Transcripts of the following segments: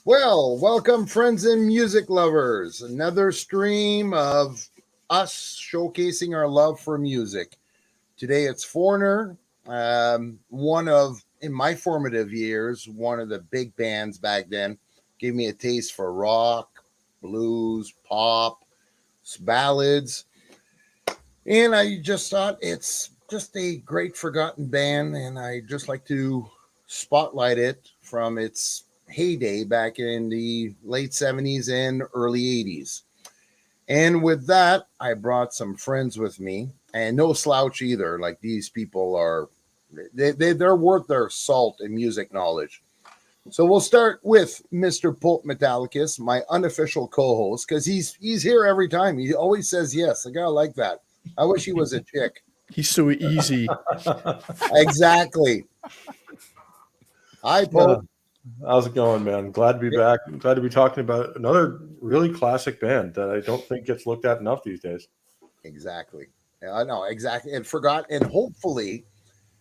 Well, welcome, friends and music lovers. Another stream of us showcasing our love for music. Today it's Foreigner, one of, in my formative years, one of the big bands back then. Gave me a taste for rock, blues, pop, ballads. And I just thought it's just a great forgotten band, and I just like to spotlight it from its heyday back in the late 70s and early 80s. And with that, I brought some friends with me, and no slouch either. Like these people are, they're worth their salt in music knowledge. So we'll start with Mr. Pulp Metallicus, my unofficial co-host, because he's here every time. He always says yes. I gotta like that. I wish he was a chick. He's so easy. Exactly. Hi, Pope. How's it going, man? Glad to be back. Glad to be talking about another really classic band that I don't think gets looked at enough these days. Exactly. I know exactly, and forgot. And hopefully,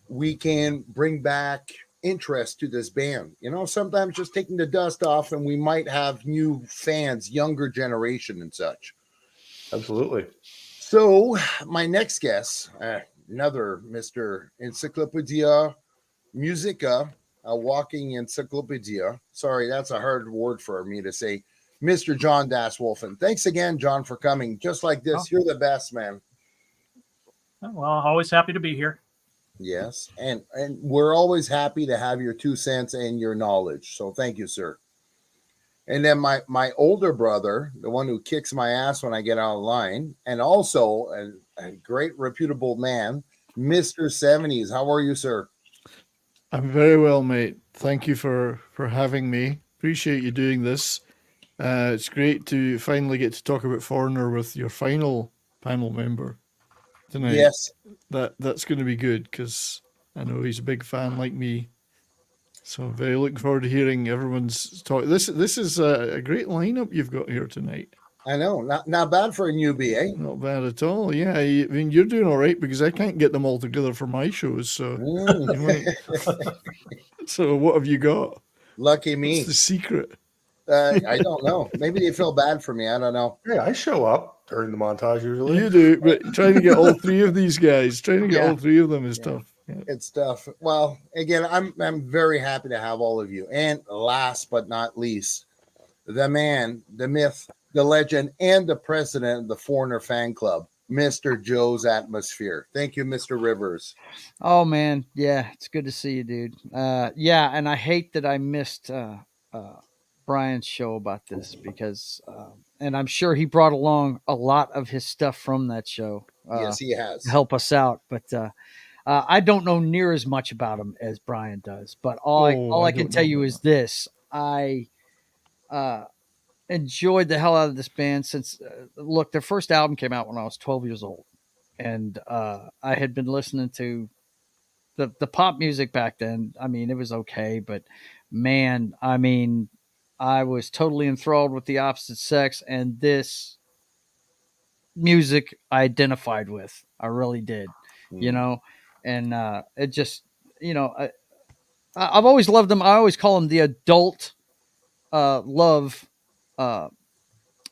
we can bring back interest to this band. You know, sometimes just taking the dust off, and we might have new fans, younger generation, and such. Absolutely. So, my next guest, another Mr. Encyclopedia Musica, a walking encyclopedia. Sorry, that's a hard word for me to say. Mr. John Das Wolfen. Thanks again, John, for coming. Just like this, you're the best, man. Well, always happy to be here. Yes, and we're always happy to have your 2 cents and your knowledge. So thank you, sir. And then my older brother, the one who kicks my ass when I get out of line, and also a great reputable man, Mr. 70s. How are you, sir? I'm very well, mate. Thank you for having me. Appreciate you doing this. It's great to finally get to talk about Foreigner with your final panel member tonight. Yes. That's going to be good because I know he's a big fan like me. So I'm very looking forward to hearing everyone's talk. This is a great lineup you've got here tonight. I know, not bad for a newbie, eh? Not bad at all. Yeah, I mean you're doing all right because I can't get them all together for my shows. So, so what have you got? Lucky me. What's the secret? I don't know. Maybe they feel bad for me. I don't know. Yeah, I show up during the montage usually. You do, but trying to get all three of these guys, trying to get all three of them is tough. Yeah. It's tough. Well, again, I'm very happy to have all of you. And last but not least, the man, the myth, the legend, and the president of the Foreigner fan club, Mr. Joe's Atmosphere. Thank you, Mr. Rivers. Oh man, yeah, it's good to see you, dude. Yeah, and I hate that I missed Brian's show about this because, and I'm sure he brought along a lot of his stuff from that show. Yes, he has to help us out, but I don't know near as much about him as Brian does. But all I can tell you is this: I enjoyed the hell out of this band since look, their first album came out when I was 12 years old, and I had been listening to the pop music back then. I mean, it was okay, but man, I mean, I was totally enthralled with the opposite sex, and this music I identified with. I really did, you know, and it just, you know, I've always loved them. I always call them the adult love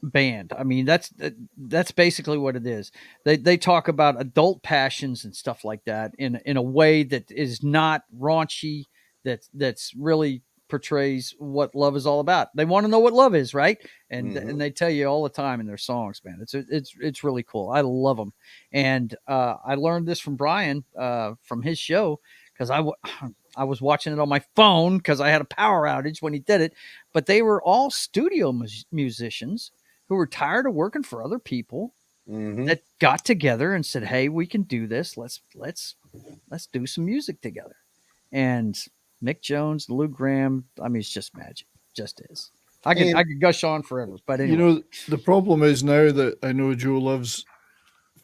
band. I mean, that's basically what it is. They talk about adult passions and stuff like that in a way that is not raunchy. That's really portrays what love is all about. They want to know what love is, right? And and they tell you all the time in their songs, man. It's really cool. I love them. And I learned this from Brian from his show because I was watching it on my phone because I had a power outage when he did it. But they were all studio musicians who were tired of working for other people that got together and said, "Hey, we can do this. Let's do some music together." And Mick Jones, Lou Gramm, I mean, it's just magic. Just is. I could gush on forever. But anyway. You know, the problem is now that I know Joe loves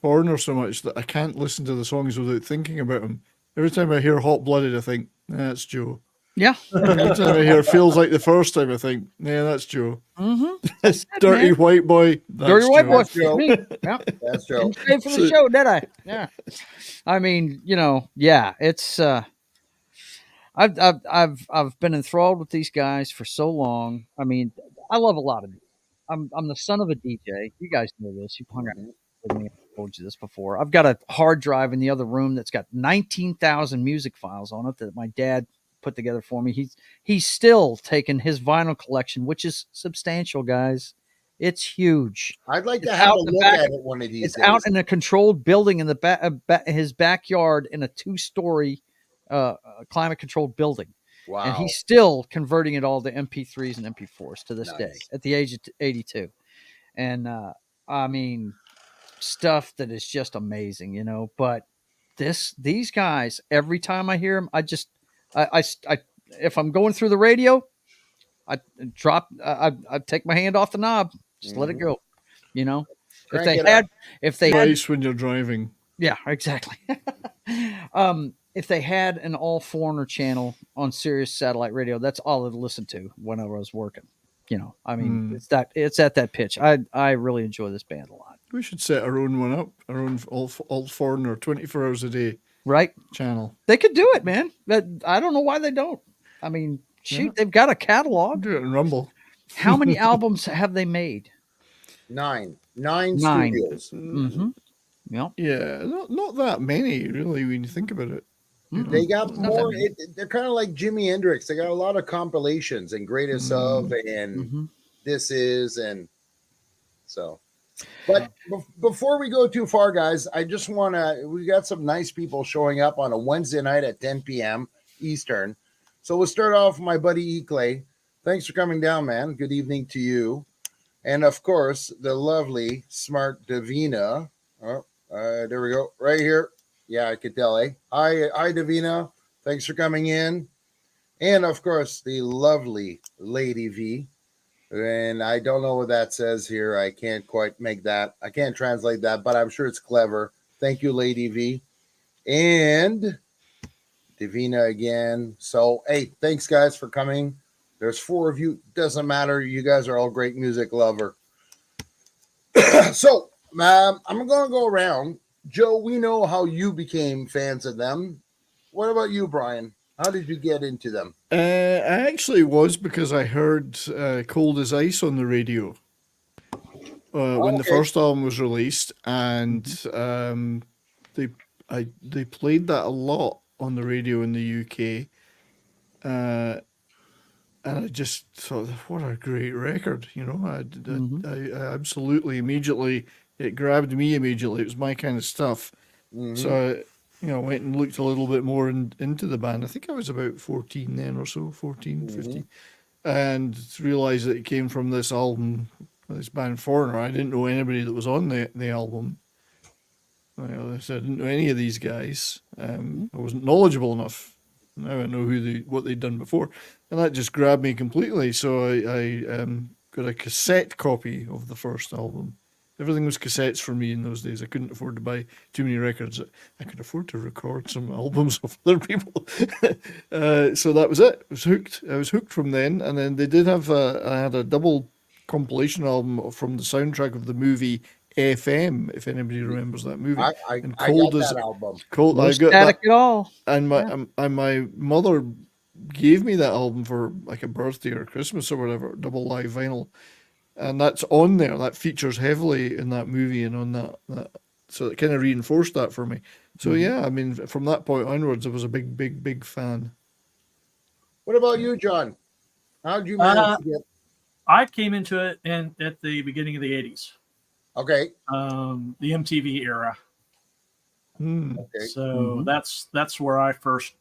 Foreigner so much that I can't listen to the songs without thinking about him. Every time I hear Hot Blooded, I think, that's Joe. Yeah. Every time I hear Feels Like the First Time, I think, yeah, that's Joe. That's Dirty man. White Boy. That's Dirty White Boy. That's Joe. Me. Yeah. That's Joe. Didn't pay for the show, did I? Yeah. I mean, you know, yeah, it's I've been enthralled with these guys for so long. I mean, I love a lot of it. I'm the son of a DJ. You guys know this. You've hung out with me. I've told you this before. I've got a hard drive in the other room that's got 19,000 music files on it that my dad put together for me. He's still taking his vinyl collection, which is substantial, guys. It's huge. I'd like to It's have out a the look back- at it one of these It's days. out in a controlled building in the his backyard in a 2-story climate controlled building. Wow. And he's still converting it all to MP3s and MP4s to this day Nice. at the age of 82. And I mean, stuff that is just amazing, you know. But these guys, every time I hear them, I if I'm going through the radio, I take my hand off the knob, just let it Mhm. go, you know. Crank If it they up. had, if they had, Twice when you're driving. yeah, exactly. If they had an all foreigner channel on Sirius satellite radio, that's all I'd listen to when I was working. You know, I mean, it's at that pitch. I really enjoy this band a lot. We should set our own one up, our own all foreigner 24 hours a day Right? channel. They could do it, man. But I don't know why they don't. I mean, shoot, Yeah. they've got a I'll catalog. do it in Rumble. How many albums have they made? Nine Nine. studios. Mm-hmm. Yep. Yeah, not that many really when you think about it. You know? They got Not that more. many. They're kind of like Jimi Hendrix. They got a lot of compilations and greatest of and Mm-hmm. this is and so. But before we go too far, guys, I just want to. We got some nice people showing up on a Wednesday night at 10 p.m. Eastern. So we'll start off with my buddy E. Clay. Thanks for coming down, man. Good evening to you. And of course, the lovely, smart Davina. Oh, there we go. Right here. Yeah, I could tell, eh? Hi, Davina. Thanks for coming in. And of course, the lovely Lady V. And I don't know what that says here. I can't quite make that. I can't translate that, but I'm sure it's clever. Thank you, Lady V. And Davina again. So, hey, thanks, guys, for coming. There's 4 of you. Doesn't matter. You guys are all great music lover. So, I'm going to go around. Joe, we know how you became fans of them. What about you, Brian? How did you get into them? I actually was because I heard Cold as Ice on the radio when the Okay. first album was released, and they played that a lot on the radio in the UK. And I just thought, what a great record, you know. I absolutely immediately, it grabbed me immediately. It was my kind of stuff. Mhm. So I went and looked a little bit more into the band. I think I was about 14 then or so, 14, 15. And realized that it came from this album, this band Foreigner. I didn't know anybody that was on the album. I didn't know any of these guys. I wasn't knowledgeable enough. Now I know what they'd done before, and that just grabbed me completely. So I got a cassette copy of the first album. Everything was cassettes for me in those days. I couldn't afford to buy too many records. I could afford to record some albums of other people. So that was it. I was hooked. I was hooked from then. And then they did have I had a double compilation album from the soundtrack of the movie FM, if anybody remembers that movie. I And got Cold as that album. Cold. No I got static that, at all. and my mother gave me that album for like a birthday or Christmas or whatever, double live vinyl, and that's on there. That features heavily in that movie and on that so it kind of reinforced that for me. So yeah, I mean, from that point onwards, I was a big fan. What about you, John? How did you manage to get? I came into it at the beginning of the 80s, Okay. the MTV era. Okay. So that's where I first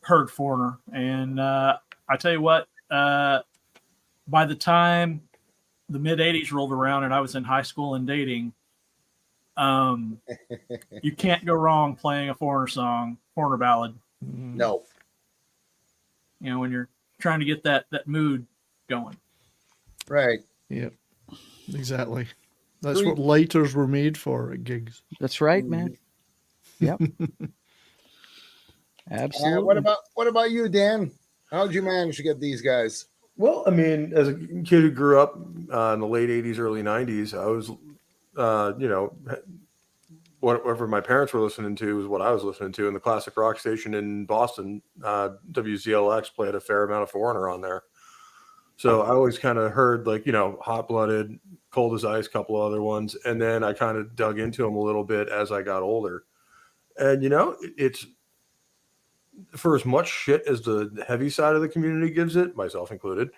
heard Foreigner. And I tell you what, by the time the mid 80s rolled around and I was in high school and dating, you can't go wrong playing a Foreigner song, Foreigner ballad, No. you know, when you're trying to get that mood going. Right. Yeah, exactly. That's Three- what lighters were made for at gigs. That's right, man. Yep. Absolutely. What about you, Dan? How did you manage to get these guys? Well, I mean, as a kid who grew up in the late 80s, early 90s, I was, whatever my parents were listening to was what I was listening to, and the classic rock station in Boston, WZLX, played a fair amount of Foreigner on there. So I always kind of heard, like, Hot Blooded, Cold as Ice, couple other ones, and then I kind of dug into them a little bit as I got older. And it's, for as much shit as the heavy side of the community gives it, myself included,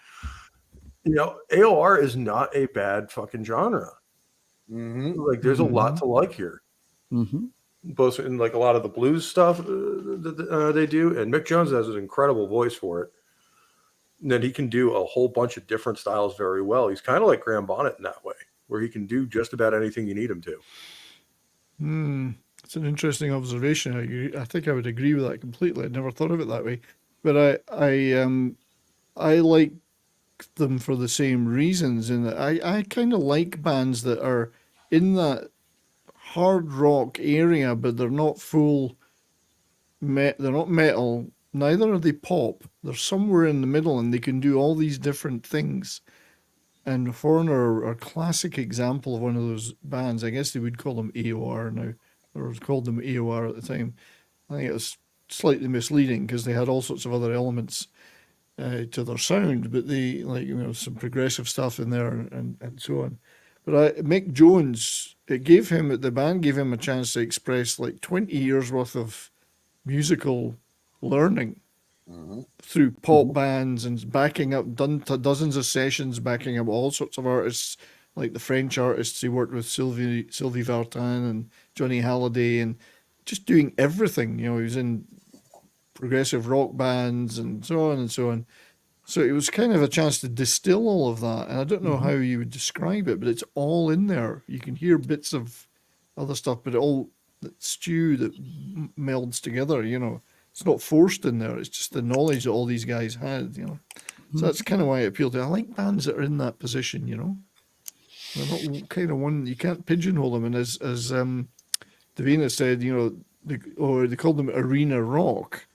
AOR is not a bad fucking genre. Mm-hmm. Like, there's a lot to like here. Mm-hmm. Both in like a lot of the blues stuff that they do, and Mick Jones has an incredible voice for it. And then he can do a whole bunch of different styles very well. He's kind of like Graham Bonnet in that way, where he can do just about anything you need him to. It's an interesting observation. I think I would agree with that completely. I'd never thought of it that way, but I like them for the same reasons. In that I kind of like bands that are in that hard rock area, but they're not full. They're not metal. Neither are they pop. They're somewhere in the middle, and they can do all these different things. And Foreigner are a classic example of one of those bands. I guess they would call them AOR now, or called them AOR at the time. I think it was slightly misleading because they had all sorts of other elements to their sound, but they some progressive stuff in there and so on. But Mick Jones, the band gave him a chance to express like 20 years worth of musical learning through pop bands and backing up, done dozens of sessions, backing up all sorts of artists, like the French artists he worked with, Sylvie Vartan and Johnny Halliday, and just doing everything. He was in progressive rock bands and so on and so on. So it was kind of a chance to distill all of that. And I don't know how you would describe it, but it's all in there. You can hear bits of other stuff, but that stew that melds together, It's not forced in there. It's just the knowledge that all these guys had, So that's kind of why it appealed to. I like bands that are in that position, They're not kind of one, you can't pigeonhole them. And as Davina said, they called them arena rock.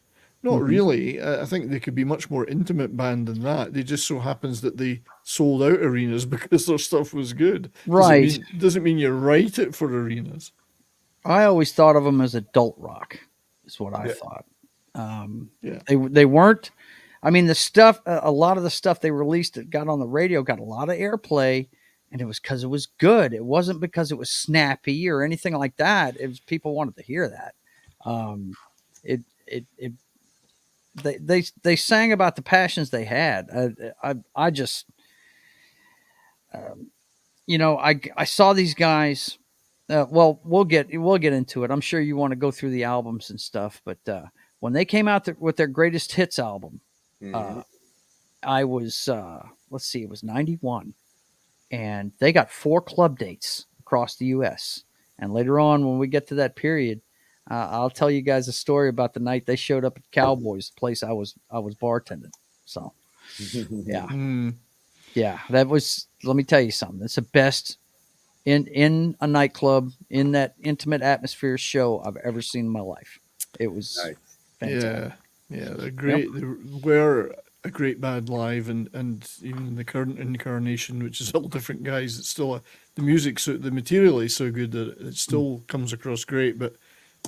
Not really. I think they could be much more intimate band than that. It just so happens that they sold out arenas because their stuff was good. Right. Doesn't mean you write it for arenas. I always thought of them as adult rock, is what I thought. They weren't. I mean, the stuff, a lot of the stuff they released that got on the radio got a lot of airplay, and it was because it was good. It wasn't because it was snappy or anything like that. It was people wanted to hear that. They sang about the passions they had. I just, I saw these guys. Well, we'll get into it. I'm sure you want to go through the albums and stuff, but when they came out with their greatest hits album, I was let's see, it was 91, and they got 4 club dates across the U.S. And later on, when we get to that period, I'll tell you guys a story about the night they showed up at Cowboys, the place I was bartending. So, yeah, that was. Let me tell you something. It's the best in a nightclub, in that intimate atmosphere show I've ever seen in my life. It was fantastic. Yeah, they're great. They were a great band live, and even in the current incarnation, which is all different guys, it's still the music, the material is so good that it still comes across great. But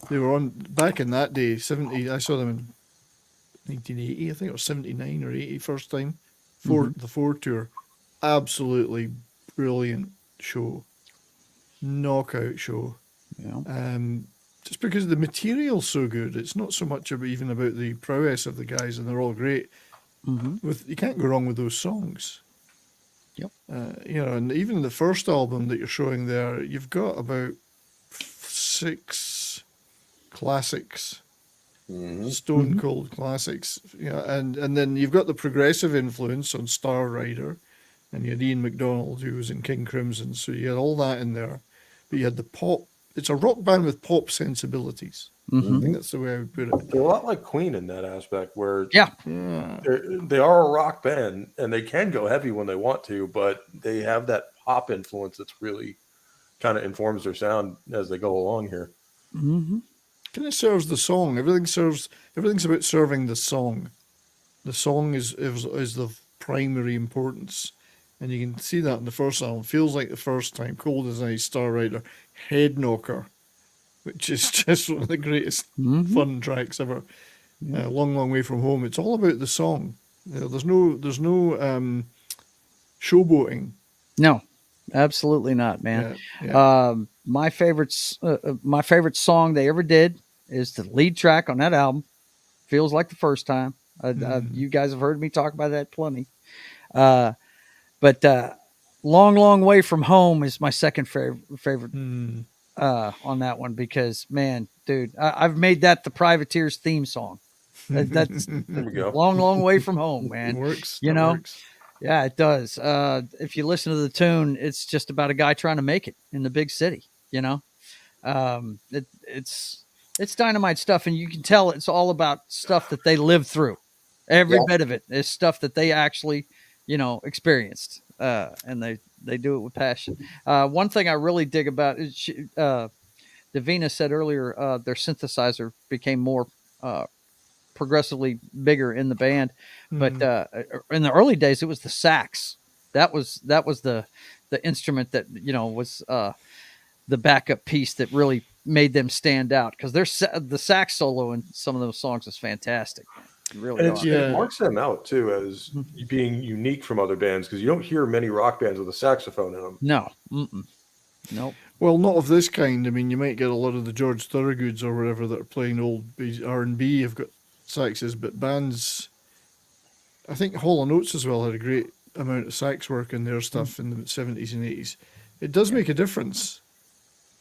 they were on back in that day, 70. I saw them in 1980. I think it was 79 or 80 first time for the 4 tour. Absolutely brilliant show, knockout show. Yeah. Just because the material's so good, it's not so much even about the prowess of the guys, and they're all great. You can't go wrong with those songs. Yep. And even the first album that you're showing there, you've got about 6 classics, stone cold classics. And then you've got the progressive influence on Star Rider, and you had Ian MacDonald, who was in King Crimson, so you had all that in there. But you had the pop. It's a rock band with pop sensibilities. I think that's the way I would put it. They're a lot like Queen in that aspect, where Yeah. they are a rock band, and they can go heavy when they want to, but they have that pop influence that's really kind of informs their sound as they go along here. Kind of serves the song. Everything's about serving the song. The song is the primary importance. And you can see that in the first album. Feels like the first time. Cold as Ice, Star Rider, Head Knocker. which is just one of the greatest Mhm. fun tracks ever. Long, long way from home. It's all about the song. You know, there's no showboating. No, absolutely not, man. Yeah, yeah. My favorite song they ever did is the lead track on that album. Feels like the first time. You guys have heard me talk about that plenty. But long, long way from home is my second favorite Mm. on that one because man, dude, I've made that the Privateers theme song. That's There we go. long, long way from home, man. Works. You That know, works. yeah, it does. If you listen to the tune, it's just about a guy trying to make it in the big city. You know, it's dynamite stuff, and you can tell it's all about stuff that they lived through. Every Yeah. bit of it is stuff that they actually, experienced, and they do it with passion. One thing I really dig about is Davina said earlier, their synthesizer became more progressively bigger in the band, but in the early days, it was the sax. That was the instrument that was the backup piece that really made them stand out because the sax solo in some of those songs is fantastic. It really And are. Yeah. it marks them out too as being unique from other bands because you don't hear many rock bands with a saxophone in them. No, nope. Well, not of this kind. I mean, you might get a lot of the George Thorogoods or whatever that are playing old R&B have got saxes, but bands, I think Hall & Oates as well had a great amount of sax work in their stuff in the 70s and 80s. It does make a difference.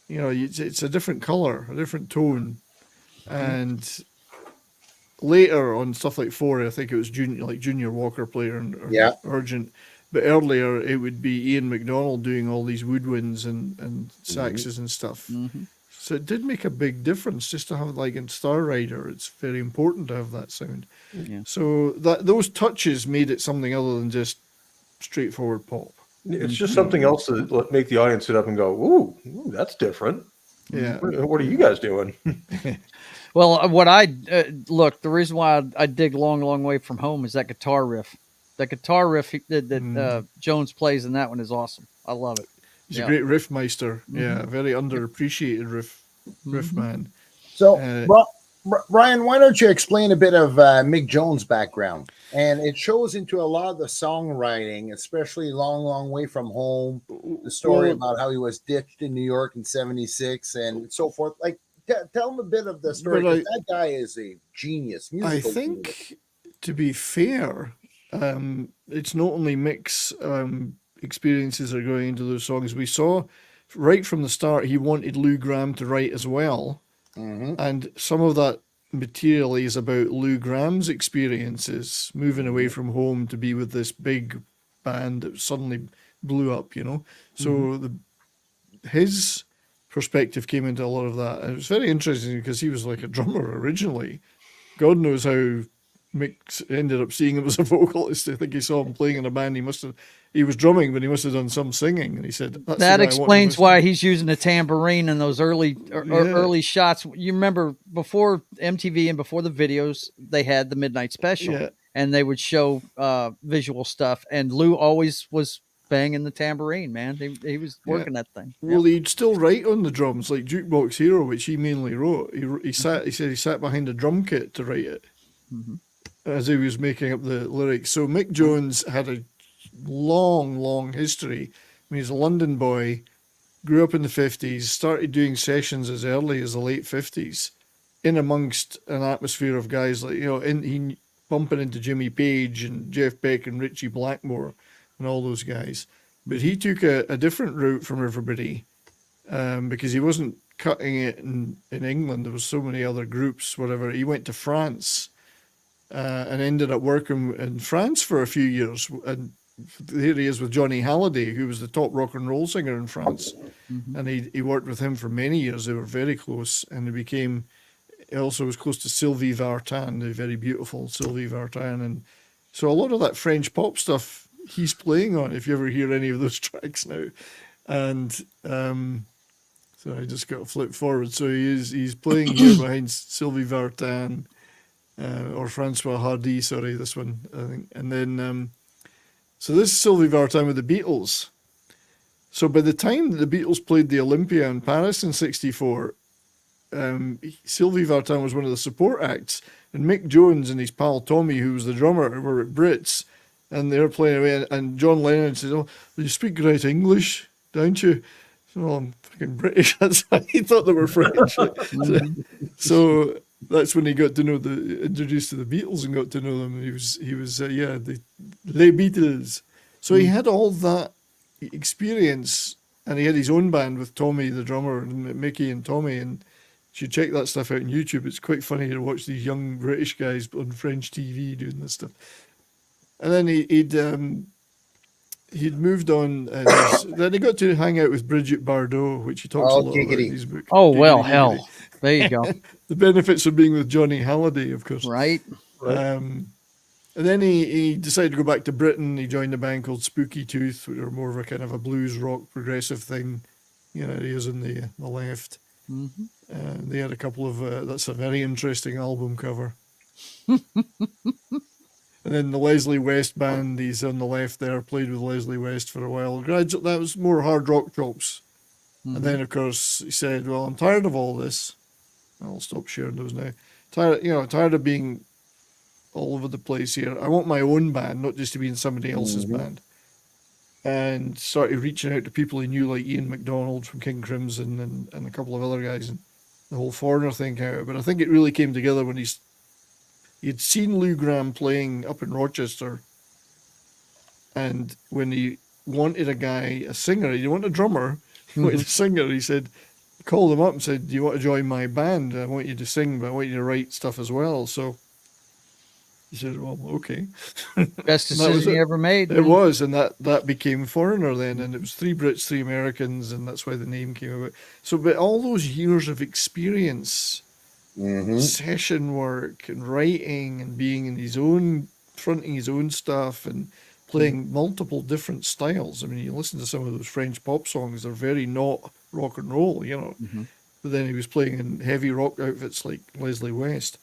You know, it's a different color, a different tone. And later on stuff like Four, I think it was Junior Walker player and Yeah. Urgent. But earlier it would be Ian McDonald doing all these woodwinds and saxes and stuff. So it did make a big difference just to have, like in Star Rider, it's very important to have that sound. Yeah. So those touches made it something other than just straightforward pop. It's just something else to make the audience sit up and go, "Ooh, that's different." Yeah. What are you guys doing? Well, what I look, the reason why I dig Long, Long Way from Home is that guitar riff. That guitar riff that Jones plays in that one is awesome. I love it. He's Yeah. a great riff meister. Yeah, very underappreciated riff man. So, Uh, Ryan, why don't you explain a bit of Mick Jones' background? And it shows into a lot of the songwriting, especially Long, Long Way from Home, the story about how he was ditched in New York in '76 and so forth. Like, tell him a bit of the story. But 'Cause that guy is a genius. I musical think, genius. to be fair, it's not only Mick's experiences are going into those songs. We saw right from the start he wanted Lou Gramm to write as well. And some of that material is about Lou Gramm's experiences moving away from home to be with this big band that suddenly blew up, you know. So his perspective came into a lot of that. And it was very interesting because he was like a drummer originally. God knows how Mick ended up seeing him as a vocalist. I think he saw him playing in a band. He was drumming, but he must have done some singing. And he said, "That's the That guy I want to explains listen why to." he's using a tambourine in those early shots. You remember before MTV and before the videos, they had the Midnight Special, Yeah. and they would show visual stuff. And Lou always was banging the tambourine, man. He was working that thing. Well, he'd still write on the drums, like Jukebox Hero, which he mainly wrote. He said he sat behind a drum kit to write it as he was making up the lyrics. So Mick Jones had a long history. I mean, he's a London boy, grew up in the 50s, started doing sessions as early as the late 50s, in amongst an atmosphere of guys like, he bumping into Jimmy Page and Jeff Beck and Richie Blackmore and all those guys. But he took a different route from everybody because he wasn't cutting it in England. There was so many other groups, whatever. He went to France and ended up working in France for a few years. And here he is with Johnny Halliday, who was the top rock and roll singer in France. And he worked with him for many years. They were very close. And he also was close to Sylvie Vartan, the very beautiful Sylvie Vartan. And so a lot of that French pop stuff he's playing on, if you ever hear any of those tracks now. And so I just got to flip forward. So he's playing here behind Sylvie Vartan, or Francois Hardy, sorry, this one, I think. And then, so this is Sylvie Vartan with the Beatles. So by the time the Beatles played the Olympia in Paris in '64, Sylvie Vartan was one of the support acts, and Mick Jones and his pal Tommy, who was the drummer, were at Brits, and they were playing away. And John Lennon says, "Oh, you speak great English, don't you?" So I'm fucking British. That's why he thought they were French. So that's when he got to know introduced to the Beatles and got to know them. He was the Les Beatles. So he had all that experience, and he had his own band with Tommy, the drummer, and Mickey and Tommy. And you should check that stuff out on YouTube. It's quite funny to watch these young British guys on French TV doing this stuff. And then he'd moved on, and then he got to hang out with Brigitte Bardot, which he talks a lot about in his book. Oh, well, Giggity, hell. giggity. There you go. The benefits of being with Johnny Halliday, of course. Right. And then he decided to go back to Britain. He joined a band called Spooky Tooth, which were more of a kind of a blues rock progressive thing. He is on the left. Mm-hmm. They had a couple of that's a very interesting album cover. And then the Leslie West band, he's on the left there, played with Leslie West for a while. Gradually, that was more hard rock chops. And then, of course, he said, "Well, I'm tired of all this. I'll stop sharing those now. Tired of being all over the place here. I want my own band, not just to be in somebody else's band." And started reaching out to people he knew, like Ian MacDonald from King Crimson and a couple of other guys, and the whole Foreigner thing came out. But I think it really came together when he'd seen Lou Gramm playing up in Rochester, and when he wanted a singer, he didn't want a drummer, he wanted a singer. He said, called him up and said, "Do you want to join my band? I want you to sing, but I want you to write stuff as well." So he said, "Well, okay." Best And that was decision he it. ever made. It was, and that became Foreigner then, and it was 3 Brits, 3 Americans, and that's why the name came about. So, but all those years of experience, session work and writing and being in fronting his own stuff and playing multiple different styles. I mean, you listen to some of those French pop songs, they're very not rock and roll, But then he was playing in heavy rock outfits like Leslie West.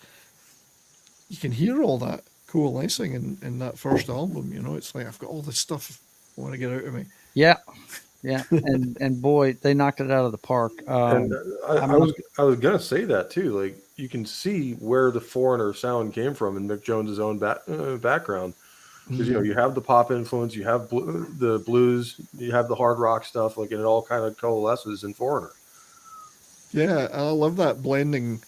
You can hear all that coalescing in that first album, It's like, I've got all this stuff I want to get out of me. Yeah. And boy, they knocked it out of the park. And I was gonna say that too. Like, you can see where the Foreigner sound came from in Mick Jones's own background, because you have the pop influence, you have the blues, you have the hard rock stuff, like, and it all kind of coalesces in Foreigner. Yeah, I love that blending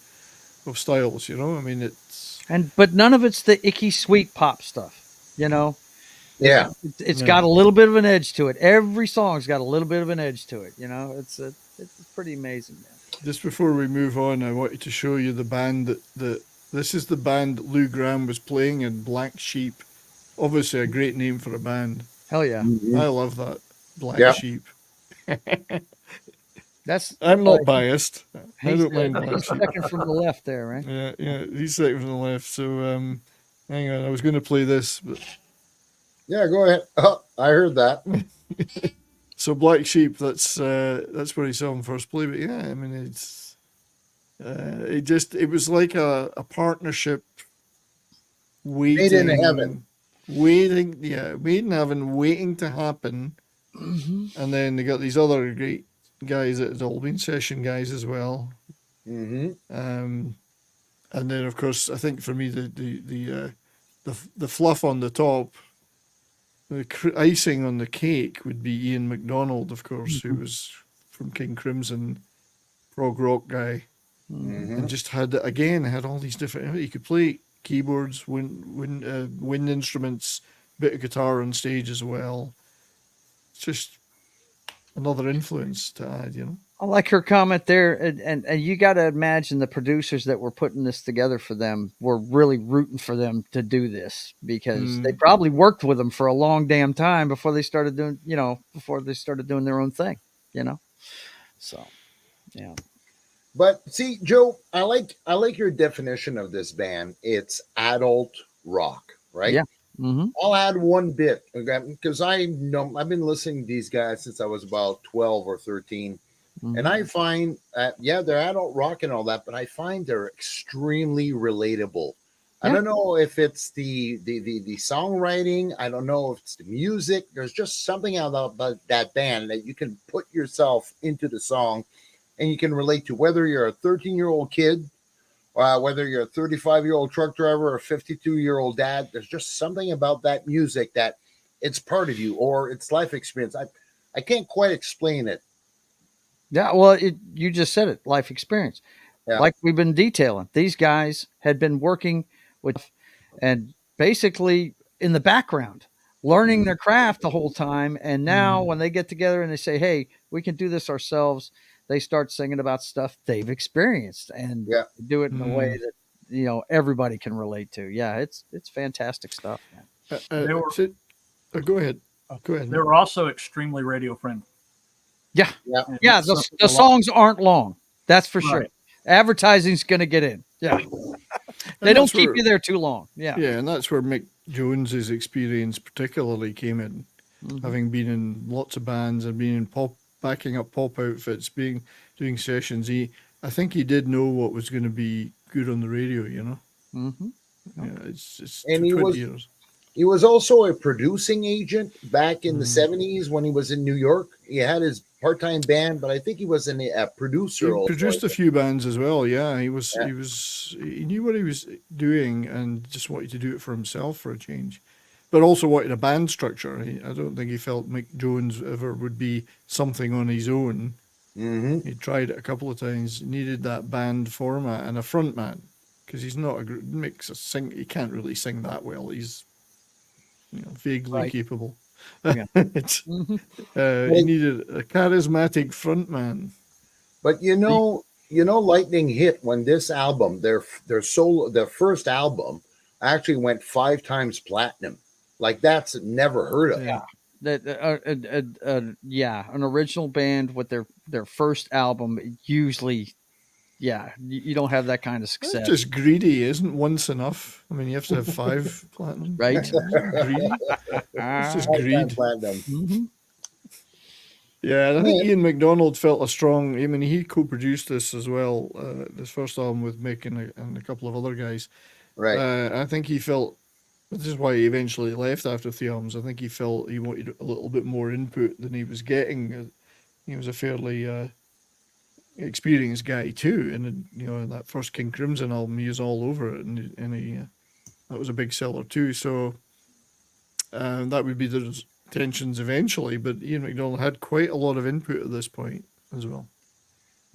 of styles. I mean, it's but none of it's the icky sweet pop stuff, Yeah. It's got a little bit of an edge to it. Every song's got a little bit of an edge to it. It's pretty amazing, man. just before we move on, I wanted to show you the band that this is the band that Lou Gramm was playing in, Black Sheep. Obviously, a great name for a band. Hell yeah. I love that, Black Yeah. Sheep. I'm I'm not biased. I don't mind Black Sheep. second from the left there, right? Yeah, he's second from the left. So hang on, I was going to play this, but Yeah, go ahead. Oh, I heard that. so Black Sheep. That's where he saw him first play. But yeah, I mean, it was like a partnership waiting Made in heaven. made in heaven, waiting to happen. And then they got these other great guys that had all been session guys as well. And then, of course, I think for me the fluff on the top, the icing on the cake would be Ian MacDonald, of course, who was from King Crimson, prog rock guy, and just had all these different. He could play keyboards, wind instruments, bit of guitar on stage as well. It's just another influence to add, I like her comment there, and you got to imagine the producers that were putting this together for them were really rooting for them to do this, because they probably worked with them for a long damn time before they started doing their own thing, So, yeah. But see, Joe, I like your definition of this band. It's adult rock, right? Yeah. Mm-hmm. I'll add one bit, okay, because I've been listening to these guys since I was about 12 or 13. And I find that, they're adult rock and all that, but I find they're extremely relatable. I don't know if it's the songwriting. I don't know if it's the music. There's just something about that band that you can put yourself into the song and you can relate to, whether you're a 13-year-old kid, whether you're a 35-year-old truck driver or a 52-year-old dad. There's just something about that music that it's part of you, or it's life experience. I can't quite explain it. Yeah, well, you just said it, life experience. Yeah. Like we've been detailing, these guys had been working with and basically in the background, learning their craft the whole time. And now when they get together and they say, "Hey, we can do this ourselves," they start singing about stuff they've experienced and Yeah. do it in a way that everybody can relate to. Yeah, it's fantastic stuff, man. They were- Go ahead. Go ahead. They were also extremely radio friendly. Yeah, Yeah. And yeah. that's The, something the a lot- songs aren't long. That's for sure. Right. Advertising's going to get in. Yeah. They don't keep you there too long. Yeah. Yeah, and that's where Mick Jones's experience particularly came in, having been in lots of bands and being in backing up pop outfits, doing sessions. I think he did know what was going to be good on the radio. Mm-hmm. Yeah, it's And 20 years. He was also a producing agent back in the 70s when he was in New York. He had his part-time band, but I think he was a producer. He also. produced a few bands as well. Yeah, he was. Yeah. He knew what he was doing and just wanted to do it for himself for a change, but also wanted a band structure. I don't think he felt Mick Jones ever would be something on his own. Mm-hmm. He tried it a couple of times. He needed that band format and a front man because he's not Mick's a sing. He can't really sing that well. He's vaguely Right. capable. Yeah. He needed a charismatic front man. But Lightning hit when this album, their first album, actually went 5 times platinum. Like that's never heard of. Yeah. An original band with their first album usually, you don't have that kind of That's success, just greedy. Isn't once enough? I mean, you have to have 5 platinum. right? Greedy. It's just 5 times greed. platinum. Mm-hmm. Yeah, and I think Ian McDonald felt a strong. I mean, he co-produced this as well. This first album with Mick and a couple of other guys. Right. I think he felt. This is why he eventually left after 3 albums. I think he felt he wanted a little bit more input than he was getting. He was a fairly experienced guy too, and in that first King Crimson album, he was all over it, and he that was a big seller too. So that would be the tensions eventually. But Ian McDonald had quite a lot of input at this point as well.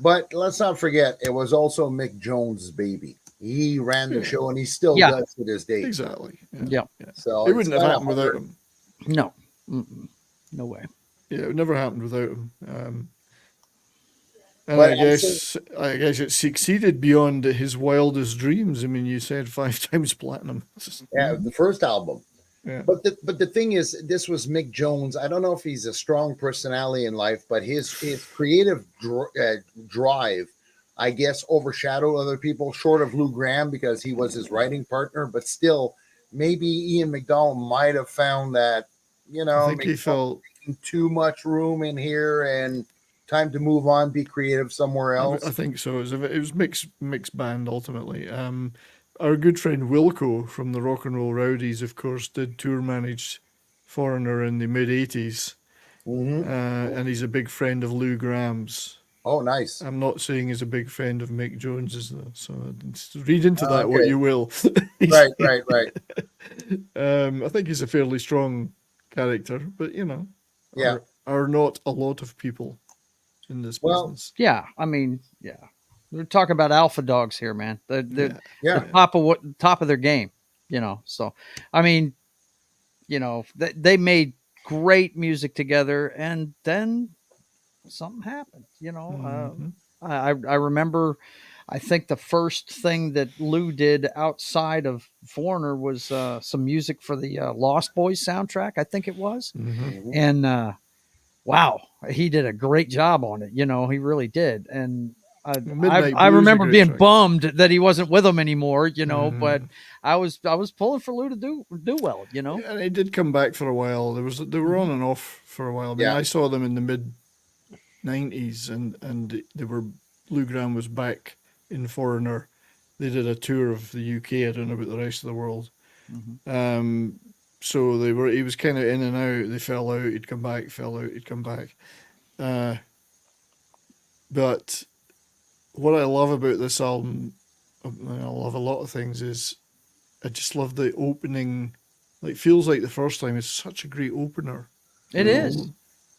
But let's not forget, it was also Mick Jones' baby. He ran the show, and he still Yeah. does to this day. Exactly. Yeah. So It wouldn't have happened without him. No. Mm-mm. No way. Yeah, it would never happened without him. And But I guess it succeeded beyond his wildest dreams. I mean, you said 5 times platinum. Yeah, the first album. Yeah. But the thing is, this was Mick Jones. I don't know if he's a strong personality in life, but his creative drive, I guess, overshadowed other people, short of Lou Gramm, because he was his writing partner. But still, maybe Ian McDonald might have found that, I think he maybe felt. too much room in here and time to move on, be creative somewhere else. I think so. It was mixed band ultimately. Our good friend Wilco from the Rock and Roll Rowdies, of course, did tour manage Foreigner in the mid '80s, Mhm. and he's a big friend of Lou Gramm's. Oh, nice. I'm not saying he's a big friend of Mick Jones's though, so read into that what Okay. you will. Right. I think he's a fairly strong character, but Yeah. are not a lot of people in this Well, business. Yeah. I mean, yeah. We're talking about alpha dogs here, man. They're Yeah. the top of their game, So, I mean, they made great music together, and then something happened. Mhm. I remember. I think the first thing that Lou did outside of Foreigner was some music for the Lost Boys soundtrack. I think it was, Mhm. and wow, he did a great job on it. He really did, and. Midnight I Blues is a remember great being track. bummed that he wasn't with them anymore, but Mhm. I was pulling for Lou to do well, And he did come back for a while. They were on and off for a while. I mean, Yeah. I saw them in the mid '90s, and they were Lou Gramm was back in Foreigner. They did a tour of the UK. I don't know about the rest of the world. So he was kind of in and out. They fell out. He'd come back. Fell out. He'd come back. But what I love about this album, I love a lot of things, is I just love the opening. Like, feels like the first time. It's such a great opener. It You is. know,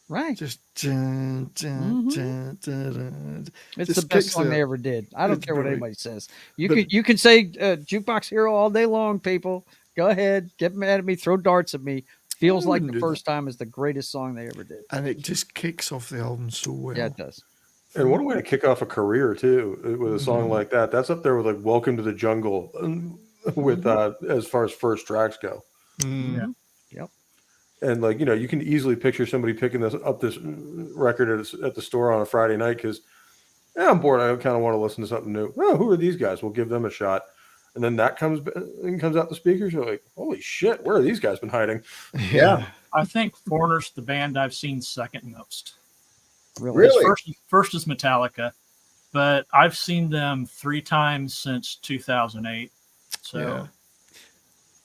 Right. just dun, dun, Mhm. dun, dun, dun. It's Just the best kicks song the- they ever did. I don't it's care what brilliant. anybody says. You But- can say Jukebox Hero all day long, people. Go ahead, get mad at me, throw darts at me. Feels I like wouldn't the do first time is the greatest song they ever did. And it just kicks off the album so well. Yeah, it does. And what a way to kick off a career too with a song Mhm. like that. That's up there with like "Welcome to the Jungle" with as far as first tracks go. Mm. Yeah. Yep. And like you can easily picture somebody picking this record at the store on a Friday night because I'm bored. I kind of want to listen to something new. Oh, who are these guys? We'll give them a shot. And then that comes out the speakers. You're like, holy shit, where have these guys been hiding? Yeah. I think Foreigner's the band I've seen second most. Really? First is Metallica, but I've seen them 3 times since 2008. So Yeah.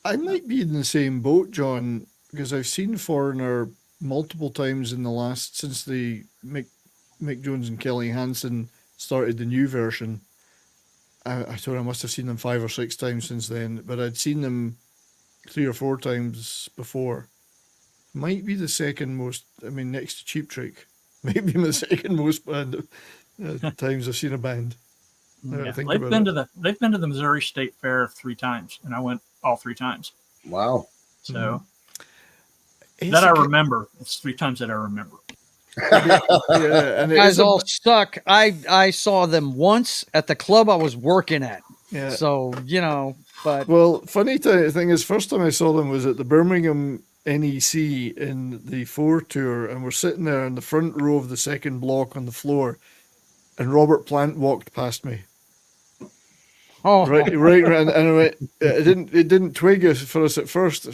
I might be in the same boat, John, because I've seen Foreigner multiple times since the Mick Jones and Kelly Hansen started the new version. I thought I must have seen them 5 or 6 times since then, but I'd seen them 3 or 4 times before. Might be the second most. I mean, next to Cheap Trick, maybe my second most band times I've seen a band. Now I think they've about been it. to the Missouri State Fair 3 times, and I went all 3 times. Wow. So It's that I a ki- remember. It's 3 times that I remember. Yeah, and it Guys is a- all suck. I saw them once at the club I was working at. yeah. So, but Well, funny thing is, first time I saw them was at the Birmingham NEC in the 4 tour, and we're sitting there in the front row of the second block on the floor, and Robert Plant walked past me. Right, and I went, it didn't twig us for us at first.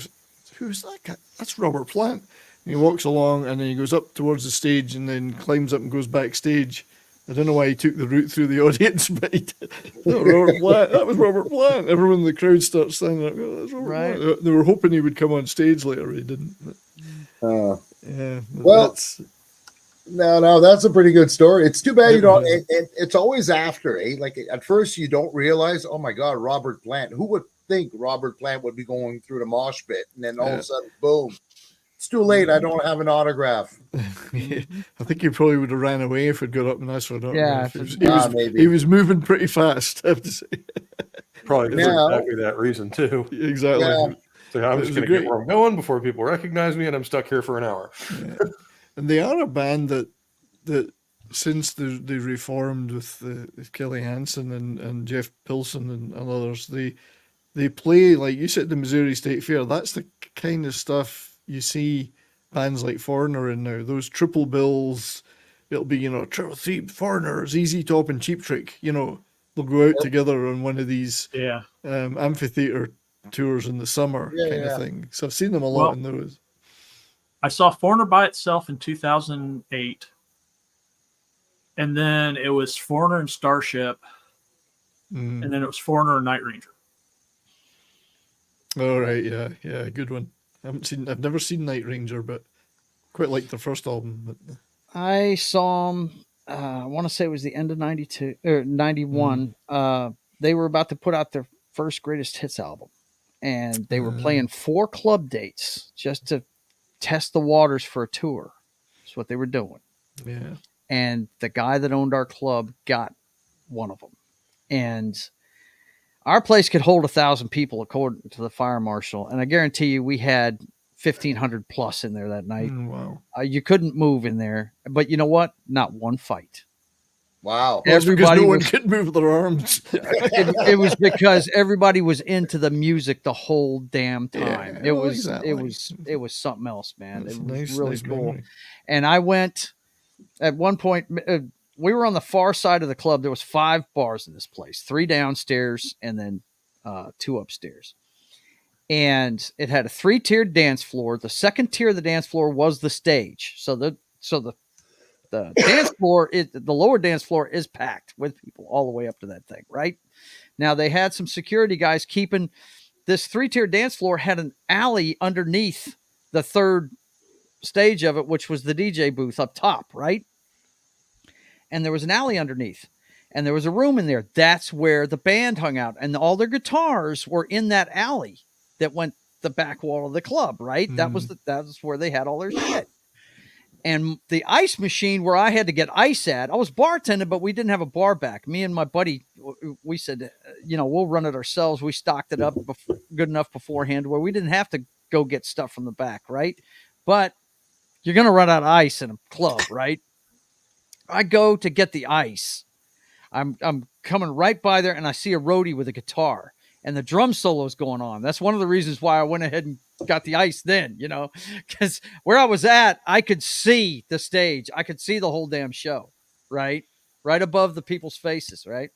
Who's that guy? That's Robert Plant. And he walks along, and then he goes up towards the stage, and then climbs up and goes backstage. I don't know why he took the route through the audience, but he did. No, Robert Plant. That was Robert Plant. Everyone in the crowd starts standing up. Oh, that's Robert Right. Plant. They were hoping he would come on stage later. He didn't. Uh, Yeah. but Well, that's, no, that's a pretty good story. It's too bad you It don't. is. It's always after, eh? Like at first you don't realize. Oh my God, Robert Plant. Who would think Robert Plant would be going through the mosh pit, and then all of Yeah. a sudden, boom! It's too late. I don't have an autograph. I think he probably would have ran away if he'd got up and asked for an Yeah, autograph. He was, maybe. he was moving pretty fast, I have to say. Probably for Now- exactly that reason too. Exactly. Yeah. So I'm It just was going a to get great- where I'm going before people recognize me, and I'm stuck here for an hour. And they are a band that since they reformed with Kelly Hansen and Jeff Pilson and others, they play, like you said, the Missouri State Fair. That's the kind of stuff you see bands like Foreigner in now. Those triple bills, it'll be, triple three Foreigner, ZZ Top and Cheap Trick. They'll go out together on one of these Yeah. amphitheater tours in the summer kind of thing. So I've seen them a lot Well, in those. I saw Foreigner by itself in 2008. And then it was Foreigner and Starship. Mm. And then it was Foreigner and Night Ranger. All right, yeah, good one. I've never seen Night Ranger, but quite liked their first album. But I saw them. I want to say it was the end of 92 or 91. They were about to put out their first greatest hits album, and they were playing 4 club dates just to test the waters for a tour. That's what they were doing. yeah, And the guy that owned our club got one of them, and our place could hold 1,000 people according to the fire marshal, and I guarantee you we had 1,500 plus in there that night. wow. You couldn't move in there, but you know what? Not one fight. Wow. That's because Everybody no one was- could move their arms. It was because everybody was into the music the whole damn time. Yeah, it well, was exactly. it was something else, man. That's It a was nice, really nice cool. memory. And I went at one point. We were on the far side of the club. There was 5 bars in this place, 3 downstairs and then 2 upstairs. And it had a 3-tiered dance floor. The second tier of the dance floor was the stage. So the dance floor is the lower dance floor is packed with people all the way up to that thing, right? Now they had some security guys keeping this 3-tier dance floor had an alley underneath the third stage of it, which was the DJ booth up top, right? And there was an alley underneath. and there was a room in there. That's where the band hung out, and all their guitars were in that alley that went the back wall of the club. Right, that was where they had all their shit. And the ice machine where I had to get ice at, I was bartending, but we didn't have a bar back. Me and my buddy, we said, we'll run it ourselves. We stocked it up good enough beforehand where we didn't have to go get stuff from the back, right? But you're going to run out of ice in a club, right? I go to get the ice. I'm coming right by there, and I see a roadie with a guitar, and the drum solo is going on. That's one of the reasons why I went ahead and got the ice then, because where I was at, I could see the stage. I could see the whole damn show, right above the people's faces, right,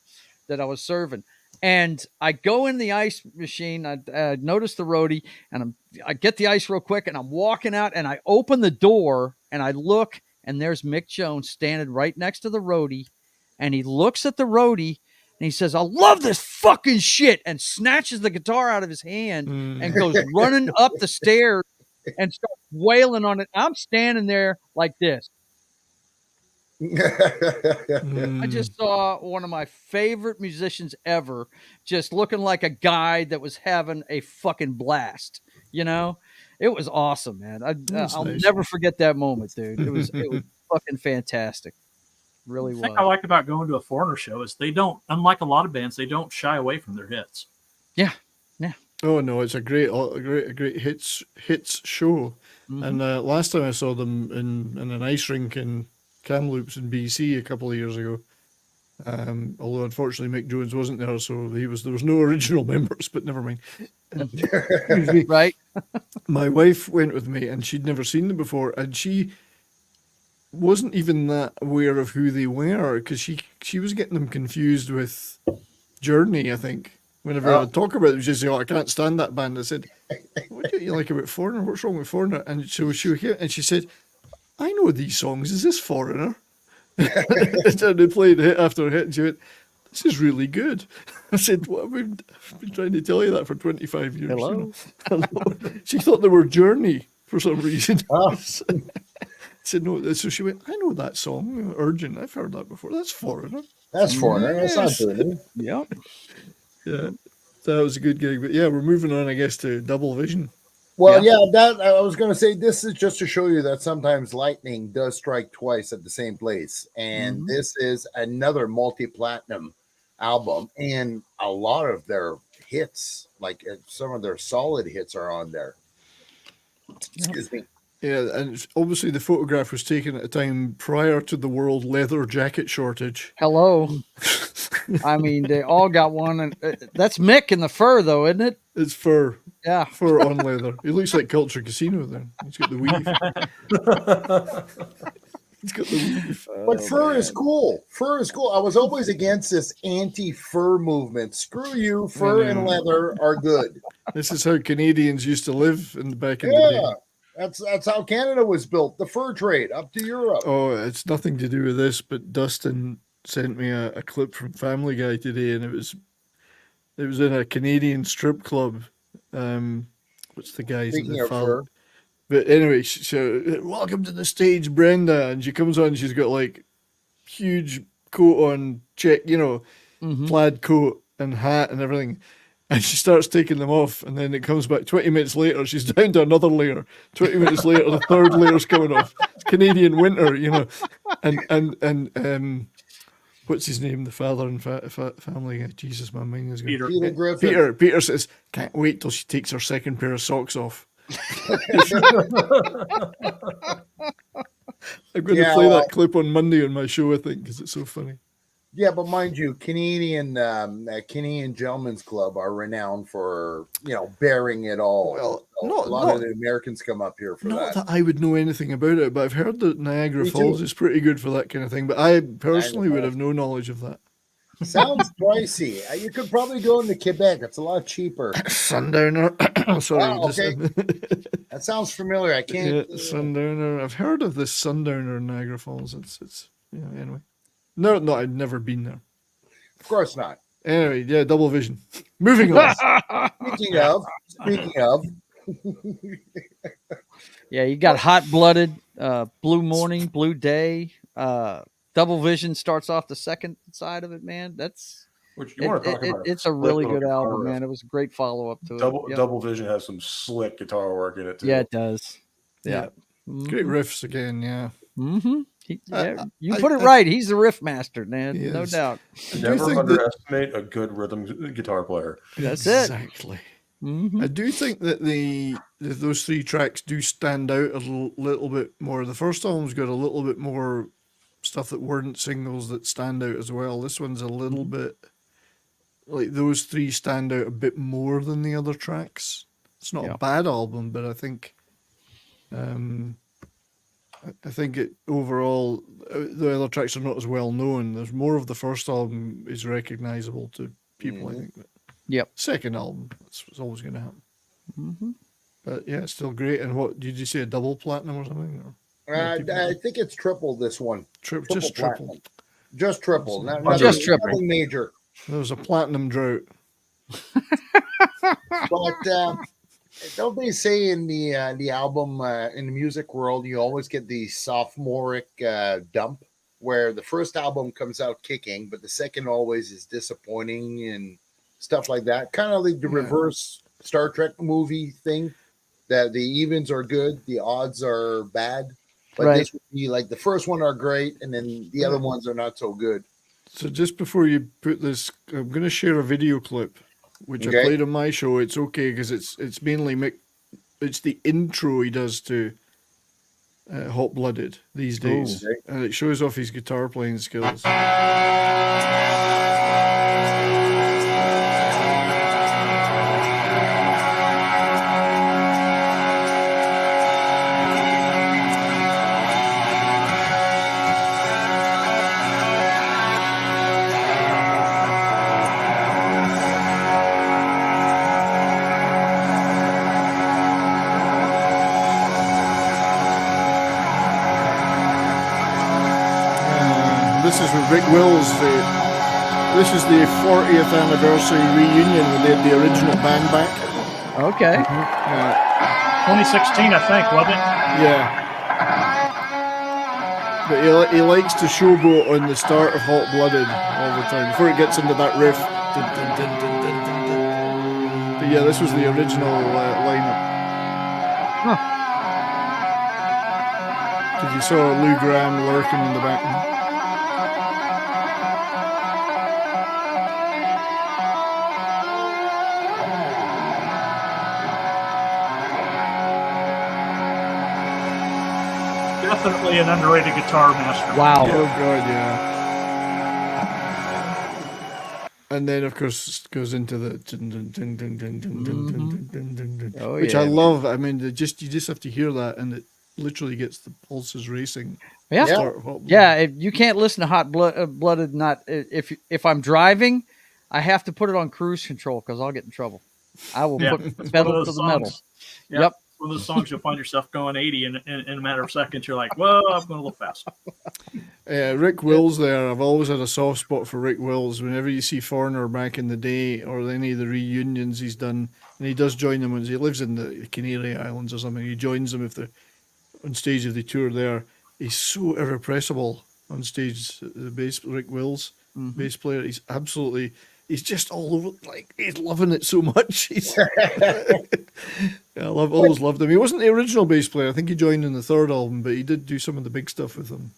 that I was serving. And I go in the ice machine. I notice the roadie, and I get the ice real quick, and I'm walking out, and I open the door, and I look, and there's Mick Jones standing right next to the roadie, and he looks at the roadie, and he says, "I love this fucking shit," and snatches the guitar out of his hand and goes running up the stairs and starts wailing on it. I'm standing there like this. I just saw one of my favorite musicians ever just looking like a guy that was having a fucking blast. It was awesome, man. I'll never forget that moment, dude. It was fucking fantastic. Really the thing I like about going to a Foreigner show is they don't, unlike a lot of bands, they don't shy away from their hits. Yeah. Oh no, it's a great hits show. Mm-hmm. And last time I saw them in an ice rink in Kamloops in BC a couple of years ago. Although unfortunately Mick Jones wasn't there, so there was no original members. But never mind. Right. My wife went with me, and she'd never seen them before, and she wasn't even that aware of who they were, because she was getting them confused with Journey, I think. Whenever I would talk about them, she'd say, "Oh, I can't stand that band." I said, "What do you like about Foreigner? What's wrong with Foreigner?" And so she said, "I know these songs. Is this Foreigner?" And they played hit after hit, and she went, "This is really good." I said, "What? I've been trying to tell you that for 25 years." Hello. Hello. She thought they were Journey for some reason. Oh. I said, "No." So she went, "I know that song, Urgent. I've heard that before. That's Foreigner." That's Foreigner. Yes. That's not Journey. Yep. Yeah, that was a good gig. But yeah, we're moving on, I guess, to Double Vision. Well, that I was going to say, this is just to show you that sometimes lightning does strike twice at the same place. And this is another multi-platinum album, and a lot of their hits, like some of their solid hits, are on there. Excuse me. Yeah, and obviously the photograph was taken at a time prior to the world leather jacket shortage. Hello. I mean, they all got one, and that's Mick in the fur, though, isn't it? It's fur. Yeah. Fur on leather. He looks like Culture Casino then. He's got the weave. He's got the weave. But fur is cool. Fur is cool. I was always against this anti-fur movement. Screw you. Fur and leather are good. This is how Canadians used to live back in the Yeah. day. That's how Canada was built. The fur trade up to Europe. Oh, it's nothing to do with this, but Dustin sent me a clip from Family Guy today, and it was in a Canadian strip club. What's the guy's Speaking name? of fur. But anyway, so welcome to the stage, Brenda, and she comes on. She's got like huge coat on, plaid coat and hat and everything. And she starts taking them off, and then it comes back 20 minutes later. She's down to another layer. 20 minutes later, the third layer's coming off. It's Canadian winter, And what's his name? The father in Family Guy. Jesus, my mind is going. Peter Griffin. Peter says, "Can't wait till she takes her second pair of socks off." I'm going to play that clip on Monday on my show, I think, because it's so funny. Yeah, but mind you, Canadian Gentlemen's Club are renowned for bearing it all. Well, a lot of the Americans come up here for Not that. that I would know anything about it, but I've heard that Niagara Me Falls too. is pretty good for that kind of thing. But I personally would have no knowledge of that. Sounds pricey. You could probably go into Quebec. It's a lot cheaper. Sundowner. Sorry. Oh, okay. That sounds familiar. I can't. Yeah, Sundowner. I've heard of this Sundowner in Niagara Falls. It's anyway. No, I've never been there. Of course not. Anyway, yeah, Double Vision. Moving on. Speaking of. Yeah, you got Hot Blooded, Blue Morning, Blue Day, The Double Vision starts off the second side of it, man. Which you want to talk about? It's a slick really little good guitar album, riff. man. It was a great follow up to it. Yep. Double Vision has some slick guitar work in it too. Yeah, it does. Yeah. Great riffs again, yeah. Mm-hmm. I- You I- put it I- right. He's the riff master, man. He No is. doubt. I do Never think that- underestimate a good rhythm guitar player. That's it. Exactly. Mm-hmm. I do think that those 3 tracks do stand out a little bit more. The first album's got a little bit more stuff that weren't singles that stand out as well. This one's a little bit like those 3 stand out a bit more than the other tracks. It's not Yeah. a bad album, but I think it overall the other tracks are not as well known. There's more of the first album is recognizable to people. I think. Yep. Second album, it's always going to happen. Mm-hmm. But yeah, it's still great. And what did you say? A double platinum or something? Or I think it's triple this one. just triple. platinum. Just triple. Not, Just nothing- triple. nothing major. There was a platinum drought. But don't they say in the album in the music world you always get the sophomoric dump where the first album comes out kicking, but the second always is disappointing and stuff like that. Kind of like the Yeah. reverse Star Trek movie thing. That the evens are good, the odds are bad. But Right. this would be like the first one are great, and then the other ones are not so good. So just before you put this, I'm going to share a video clip, which I Okay. played on my show. It's okay because it's mainly it's the intro he does to Hot Blooded these days, okay. and it shows off his guitar playing skills. This is with Rick Wills. This is the 40th anniversary reunion when they had the original band back. Okay. 2016, I think, wasn't it? Yeah. But he likes to showboat on the start of Hot Blooded all the time before it gets into that riff. Dun, dun, dun, dun, dun, dun, dun. But yeah, this was the original lineup. Because you saw Lou Graham lurking in the background. Definitely an underrated guitar master. Wow. Oh god, yeah. And then of course it goes into the dun, dun, dun, dun, dun, dun, dun, dun, dun, dun, dun, Oh, which yeah. I love. I mean, you just have to hear that, and it literally gets the pulses racing. Yeah. Start of Hot Blood. Yeah, you can't listen to Hot Blooded. Not if I'm driving, I have to put it on cruise control because I'll get in trouble. I will Yeah, put it's one pedal of to those the metal. songs. Yeah, Yep. One of those songs you'll find yourself going 80 in a matter of seconds. You're like, well, I'm going a little fast. Rick Wills there. I've always had a soft spot for Rick Wills. Whenever you see Foreigner back in the day or any of the reunions he's done, and he does join them when he lives in the Canary Islands or something. He joins them if they're on stage if they tour there. He's so irrepressible on stage. The bass, Rick Wills, bass player. He's just all over. Like he's loving it so much. Always loved him. He wasn't the original bass player. I think he joined in the third album, but he did do some of the big stuff with them.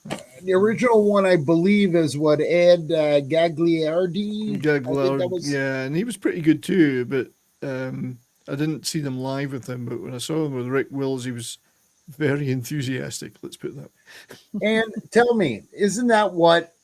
The original one, I believe, is what Ed Gagliardi. I think that was- Yeah, and he was pretty good too. But I didn't see them live with him. But when I saw him with Rick Wills, he was very enthusiastic. Let's put it that way. And tell me, isn't that what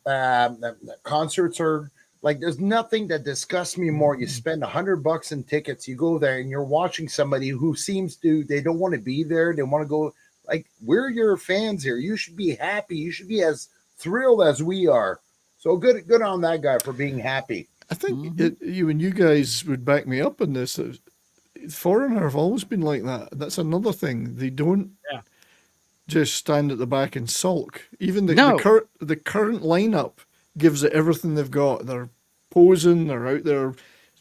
concerts are like? There's nothing that disgusts me more. You spend $100 in tickets, you go there, and you're watching somebody who seems to they don't want to be there. They want to go. Like, we're your fans here. You should be happy. You should be as thrilled as we are. So good on that guy for being happy. I think you and you guys would back me up on this. Foreigner have always been like that. That's another thing. They don't just stand at the back and sulk. Even the current lineup gives it everything they've got. They're posing. They're out there.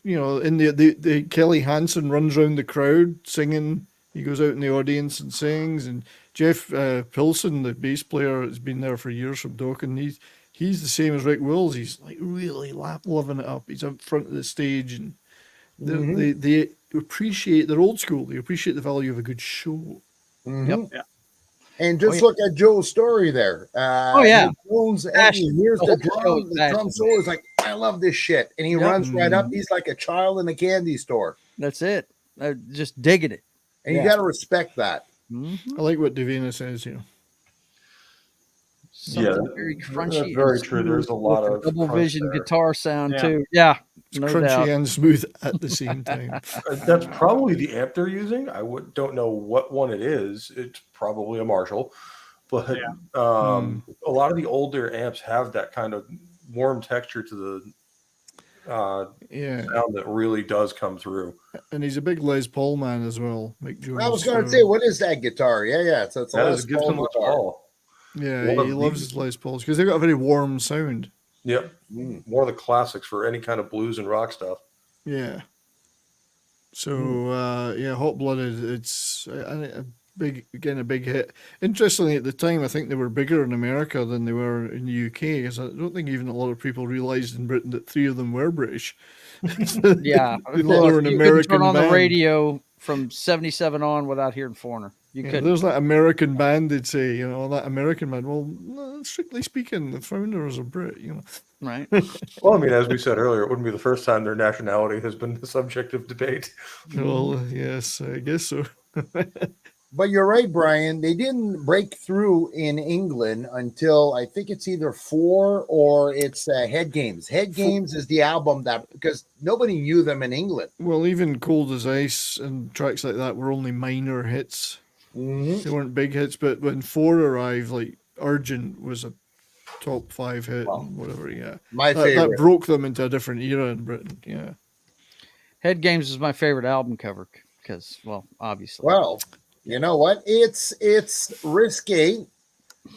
You know, in the Kelly Hansen runs around the crowd singing. He goes out in the audience and sings. And Jeff Pilson, the bass player, has been there for years from Dokken. He's he's the same as Rick Wills. He's like really loving it up. He's up front of the stage, and they appreciate, they're old school. They appreciate the value of a good show. Mhm. Yeah. And just yeah. look at Joe's story there. Oh, yeah. Nick Jones, and Passion. he hears The the whole show is drum. The passion. drum solo is like, I love this shit, and he Yep. runs right up. He's like a child in a candy store, That's it. Just digging it. and you Yeah. got to respect that. Mm-hmm. I like what Davina says here. Something very crunchy. That's very and true. smooth There's a lot with of double crunch vision there. guitar sound Yeah. too. Yeah, It's no crunchy doubt. and smooth at the same time. That's probably the amp they're using. Don't know what one it is. It's probably a Marshall, but a lot of the older amps have that kind of warm texture to the Yeah, sound that really does come through. and he's a big Les Paul man as well, Mick Jones. I was going to so- say, what is that guitar? Yeah. So it's a That Les is a Gibson Paul Les guitar. Paul. Yeah, One of he the- loves his Les Pauls because they've got a very warm sound. Yep, Mm. one of the classics for any kind of blues and rock stuff. Yeah. So yeah, Hot Blooded. It's a big hit. Interestingly, at the time, I think they were bigger in America than they were in the UK. Because I don't think even a lot of people realised in Britain that three of them were British. Yeah, They thought they were an you couldn't American turn on band. the radio from '77 on without hearing Foreigner. You Yeah, couldn't. there's that American band. They'd say, that American band. Well, no, strictly speaking, the founders are Brit. Right? Well, I mean, as we said earlier, it wouldn't be the first time their nationality has been the subject of debate. Well, yes, I guess so. But you're right, Brian. They didn't break through in England until I think it's either 4 or it's Head Games. Head Games is the album that, because nobody knew them in England. Well, even Cold as Ice and tracks like that were only minor hits. Mm-hmm. They weren't big hits, but when 4 arrived, like Urgent was a top 5 hit Wow. and whatever. Yeah, My that favorite. broke them into a different era in Britain. Yeah, Head Games is my favorite album cover because, well, obviously. Well, you know what? It's risque.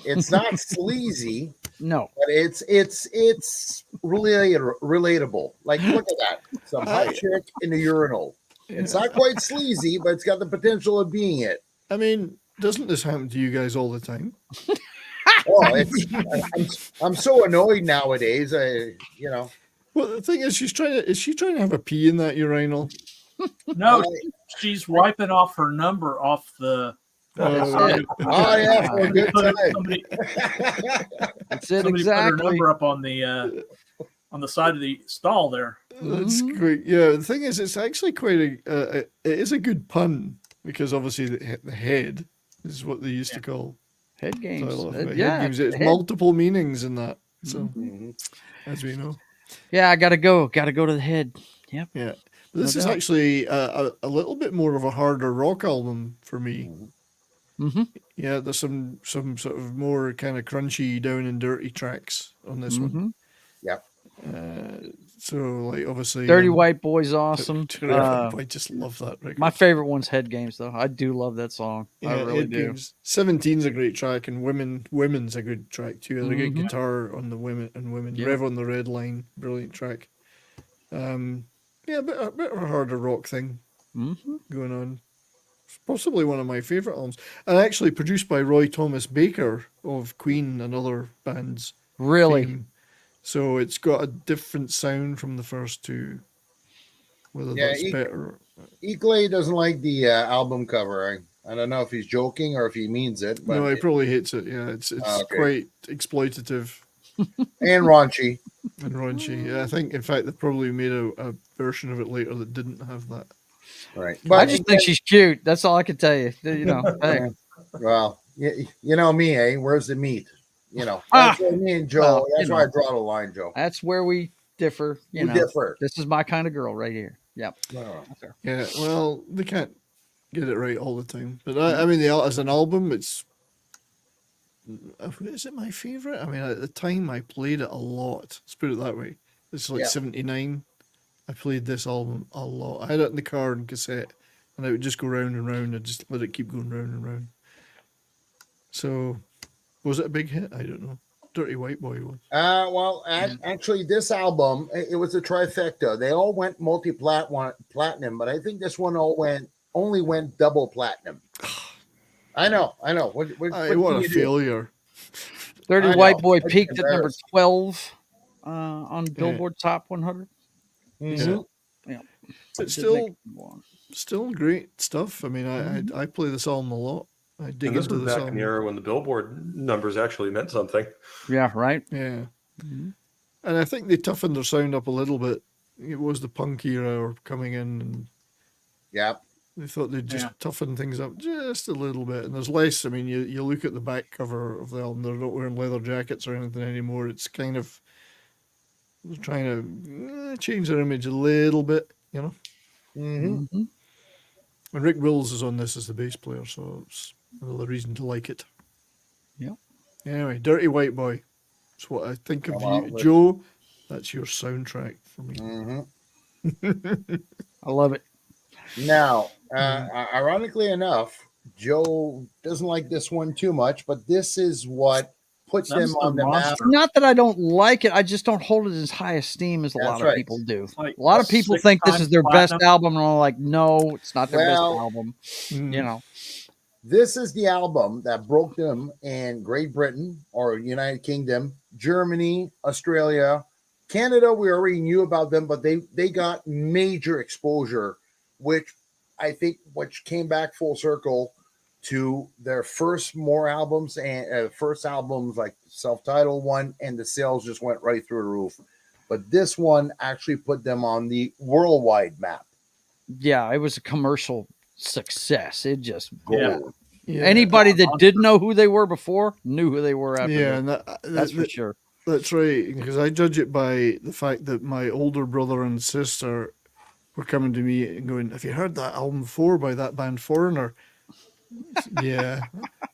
It's not sleazy, No. but it's really relatable. Like, look at that. Some hot chick in the urinal. It's not quite sleazy, but it's got the potential of being it. I mean, doesn't this happen to you guys all the time? Oh, I'm so annoyed nowadays. Well, the thing is, is she trying to have a pee in that urinal? No, she's wiping off her number off the. Oh, yeah, for a good time. Somebody, That's it somebody put her exactly. number up on the side of the stall there. That's great. Yeah, the thing is, it's actually quite it is a good pun because obviously the head is what they used to call Head Games. title of it. Yeah. Head Games. It's head- multiple meanings in that. So Mhm. as we know, Yeah, I gotta go. Gotta go to the head. Yep. yeah. But this No is doubt. actually a little bit more of a harder rock album for me. Mm-hmm. Yeah, there's some sort of more kind of crunchy, down and dirty tracks on this one. Mm-hmm. So like obviously, Dirty White Boy's awesome. Dirty White Boy, I just love that record. My favorite one's Head Games, though. I do love that song. I really Head do. Games. 17's a great track, and Women's a good track too. There's a good Mhm. guitar on the Women. Yeah. Rev on the Red Line, brilliant track. Yeah, a bit of a harder rock thing Mm-hmm. going on. It's possibly one of my favorite albums, and actually produced by Roy Thomas Baker of Queen and other bands. Really? fame. So it's got a different sound from the first two. Whether Yeah, that's better. Eakley doesn't like the album cover. I don't know if he's joking or if he means it, but No, he probably hates it. Yeah, it's Okay. quite exploitative and raunchy. and raunchy. Yeah, I think, in fact, they probably made a version of it later that didn't have that. Right. I But just think she's cute. That's all I can tell you. You know, hey. well, you know me, eh? Where's the meat? Ah! That's where me and Joe. Well, that's why I draw the line, Joe. That's where we differ. You We know, differ. this is my kind of girl right here. Yep. No. Yeah, well, they can't get it right all the time. But I mean, as an album, is it my favorite? I mean, at the time, I played it a lot. Let's put it that way. It's like Yeah. 79. I played this album a lot. I had it in the car on cassette, and I would just go round and round and just let it keep going round and round. So, was it a big hit? I don't know. Dirty White Boy was. Well, actually, this album it was a trifecta. They all went platinum, but I think this one only went double platinum. I know. What What can a you do? failure. Dirty I White know. Boy I'd be peaked at number embarrassed. 12 on Billboard Top 100. Mhm. Yeah, It's did make still it number one. still great stuff. I mean, I play this album a lot. I dig And this into was this back in the album. era when the Billboard numbers actually meant something. Yeah, right. Yeah, Mhm. and I think they toughened their sound up a little bit. It was the punk era coming in, and Yep. they thought they'd just Yeah. toughen things up just a little bit. And there's less. I mean, you look at the back cover of the album; they're not wearing leather jackets or anything anymore. It's kind of they're trying to change their image a little bit, you know. Hmm. Mhm. And Rick Wills is on this as the bass player, so it's another reason to like it. Yep. Anyway, Dirty White Boy. That's what I think of Come on, you, let's- Joe. That's your soundtrack for me. Hmm. I love it. Now, ironically enough, Joe doesn't like this one too much, but this is what puts That's them on the the map. monster. Not that I don't like it. I just don't hold it as high esteem as a That's lot of right. people do. It's like A lot of people think this 6 is their times best platinum. album, and I'm like, no, it's not their Well, best album. Mm. You know, This is the album that broke them in Great Britain or United Kingdom, Germany, Australia, Canada. We already knew about them, but they got major exposure, which I think which came back full circle to their first more albums and first albums like self-titled one, and the sales just went right through the roof. But this one actually put them on the worldwide map. yeah, it was a commercial success. It just Yeah. Gold. Yeah. anybody that didn't know who they were before knew who they were after. Yeah, that. and That's for sure. that's right. Because I judge it by the fact that my older brother and sister were coming to me and going, "Have you heard that album before by that band Foreigner?" Yeah,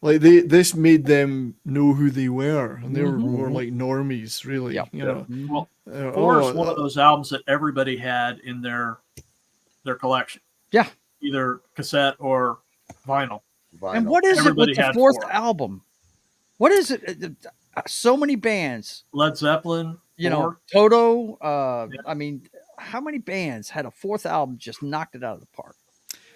like this made them know who they were, and they were Mhm. more like normies, really. Yep. You know, Mhm. Well, Uh, Four is oh, one of those albums that everybody had in their collection. Yeah. Either cassette or vinyl. Vinyl. And what is Everybody it with the had fourth four. album? What is it? So many bands, Led Zeppelin. you know, Four. Toto. Yeah. I mean, how many bands had a fourth album just knocked it out of the park?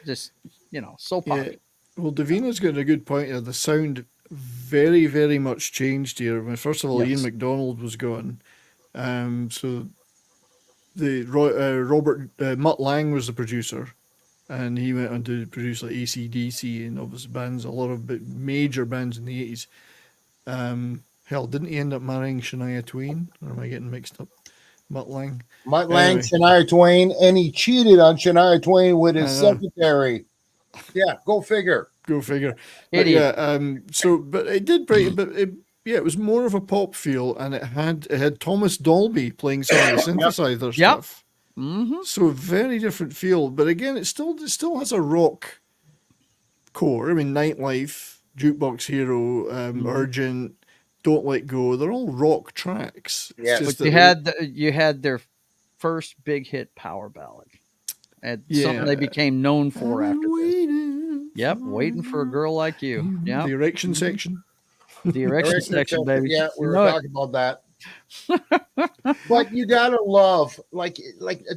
Just, you know, so yeah. popular. Well, Davina's got a good point here. The sound very, very much changed here. I mean, first of all, Yes. Ian McDonald was gone. So the Robert Mutt Lang was the producer, and he went on to produce like AC/DC and obviously bands, a lot of major bands in the 80s. Hell, didn't he end up marrying Shania Twain? Or am I getting mixed up? Mutt Lang. Mutt Lang, Anyway. Shania Twain, and he cheated on Shania Twain with his I know. secretary. Yeah, go figure. Go figure. But Idiot. yeah, but it did break, but it was more of a pop feel, and it had Thomas Dolby playing some of the synthesizer Yep. stuff. Mm-hmm. So very different feel, but again, it still has a rock core. I mean, Nightlife, Jukebox Hero, Urgent, Don't Let Go. They're all rock tracks. It's Yes. just But that you had their first big hit power ballad, and Yeah. something they became known for I'm after this. waiting Yep, for waiting for a girl like you. Yeah, The erection section. the erection Erection section, section, baby. Yeah, we You were know it. talking about that. But you gotta love like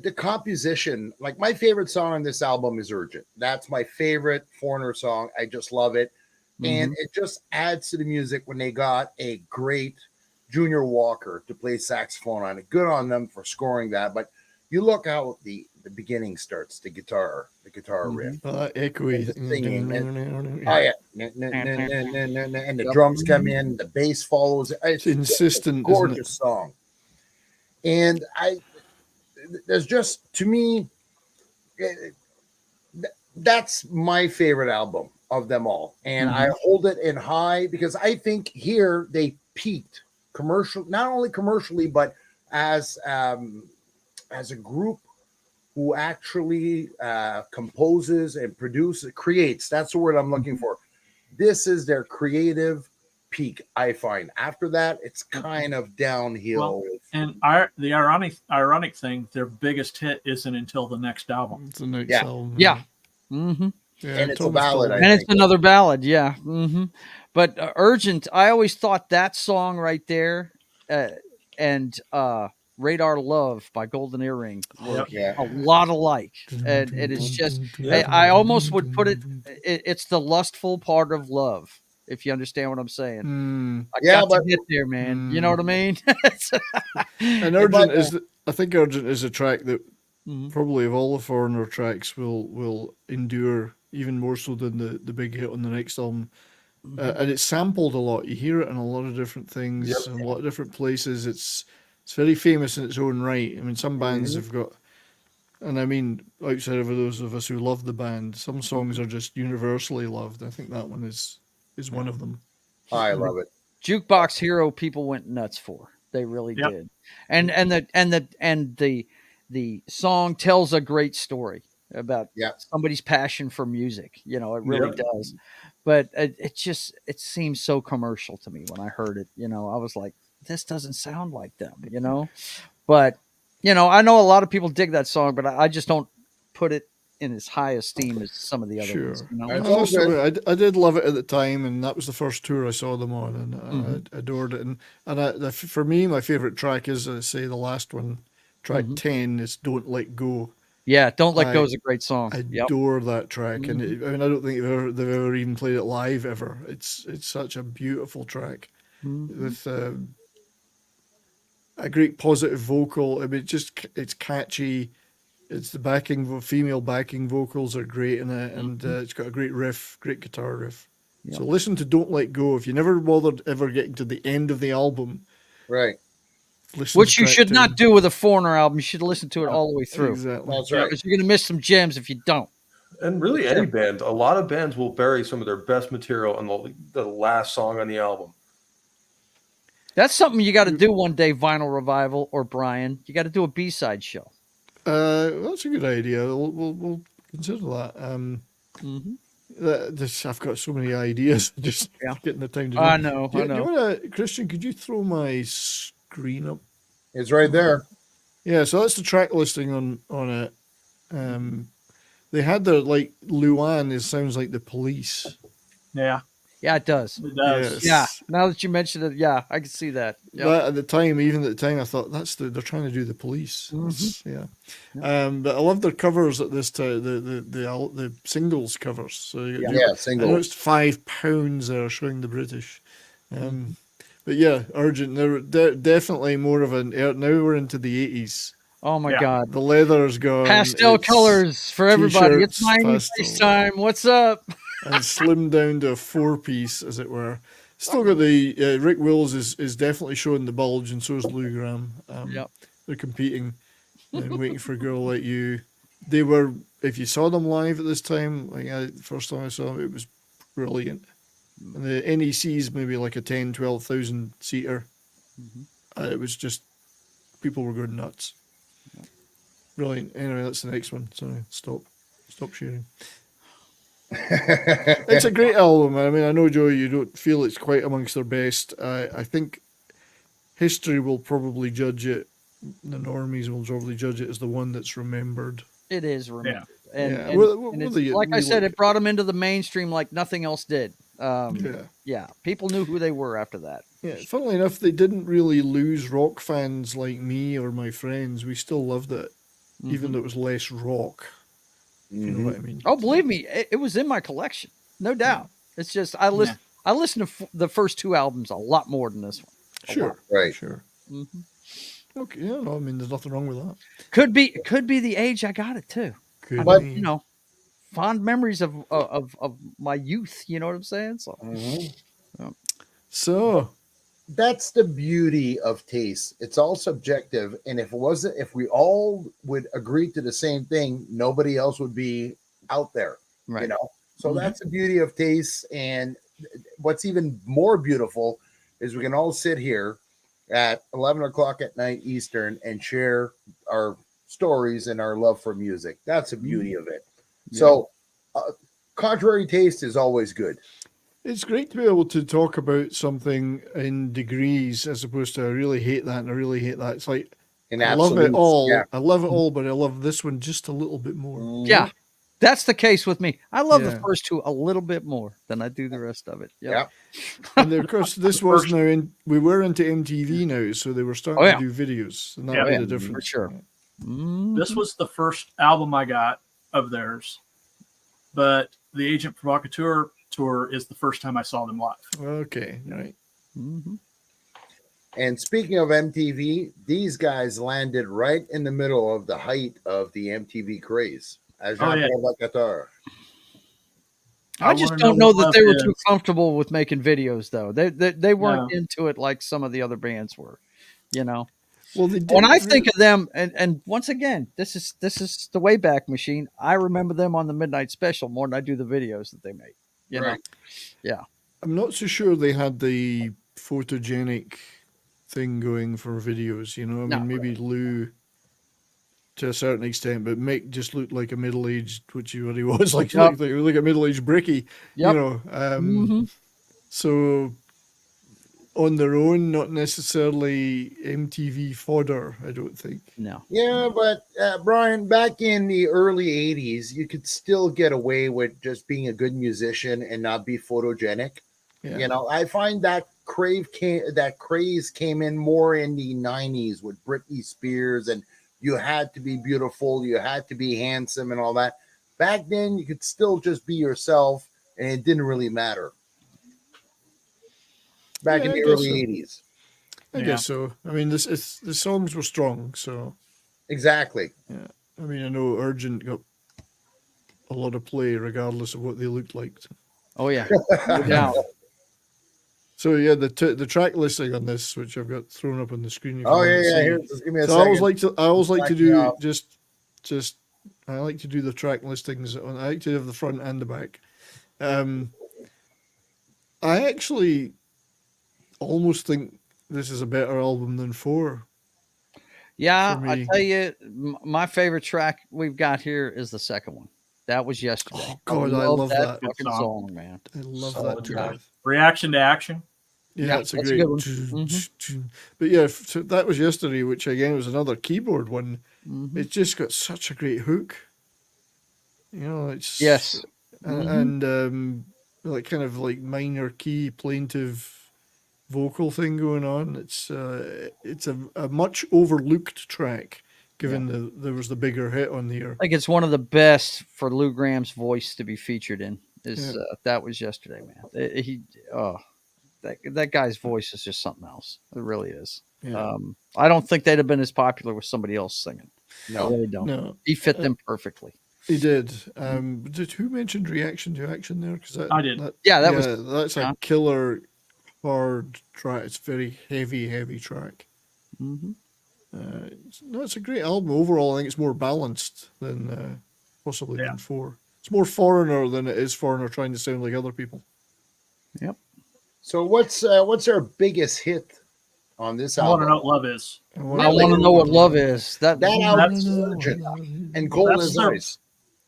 the composition. Like my favorite song on this album is Urgent. That's my favorite Foreigner song. I just love it. And it just adds to the music when they got a great Junior Walker to play saxophone on it. Good on them for scoring that. But you look how the beginning starts, the guitar riff. That echoey. It's singing, thing. Oh yeah, and the drums come in, the bass follows. It's just a insistent, isn't it? gorgeous song. And there's just to me, that's my favorite album of them all, and I hold it in high because I think here they peaked not only commercially, but as a group who actually composes and creates. That's the word I'm looking for. This is their creative peak, I find. After that, it's kind of downhill. And the ironic thing, their biggest hit isn't until the next album. It's a next Yeah. album. Yeah. Mm-hmm. Yeah, And it's a Thomas ballad, Dolby. I And think. it's another ballad, yeah. Mm-hmm. But Urgent, I always thought that song right there, and Radar Love by Golden Earring were Yeah. a lot alike, and it's just I almost would put it's the lustful part of love. if you understand what I'm saying. Mm. I Yeah, got but- to get there, man. You know what I mean? And It Urgent might- is, I think Urgent is a track that Mhm. probably of all the Foreigner tracks will endure even more so than the big hit on the next album. And it's sampled a lot. You hear it in a lot of different things, Yep. in a lot of different places. It's very famous in its own right. I mean, some bands Mm-hmm. have got, and I mean, outside of those of us who love the band, some songs are just universally loved. I think that one is one of them. I love it. Jukebox Hero people went nuts for. They really Yep. did. And the song tells a great story about Yeah. somebody's passion for music. You know, it really Yep. does. But it seems so commercial to me when I heard it. You know, I was like, this doesn't sound like them, you know? But, you know, I know a lot of people dig that song, but I just don't put it in as high esteem as some of the other Sure. ones. You know? That's I all also- good. I did love it at the time, and that was the first tour I saw them on, and Mhm. I adored it. And for me, my favorite track is, say, the last one, track Mhm. 10. Is "Don't Let Go." Yeah, Don't Let Go I is a great song. I Yep. adore that track, and I mean, I don't think they've ever even played it live ever. It's such a beautiful track Mhm. with a great positive vocal. I mean, it's catchy. It's the female backing vocals are great in it, and it's got a great riff, great guitar riff. Yep. So listen to "Don't Let Go" if you never bothered ever getting to the end of the album. Right. Listen Which to you track should 10. not do with a Foreigner album. You should listen to it all the way through. Exactly. That's right. Because you're going to miss some gems if you don't. And really, any band, a lot of bands will bury some of their best material in the last song on the album. That's something you got to do one day, Vinyl Revival or Brian. You got to do a B-side show. That's a good idea. We'll consider that. Mm-hmm. I've got so many ideas. Just Yeah. getting the time to do. I it. know. Do you I know. want to, Christian? Could you throw my screen up? It's right there. Yeah, so that's the track listing on it. They had the like Luan. It sounds like the Police. Yeah, Yeah, it does. it does. Yes. Yeah. Now that you mention it, yeah, I can see that. Yep. That at the time, even at the time, I thought they're trying to do the Police. That's- Yeah. But I love their covers at this time. The singles covers. So you got Yeah, I know single. it's £5 there showing the British. But yeah, Urgent. They're definitely more of an. Now we're into the 80s. Oh my Yeah. God. The leather's gone. Pastel it's- colors for everybody. It's t-shirts, 90s pastel. time. What's up? and slimmed down to a 4-piece, as it were. Still got the Rick Wills is definitely showing the bulge, and so is Lou Graham. Yep. They're competing and waiting for a girl like you. They were, if you saw them live at this time, like the first time I saw them, it was brilliant. And the NEC's maybe like a 10, 12,000 seater. It was just, people were going nuts. Brilliant. Anyway, that's the next one. Sorry, stop sharing. It's a great album. I mean, I know, Joe, you don't feel it's quite amongst their best. I think history will probably judge it. The normies will probably judge it as the one that's remembered. It is remembered. And, Yeah. and- Well, and it's- really, like I we said, like it brought them into the mainstream like nothing else did. Yeah. Yeah, people knew who they were after that. Yeah, funnily enough, they didn't really lose rock fans like me or my friends. We still loved it, even though it was less rock. You know what I mean? Oh, believe me, it was in my collection, no doubt. It's just I listened to the first two albums a lot more than this one. Sure, Right. sure. Okay, yeah, no, I mean, there's nothing wrong with that. Could be the age I got it too. Could But- be. You know, fond memories of my youth. You know what I'm saying? So So, That's the beauty of taste. It's all subjective, and if we all would agree to the same thing, nobody else would be out there. right. You know, so that's the beauty of taste. And what's even more beautiful is we can all sit here at 11 o'clock at night Eastern and share our stories and our love for music. That's the beauty of it. So contrary taste is always good. it's great to be able to talk about something in degrees as opposed to I really hate that and I really hate that. It's like, In I love it absolutes, all. yeah. I love it all, but I love this one just a little bit more. Yeah, that's the case with me. I love the Yeah. first two a little bit more than I do the rest of it. Yeah. And of course, this was now we were into MTV now, so they were starting Oh, yeah. to do videos, and that Yeah, made yeah, a for difference. sure. This was the first album I got of theirs, but the Agent Provocateur tour is the first time I saw them live. Okay, right. Mm-hmm. And speaking of MTV, these guys landed right in the middle of the height of the MTV craze. Oh, yeah. Qatar. I just wanna don't know what that love they were is. too comfortable with making videos, though. They weren't No. into it like some of the other bands were. You know, Well, they when I didn't think of them, and once again, this is the Wayback Machine. I remember them on the Midnight Special more than I do the videos that they made. You Right. know, I'm not so sure they had the photogenic thing going for videos. You know, I No. mean, maybe Lou to a certain extent, but Mick just looked like a middle-aged, which he really was, like Yep. like a middle-aged Bricky. Yep. You know, Mhm. so on their own, not necessarily MTV fodder. I don't think. No. Yeah, but Brian, back in the early 80s, you could still get away with just being a good musician and not be photogenic. Yeah. You know, I find that craze came in more in the 90s with Britney Spears, and you had to be beautiful, you had to be handsome and all that. Back then you could still just be yourself and it didn't really matter. Back Yeah, in I the guess early so. 80s. I Yeah. guess so. I mean, the songs were strong, so Exactly. I mean, I know Urgent got a lot of play regardless of what they looked like. Oh yeah. No doubt. So yeah, the track listing on this, which I've got thrown up on the screen. if you Oh want yeah, to yeah. see. Here, just give me a So I second. always like to Back me do up. just I like to do the track listings on. I like to have the front and the back. I actually almost think this is a better album than 4. Yeah, For I me. tell you, my favorite track we've got here is the second one. That was yesterday. Oh, God, I love that. fucking Good song. song, man. I love Solid that to track. death. Reaction to Action. Yeah, Yeah, it's a that's a great. good one. But yeah, so that was yesterday, which again was another keyboard one. Mhm. It's just got such a great hook. You know, it's Yes. and like kind of like minor key plaintive vocal thing going on. It's a much overlooked track, given there was the bigger hit on here. I think it's one of the best for Lou Graham's voice to be featured in. Is Yeah. That was yesterday, man. That guy's voice is just something else. It really is. Yeah. I don't think they'd have been as popular with somebody else singing. I No. really don't. No, He fit them perfectly. he did. Did who mentioned Reaction to Action there? Because I did. Yeah, that was that's a yeah. killer hard track. It's very heavy track. Mhm. It's a great album overall. I think it's more balanced than possibly Yeah. than 4. It's more Foreigner than it is Foreigner trying to sound like other people. So what's our biggest hit on this I want to album? know what love is. I want to know what love is. That album's That's- Urgent and Cold That's as their- Ice.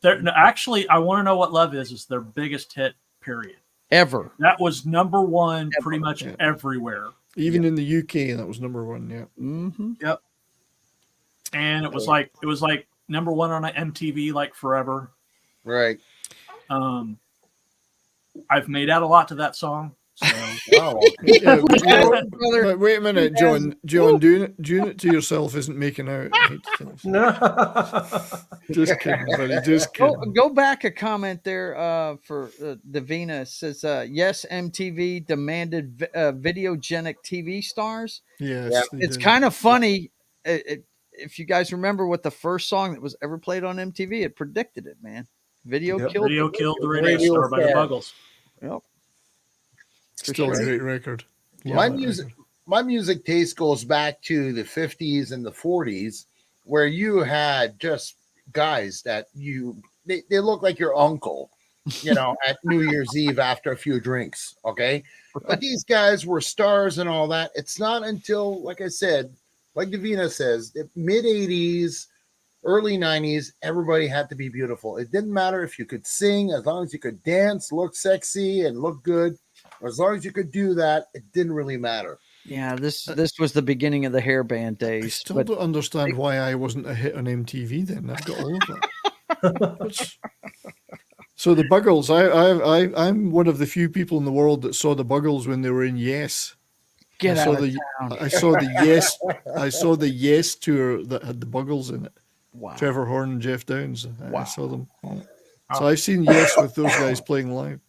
No, actually, I want to know what love is their biggest hit. Period. ever. That was number one, Ever. pretty much Yeah. everywhere. Even in the UK, that was number 1. Yeah. Mm-hmm. And it was like number one on MTV like forever. Right. I've made out a lot to that song. So Oh, Yeah, but, you know, Brother, but wait a minute, John. Doing it to yourself isn't making out. I hate to tell you. No. Just kidding, buddy. Just kidding. go back a comment there for Davina says yes, MTV demanded videogenic TV stars. Yes, Yeah. they It's did. kind of funny if you guys remember what the first song that was ever played on MTV, it predicted it, man. Video Yep. killed Video the killed the Radio radio star by the Star. Buggles. Yep. Still a sure. great record. Love My that music, record. my music taste goes back to the 50s and the 40s, where you had just guys that they look like your uncle, at New Year's Eve after a few drinks. Okay. But these guys were stars and all that. It's not until, like I said, like Davina says, the mid 80s, early 90s, everybody had to be beautiful. It didn't matter if you could sing, as long as you could dance, look sexy, and look good. As long as you could do that, it didn't really matter. Yeah, this was the beginning of the hairband I days. still But don't understand why I wasn't a hit on MTV then. I've got all of that. What's- So the Buggles, I'm one of the few people in the world that saw the Buggles when they were in Yes. get I out saw of the town. I saw the Yes I saw the Yes tour that had the Buggles in it. Wow. Trevor Horn and Jeff Downs. I Wow. saw them. So I've seen Yes with those guys playing live.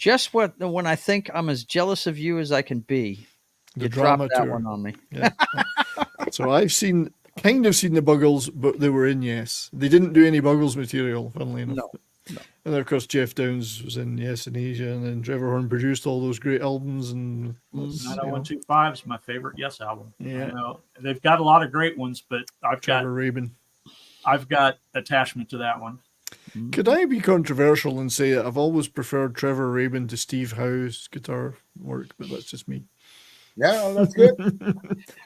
Just when I think I'm as jealous of you as I can be, The you dropped drama that tour. one on me. Yeah. So I've kind of seen the Buggles, but they were in Yes. They didn't do any Buggles material, funnily enough. No. And then, of course, Jeff Downs was in Yes in Asia, and then Trevor Horn produced all those great albums. And that's, you know, 90125 is my favorite Yes album. Yeah. You know, they've got a lot of great ones, but Trevor Rabin. I've got attachment to that one. Could I be controversial and say that I've always preferred Trevor Rabin to Steve Howe's guitar work, but that's just me. Yeah, that's good. No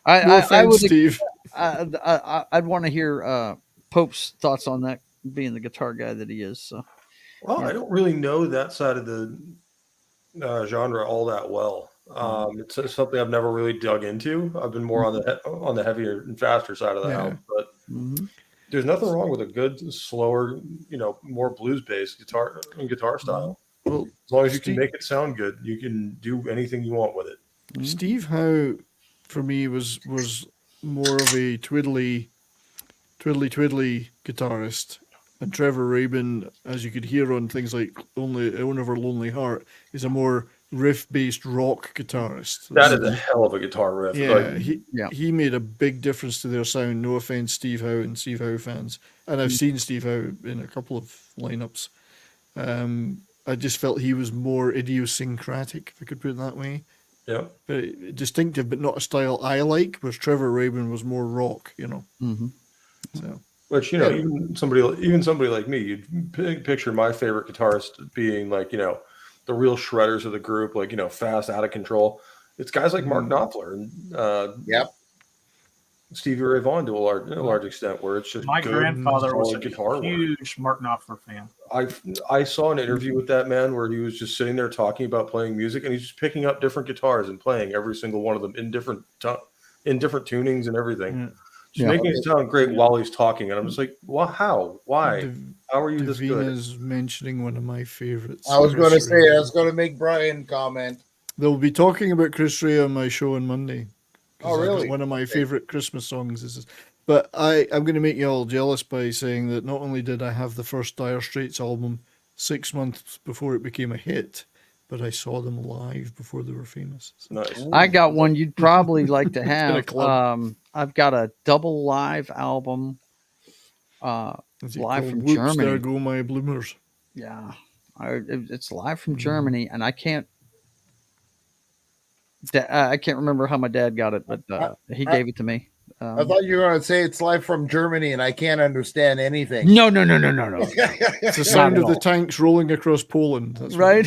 I offense, would. Steve. I'd want to hear Pope's thoughts on that, being the guitar guy that he is. So. Well, I don't really know that side of the genre all that well. It's something I've never really dug into. I've been more on the heavier and faster side of the house, but there's nothing wrong with a good, slower, more blues-based guitar style. Well, As long as you can make it sound good, you can do anything you want with it. Steve Howe, for me, was more of a twiddly guitarist, and Trevor Rabin, as you could hear on things like "Own of Our Lonely Heart," is a more riff-based rock guitarist. That is a hell of a guitar riff. Yeah, he made a big difference to their sound. No offense, Steve Howe and Steve Howe fans, and I've seen Steve Howe in a couple of lineups. I just felt he was more idiosyncratic, if I could put it that way. Yeah, But distinctive, but not a style I like. Whereas Trevor Rabin was more rock, So, which even somebody like me, you'd picture my favorite guitarist being like the real shredders of the group, like fast, out of control. It's guys like Mark Knopfler and Stevie Ray Vaughan to a large extent, where it's just My grandfather was a guitar huge Mark Knopfler fan. I saw an interview with that man where he was just sitting there talking about playing music, and he's just picking up different guitars and playing every single one of them in different tunings and everything, just making it sound great while he's talking. And I'm just like, well, how? Why? How are you this good? Davina's mentioning one of my favorites. I was going to Chris say, Rea. I was going to make Brian comment. They'll be talking about Chris Rea on my show on Monday. Oh, really? One of my favorite Christmas songs is. But I'm going to make you all jealous by saying that not only did I have the first Dire Straits album 6 months before it became a hit, but I saw them live before they were famous. So, Nice. I got one you'd probably like to been a have. club. I've got a double live album. is it Live called from Whoops, Germany. There Go My Bloomers. Yeah, it's live from Germany, and I can't remember how my dad got it, but he gave it to me. I thought you were going to say it's live from Germany and I can't understand anything. No. It's the sound of the tanks rolling across Poland. That's Right?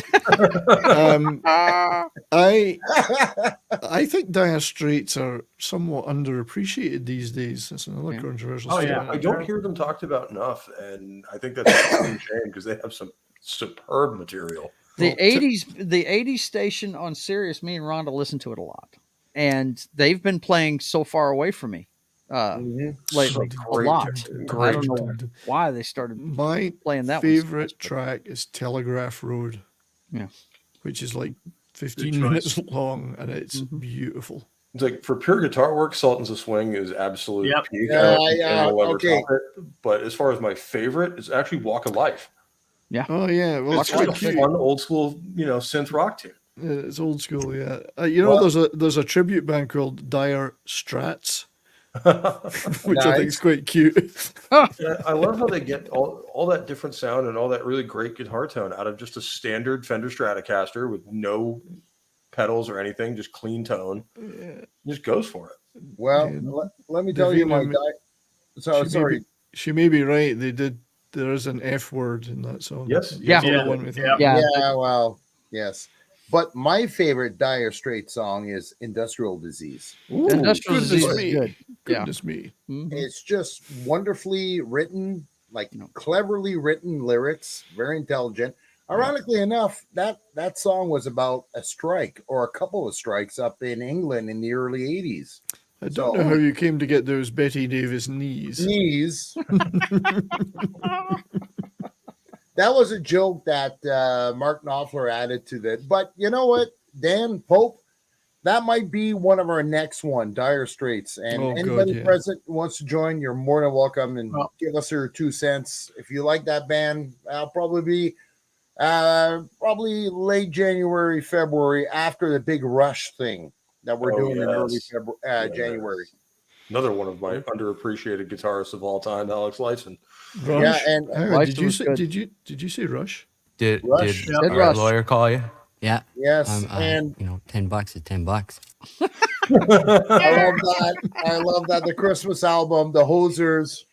I think Dire Straits are somewhat underappreciated these days. That's another controversial Oh, statement. yeah. I don't hear them talked about enough, and I think that's a shame because they have some superb material. The 80s station on Sirius, me and Rhonda listen to it a lot. And they've been playing So Far Away from Me lately a lot. I don't know why they started My playing that favorite track is Telegraph Road. Yeah. Which is like 15 Good minutes choice. long, and it's beautiful. It's like for pure guitar work, Sultans of Swing is absolute Yep. peak. Yeah, I don't think yeah, anyone will ever okay. top it. But as far as my favorite, it's actually Walk of Life. Oh yeah, well, It's it's just quite a cute. fun old school, synth rock tune. It's old school, yeah. There's a tribute band called Dire Strats, which I think is quite cute. Yeah, I love how they get all that different sound and all that really great guitar tone out of just a standard Fender Stratocaster with no pedals or anything, just clean tone. Just goes for it. Well, let me tell you, my Davina, guy. So, sorry. She may be right. There is an F word in that song. Yes. Yeah. That's the one we thought. Yeah. Yeah, well, yes. But my favorite Dire Straits song is Industrial Disease. Ooh, Industrial goodness Disease is me. good. Yeah. Goodness me. Mhm. It's just wonderfully written, cleverly written lyrics, very intelligent. Ironically enough, that song was about a strike or a couple of strikes up in England in the early 80s. I don't know how you came to get those Betty Davis knees. Knees. That was a joke that Mark Knopfler added to that. But you know what, Dan Pope, that might be one of our next one, Dire Straits. And anybody present who wants to join, you're more than welcome and give us your 2 cents. If you like that band, I'll probably be Probably late January, February, after the big Rush thing that we're Oh, doing in early yes. February, Yes. January. Another one of my underappreciated guitarists of all time, Alex Lifeson. Rush. Yeah, and Hang on, Life did you was say good. did you say Rush? Did Rush. did Yep. our Rush. lawyer call you? Yeah. Yes, and $10 is $10. I love that. I love that. The Christmas album, the Hosers,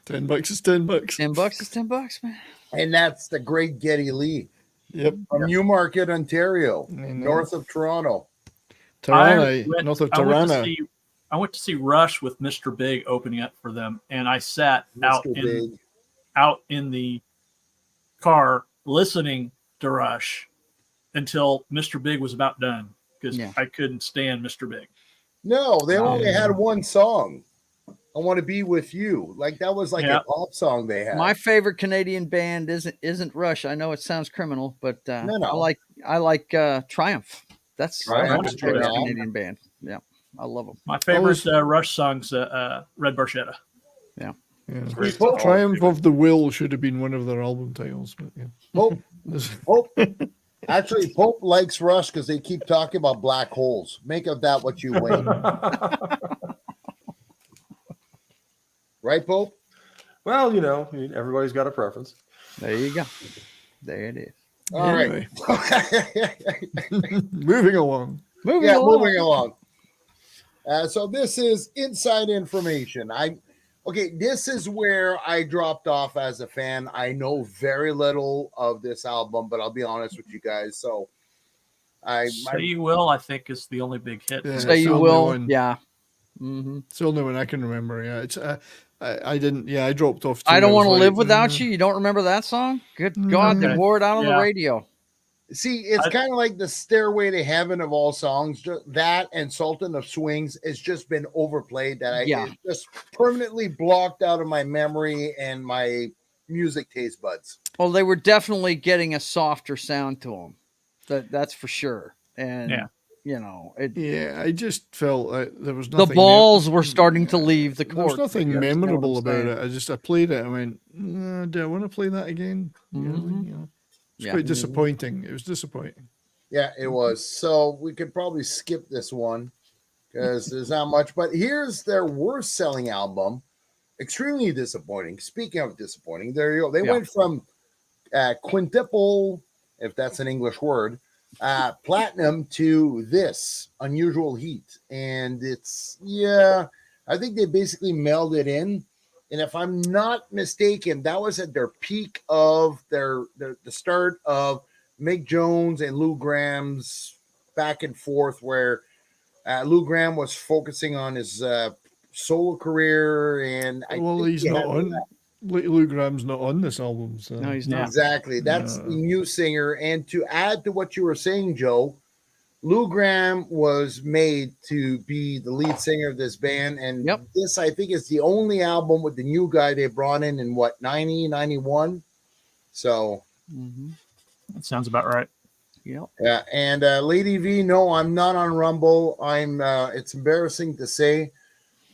$10 is $10. $10 is $10, man. and that's the great Geddy Lee Yep. from Newmarket, Ontario, I know. north of Toronto. Tirana, north of I went to Tirana. see I went to see Rush with Mr. Big opening up for them, and I sat Mr. Big. out in the car listening to Rush until Mr. Big was about done because Yeah. I couldn't stand Mr. Big. No, they only Yeah. had one song. I want to be with you. Like that was like Yeah. a pop song they had. My favorite Canadian band isn't Rush. I know it sounds criminal, but No. I like Triumph. That's Triumph my is favorite good. Canadian band. Yeah, I love them. My favorite Rush song's Red Barchetta. Yeah. Great Pope, stuff. Triumph of the Will should have been one of their album titles, but yeah. Pope. Actually, Pope likes Rush because they keep talking about black holes. Make of that what you will. Right, Pope? Well, everybody's got a preference. There you go. There it is. All right. Anyway, moving along. Moving along. Moving along. So this is inside information. This is where I dropped off as a fan. I know very little of this album, but I'll be honest with you guys. So Say You Will, I think, is the only big hit. Yeah. Say You It's the Will. only one. Yeah. Mm-hmm. It's the only one I can remember. Yeah, it's I didn't. Yeah, I dropped off. I don't want to was live like, without you. You don't remember that song? Good God, they Okay. wore it out on the Yeah. radio. See, it's kind of like the Stairway to Heaven of all songs. That and Sultan of Swings has just been overplayed. It's just permanently blocked out of my memory and my music taste buds. Well, they were definitely getting a softer sound to them. That's for sure. And Yeah, I just felt there was the nothing. balls were starting to leave the There was court. nothing You understand memorable what I'm about it. I played it. I went, do I want to play that again? Mhm. It's Yeah. quite disappointing. It was disappointing. Yeah, it was. So we could probably skip this one because there's not much. But here's their worst selling album. Extremely disappointing. Speaking of disappointing, there you go. They went from quintuple, if that's an English word, platinum to this Unusual Heat. And I think they basically mailed it in. And if I'm not mistaken, that was at their peak of the start of Mick Jones and Lou Graham's back and forth, where Lou Graham was focusing on his solo career. And He's not on. Lou Graham's not on this album. So. No, he's not. Exactly. That's the new singer. And to add to what you were saying, Joe, Lou Graham was made to be the lead singer of this band. And this, I think, is the only album with the new guy they brought in 90, 91. So that sounds about right. Yep. Yeah. And Lady V, no, I'm not on Rumble. It's embarrassing to say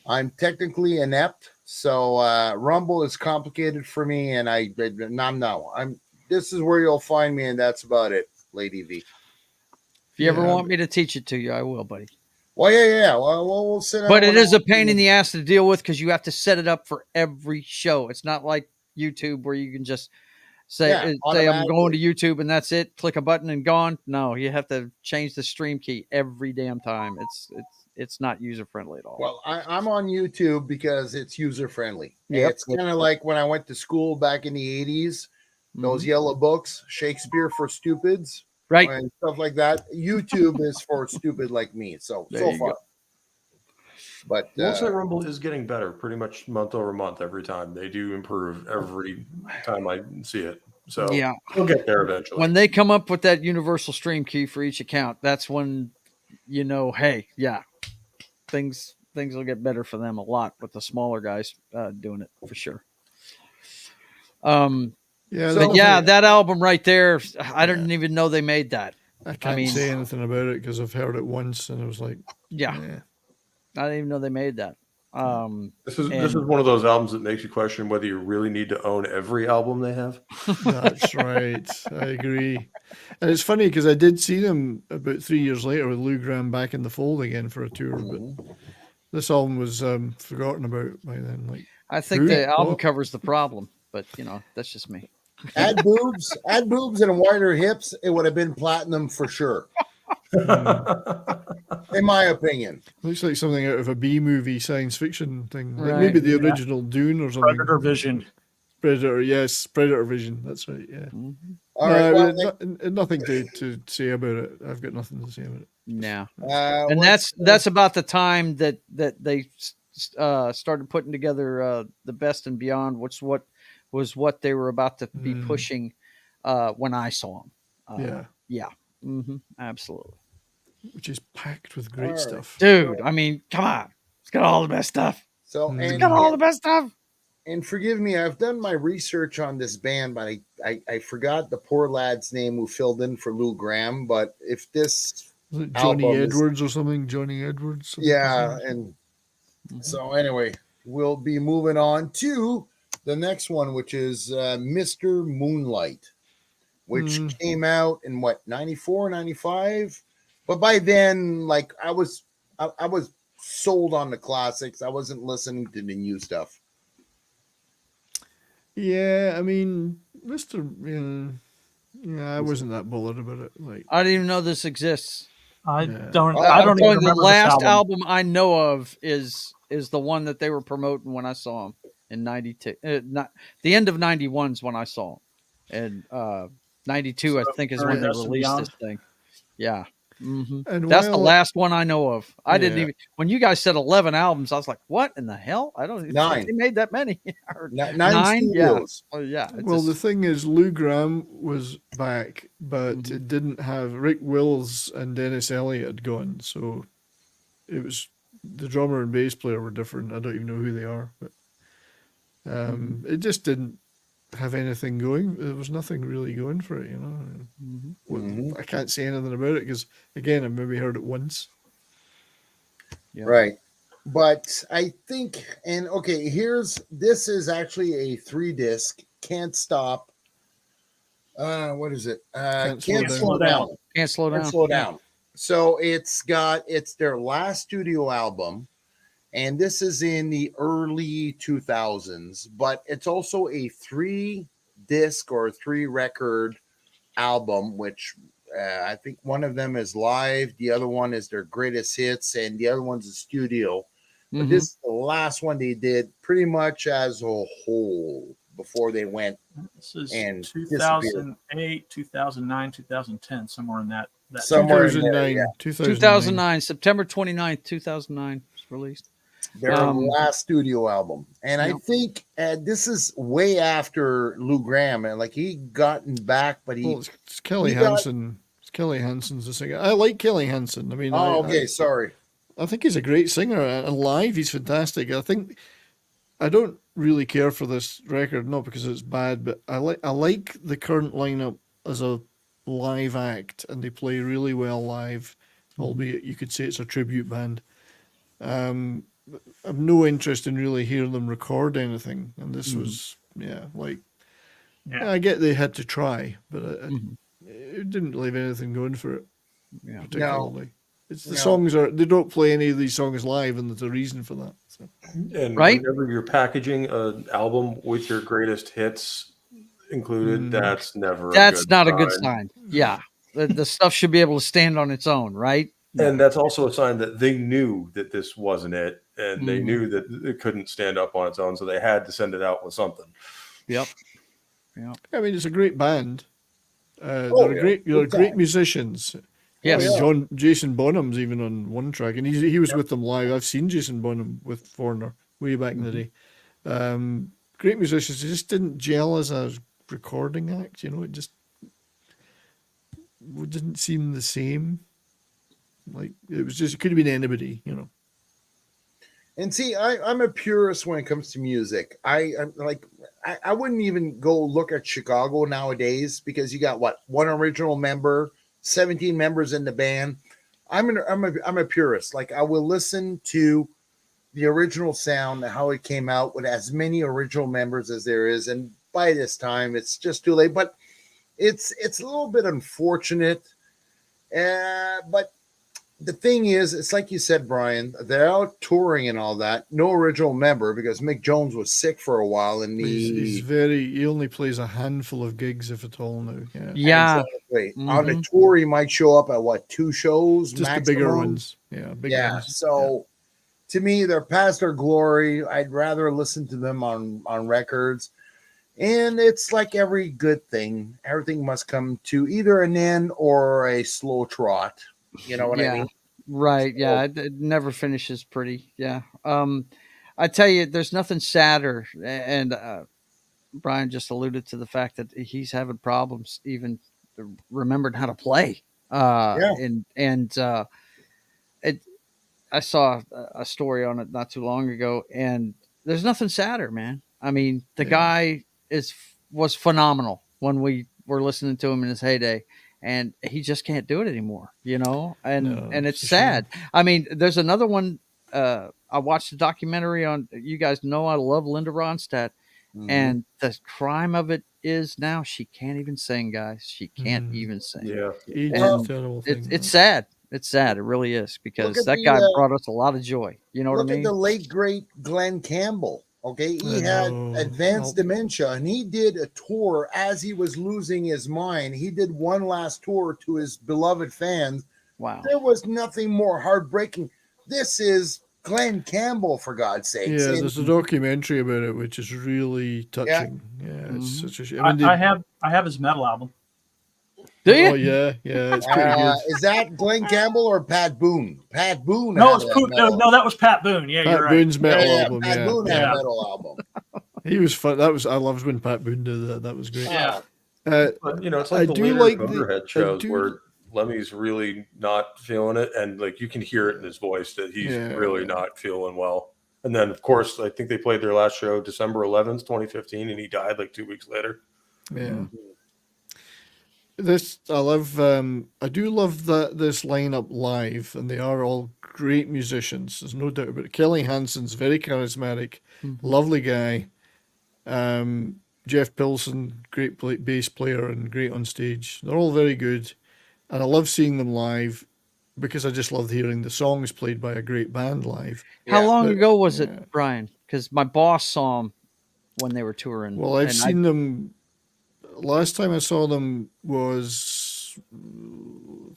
I'm technically inept. So Rumble is complicated for me. And this is where you'll find me. And that's about it, Lady V. If you ever want me to teach it to you, I will, buddy. Well, yeah. Well, we'll sit down. But it is a pain in the ass to deal with because you have to set it up for every show. It's not like YouTube where you can just say I'm going to YouTube and that's it. Click a button and gone. No, you have to change the stream key every damn time. It's not user friendly at all. Well, I'm on YouTube because it's user friendly. Yep. It's kind of like when I went to school back in the 80s, those yellow books, Shakespeare for Stupids. Right. And stuff like that. YouTube is for stupid like me. So far. Go. But Looks like Rumble is getting better pretty much month over month every time. They do improve every time I see it. So we'll get there eventually. When they come up with that universal stream key for each account, that's when things will get better for them a lot with the smaller guys doing it for sure. That album right there, I didn't even know they made that. I can't say anything about it because I've heard it once and I was like, I didn't even know they made that. This is And- one of those albums that makes you question whether you really need to own every album they have. That's right. I agree. And it's funny because I did see them about 3 years later with Lou Gramm back in the fold again for a tour, but this album was forgotten about by then. Like, I think Who? the album What? covers the problem, but that's just me. Add boobs and wider hips, it would have been platinum for sure, in my opinion. looks like something out of a B movie science fiction thing. Like Right, maybe the yeah. original Dune or something. Predator Vision. Predator, yes, Predator Vision. That's right. Yeah. All right. Well, Nothing to say about it. I've got nothing to say about it. Yeah. let's- And that's about the time that they started putting together the Best and Beyond, which was what they were about to be pushing when I saw them. Yeah. Absolutely, Which is packed with great All right. stuff. dude. I mean, come on, it's got all the best stuff. so Mm. It's and, got all the best stuff. and forgive me, I've done my research on this band, but I forgot the poor lad's name who filled in for Lou Gramm. But if this, Was it Johnny album is- Edwards or something? Johnny Edwards? something yeah, like that? and so anyway, we'll be moving on to the next one, which is Mr. Moonlight, which came out in what, 94, 95? But by then, like I was sold on the classics. I wasn't listening to the new stuff. Yeah, I mean, Mr. Yeah, I wasn't that bothered about it. Like, I didn't even know this exists. I Yeah. don't. Oh, I I'm don't even Probably the remember last this album I know of is the one that they were promoting when I saw them in 92. Not the end of 91 is when I saw them, and 92 I So, think is Early when they Best and released Beyond? this thing. Yeah. and That's the while- last one I know of. I didn't Yeah. even when you guys said 11 albums, I was like, "What in the hell?" I don't. Nine. They made that many. Or Nine Nine? Yeah. studios. Oh yeah. It's Well, the just- thing is, Lou Gramm was back, but Mhm. it didn't have Rick Wills and Dennis Elliott had gone, so it was the drummer and bass player were different. I don't even know who they are, but it just didn't have anything going. There was nothing really going for it, Mhm. I can't say anything about it because, again, I maybe heard it once. Yeah. Right. But I think, and okay, this is actually a 3-disc. Can't Stop. What is it? Can't Can't Slow Slow Down. Down. Can't slow Can't down. Slow Down. So it's their last studio album, and this is in the early 2000s, but it's also a 3-disc or 3-record album, which I think one of them is live, the other one is their greatest hits, and the other one's a studio. But Mhm. this is the last one they did pretty much as a whole before they went. This is And 2008, 2009, 2010, somewhere in that. Somewhere in there, 2009. yeah. 2009, September 29th, 2009 was released. Their last studio album. And I Yep. think this is way after Lou Gramm, and like he gotten back, but he. Well, it's Kelly he got- Hansen. It's Kelly Hansen's the singer. I like Kelly Hansen. I mean, Oh, okay, sorry. I think he's a great singer, and live he's fantastic. I don't really care for this record, not because it's bad, but I like the current lineup as a live act, and they play really well live, albeit you could say it's a tribute band. I've no interest in really hearing them record anything, and this was Yeah. I get they had to try, but Mhm. it didn't leave anything going for it Yeah. particularly. It's the No. songs they don't play any of these songs live, and there's a reason for that. So. And Right? whenever you're packaging an album with your greatest hits included, that's never. That's not a good sign. sign. Yeah. The stuff should be able to stand on its own, right? And that's also a sign that they knew that this wasn't it, and they Mhm. knew that it couldn't stand up on its own, so they had to send it out with something. Yep. I mean, it's a great band. Oh, They're yeah. great. They're Good great time. musicians. Yes. I mean, Jason Bonham's even on one track, and he was with them live. I've seen Jason Bonham with Foreigner way back in the day. Great musicians. They just didn't gel as a recording act. It just didn't seem the same. Like it could have been anybody. And see, I'm a purist when it comes to music. I'm like, I wouldn't even go look at Chicago nowadays because you got one original member, 17 members in the band. I'm a purist. Like I will listen to the original sound, how it came out with as many original members as there is, and by this time it's just too late. But it's a little bit unfortunate. But the thing is, it's like you said, Brian, they're out touring and all that. No original member because Mick Jones was sick for a while, and he only plays a handful of gigs, if at all, now. Yeah, Yeah. exactly. On the tour, he might show up at 2 shows, just maximum. the bigger ones. Yeah, big ones. So to me, they're past their glory. I'd rather listen to them on records. And it's like every good thing, everything must come to either an end or a slow trot. You know what I mean? Right. Yeah. It never finishes pretty. Yeah. I tell you, there's nothing sadder. And Brian just alluded to the fact that he's having problems even remembering how to play. I saw a story on it not too long ago, and there's nothing sadder, man. I mean, the guy was phenomenal when we were listening to him in his heyday, and he just can't do it anymore, and it's sad. I mean, there's another one. I watched a documentary on, you guys know I love Linda Ronstadt, and the crime of it is now she can't even sing, guys. She can't even sing. Yeah. It's sad. It's sad. It really is, because that guy brought us a lot of joy. You know what I mean? Look at the late, great Glenn Campbell. Okay. He had advanced dementia, and he did a tour as he was losing his mind. He did one last tour to his beloved fans. Wow. There was nothing more heartbreaking. This is Glenn Campbell, for God's sakes. Yeah, there's a documentary about it, which is really touching. Yeah, it's such a shame. I have his metal album. Do you? Oh, yeah, it's pretty good. Is that Glenn Campbell or Pat Boone? Pat Boone. No, that was Pat Boone. Yeah, Pat you're right. Boone's metal album. Pat Boone had a metal album. He was fun. I loved when Pat Boone did that. That was great. Yeah. But, it's like the later Motorhead shows where Lemmy's really not feeling it, and like you can hear it in his voice that he's really not feeling well. And then, of course, I think they played their last show December 11th, 2015, and he died like 2 weeks later. Yeah. I do love this lineup live, and they are all great musicians. There's no doubt about it. Kelly Hansen's very charismatic, lovely guy. Jeff Pilson, great bass player and great on stage. They're all very good, and I love seeing them live because I just love hearing the songs played by a great band live. How long ago was it, Brian? Because my boss saw them when they were touring. Well, I've seen them. Last time I saw them was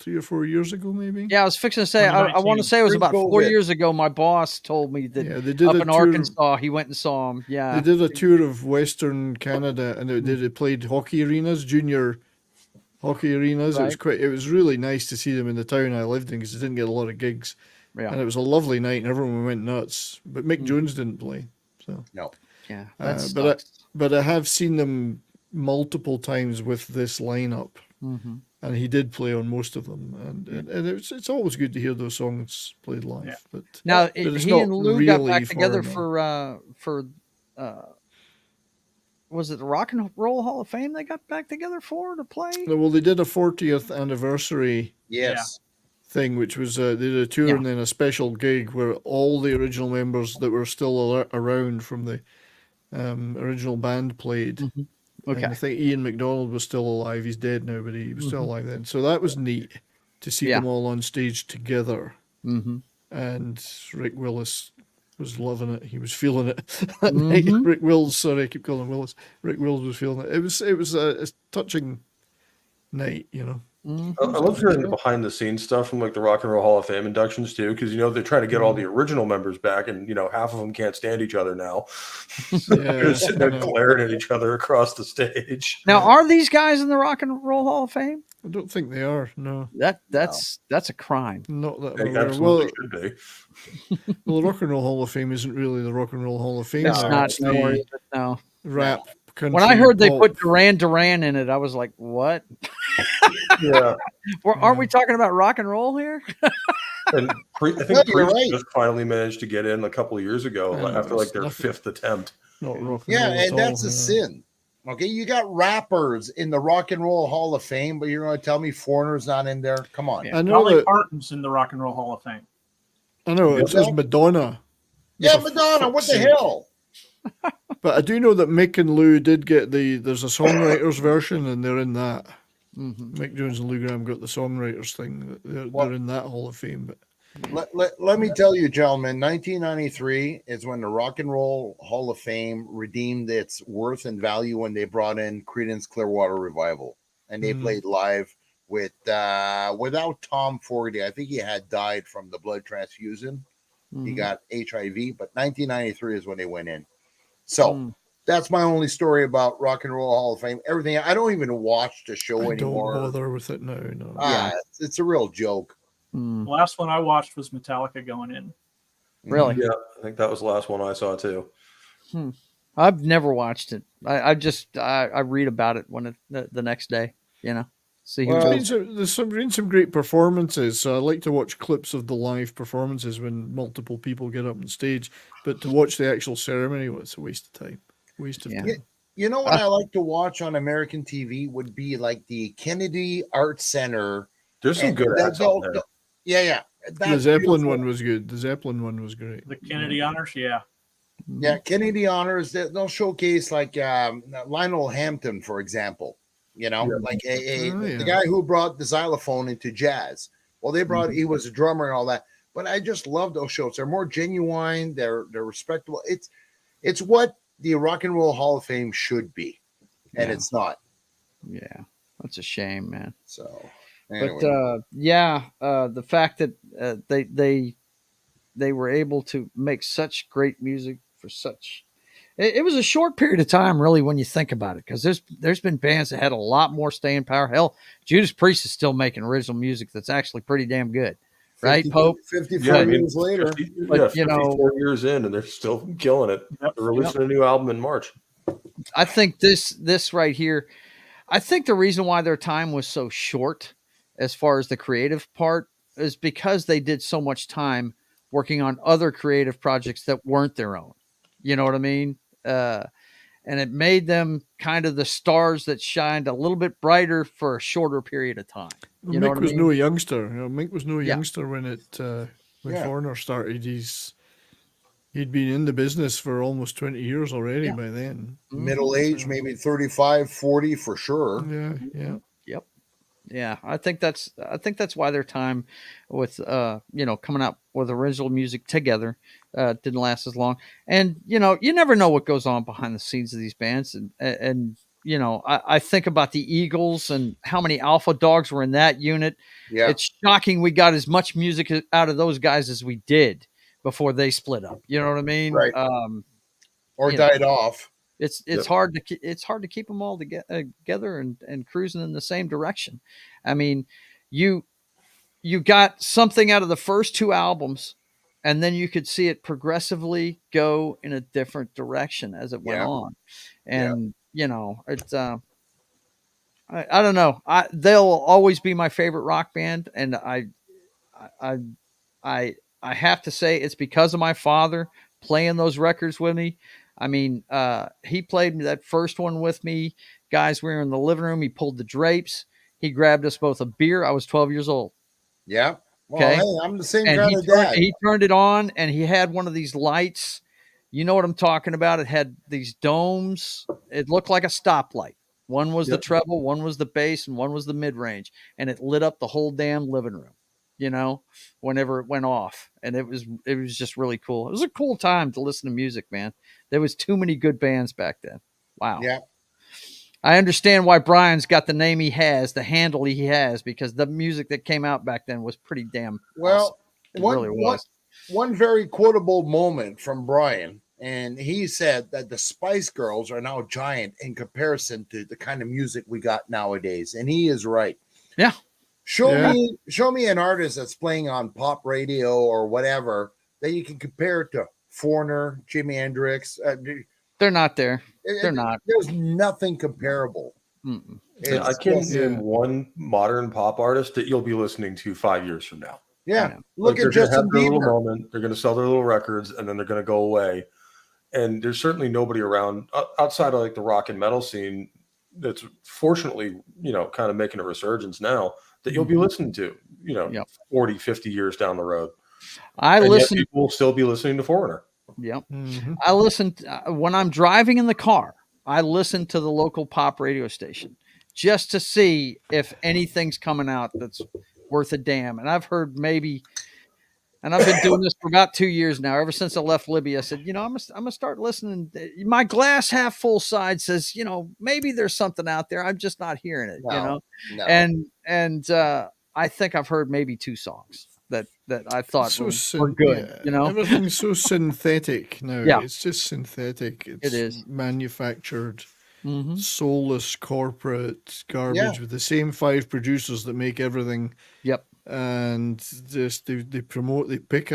3 or 4 years ago, maybe. Yeah, I was fixing to say, I want to say it was about 4 years ago. My boss told me that they did up in Arkansas, he went and saw them. Yeah. They did a tour of Western Canada, and they played hockey arenas, junior hockey arenas. Right. It was really nice to see them in the town I lived in, because they didn't get a lot of gigs. Yeah. And it was a lovely night, and everyone went nuts. But Mick Jones didn't play. So no. Yeah. But I have seen them multiple times with this lineup, and he did play on most of them, and it's always good to hear those songs played live. Yeah. But now but he and Lou got back together for was it the Rock and Roll Hall of Fame they got back together for to play? Well, they did a 40th anniversary thing, which was they did a tour and then a special gig where all the original members that were still around from the original band played. Okay. And I think Ian McDonald was still alive. He's dead now, but he was still alive then. So that was neat to see them all on stage together. And Rick Willis was loving it. He was feeling it. Rick Wills, sorry, I keep calling him Willis. Rick Wills was feeling it. It was a touching night, I love hearing the behind the scenes stuff from like the Rock and Roll Hall of Fame inductions too, because they're trying to get all the original members back, and half of them can't stand each other now. So they're sitting there glaring at each other across the stage. Now, are these guys in the Rock and Roll Hall of Fame? I don't think they are. No, that's a crime. Not that they absolutely should be. Well, the Rock and Roll Hall of Fame isn't really the Rock and Roll Hall of Fame. It's not. No. Rap. Country, when I heard they pop. put Duran in it, I was like, "What?" Yeah. Aren't we talking about rock and roll here? And I think Priest just finally managed to get in a couple of years ago after like their fifth attempt. And that's a sin. Okay, you got rappers in the Rock and Roll Hall of Fame, but you're going to tell me Foreigner's not in there? Come on. Yeah. I know Dolly Parton's in the Rock and Roll Hall of Fame. I know. It says Madonna Yeah, For Madonna, what fuck's the sake. hell? But I do know that Mick and Lou did get there's a songwriters version, and they're in that. Mhm. Mick Jones and Lou Graham got the songwriters thing. They're in that Hall of Fame. But Let me tell you, gentlemen, 1993 is when the Rock and Roll Hall of Fame redeemed its worth and value when they brought in Creedence Clearwater Revival. And they played live with without Tom Fogerty. I think he had died from the blood transfusion. He Mhm. got HIV, but 1993 is when they went in. So Mm. that's my only story about Rock and Roll Hall of Fame. Everything, I don't even watch the show I don't anymore. bother with it now. No. Yeah. It's a real joke. Mm. The last one I watched was Metallica going in. Really? Yeah, I think that was the last one I saw too. I've never watched it. I just I read about it when the next day. You know, see who Well, goes. There's some great performances. So I like to watch clips of the live performances when multiple people get up on stage. But to watch the actual ceremony, well, it's a waste of time. Waste of Yeah. time. You know what I like to watch on American TV would be like the Kennedy Art Center. There's some And good they'll- acts out there. they'll- Yeah. The That's Zeppelin beautiful. one was good. The Zeppelin one was great. The Kennedy Honors, yeah. Yeah, Kennedy Honors. They'll showcase like Lionel Hampton, for example. You know, like the guy who brought the xylophone into jazz. Well, they brought he was a drummer and all that. But I just love those shows. They're more genuine. They're respectable. It's what the Rock and Roll Hall of Fame should be, and Yeah. it's not. Yeah, that's a shame, man. So, But anyway. the fact that they were able to make such great music for such it was a short period of time, really, when you think about it, because there's been bands that had a lot more staying power. Hell, Judas Priest is still making original music that's actually pretty damn good, right, Pope? 54 I mean, years later. 50, But, you know- 54 years in, and they're still killing it. Yep. They're releasing a new album in March. I think this right here, I think the reason why their time was so short as far as the creative part is because they did so much time working on other creative projects that weren't their own. You know what I mean? And it made them kind of the stars that shined a little bit brighter for a shorter period of time. You know Mick what I was mean? no youngster. You know, Mick was no Yeah. youngster when when Yeah. Foreigner started. He'd been in the business for almost 20 years already Yeah. by then. Middle age, maybe 35, 40 for sure. Yeah. Yeah, I think that's why their time with coming out with original music together didn't last as long. And you never know what goes on behind the scenes of these bands. And I think about the Eagles and how many alpha dogs were in that unit. Yeah. It's shocking we got as much music out of those guys as we did before they split up. You know what I mean? Right. Or you know. died off. It's Yep. hard to keep them all together and cruising in the same direction. I mean, you got something out of the first two albums, and then you could see it progressively go in a different direction as it went Yeah. on. And it's I don't know. They'll always be my favorite rock band, and I have to say it's because of my father playing those records with me. I mean, he played that first one with me. Guys, we were in the living room. He pulled the drapes. He grabbed us both a beer. I was 12 years old. Yeah. Well, Okay. hey, I'm the same And kind of dad. he turned it on, and he had one of these lights. You know what I'm talking about? It had these domes. It looked like a stoplight. One was the Yep. treble, one was the bass, and one was the mid-range. And it lit up the whole damn living room, whenever it went off. And it was just really cool. It was a cool time to listen to music, man. There was too many good bands back then. Wow. Yeah. I understand why Brian's got the name he has, the handle he has, because the music that came out back then was pretty damn Well, awesome. It really was. One very quotable moment from Brian, and he said that the Spice Girls are now giant in comparison to the kind of music we got nowadays, and he is right. Yeah. Show Yeah. me an artist that's playing on pop radio or whatever that you can compare it to Foreigner, Jimi Hendrix. They're not there. They're not. There's nothing comparable. Mm-mm. Yeah, I It's can't just- name one modern pop artist that you'll be listening to 5 years from now. yeah. Yeah. Look Like, at they're gonna Justin have their little Bieber. moment. They're going to sell their little records, and then they're going to go away. And there's certainly nobody around outside of like the rock and metal scene that's fortunately, kind of making a resurgence now that you'll be listening to, Yep. 40, 50 years down the road. I And yet listen. people will still be listening to Foreigner. Yep. Mhm. I listen when I'm driving in the car. I listen to the local pop radio station just to see if anything's coming out that's worth a damn. And I've heard maybe, and I've been doing this for about 2 years now. Ever since I left Libya, I said, I'm gonna start listening. My glass half full side says, maybe there's something out there. I'm just not hearing it. No. And I think I've heard maybe 2 songs that I thought were good. Everything's so synthetic now. Yeah. It's just synthetic. It's is. manufactured, Mhm. soulless corporate garbage Yeah. with the same 5 producers that make everything, Yep. and just they pick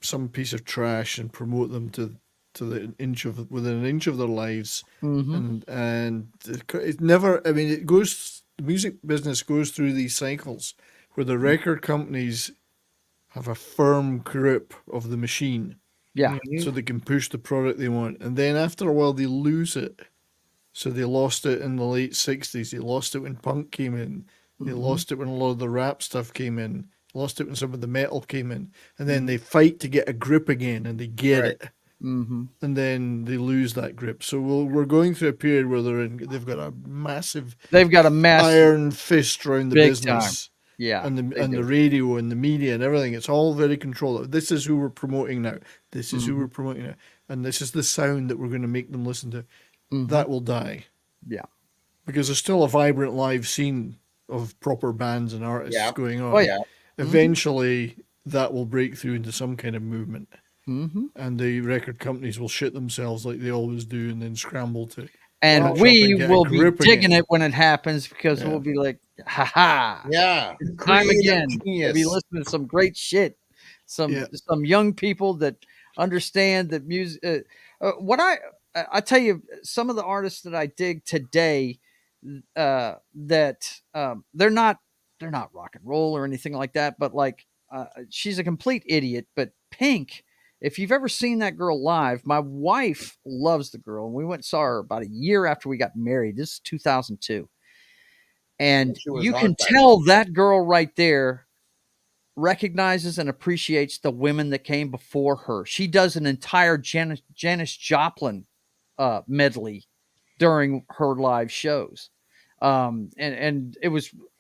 some piece of trash and promote them to within an inch of their lives, Mhm. and it never. I mean, the music business goes through these cycles where the record companies have a firm grip of the machine, Yeah. so they can push the product they want, and then after a while they lose it. So they lost it in the late 60s. They lost it when punk came in. They lost it when a lot of the rap stuff came in. Lost it when some of the metal came in. And then they fight to get a grip again, and they get Right. it. Mhm. And then they lose that grip. So we're going through a period where they've got a massive They've got a massive iron fist around the Big business. yeah. And they the do. radio and the media and everything. It's all very controlled. This is who we're promoting now. This is Mm-hmm. who we're promoting now. And this is the sound that we're going to make them listen to. Mhm. That will die. Yeah. Because there's still a vibrant live scene of proper bands and artists Yeah. going on. Oh yeah. Eventually, that will break through into some kind of movement. Mhm. And the record companies will shit themselves like they always do and then scramble to. And catch up we and get a will be grip digging again. it when it happens because Yeah. we'll be like, ha ha. Yeah. Time Creative again. We'll genius. be listening to some great shit. Some Yeah. young people that understand that music. I tell you, some of the artists that I dig today, that they're not rock and roll or anything like that, but like she's a complete idiot. But Pink, if you've ever seen that girl live, my wife loves the girl, and we went and saw her about a year after we got married. This is 2002. And She was you hot can back tell that girl right there recognizes and appreciates the women that came before her. She does an entire Janis Joplin medley during her live shows. And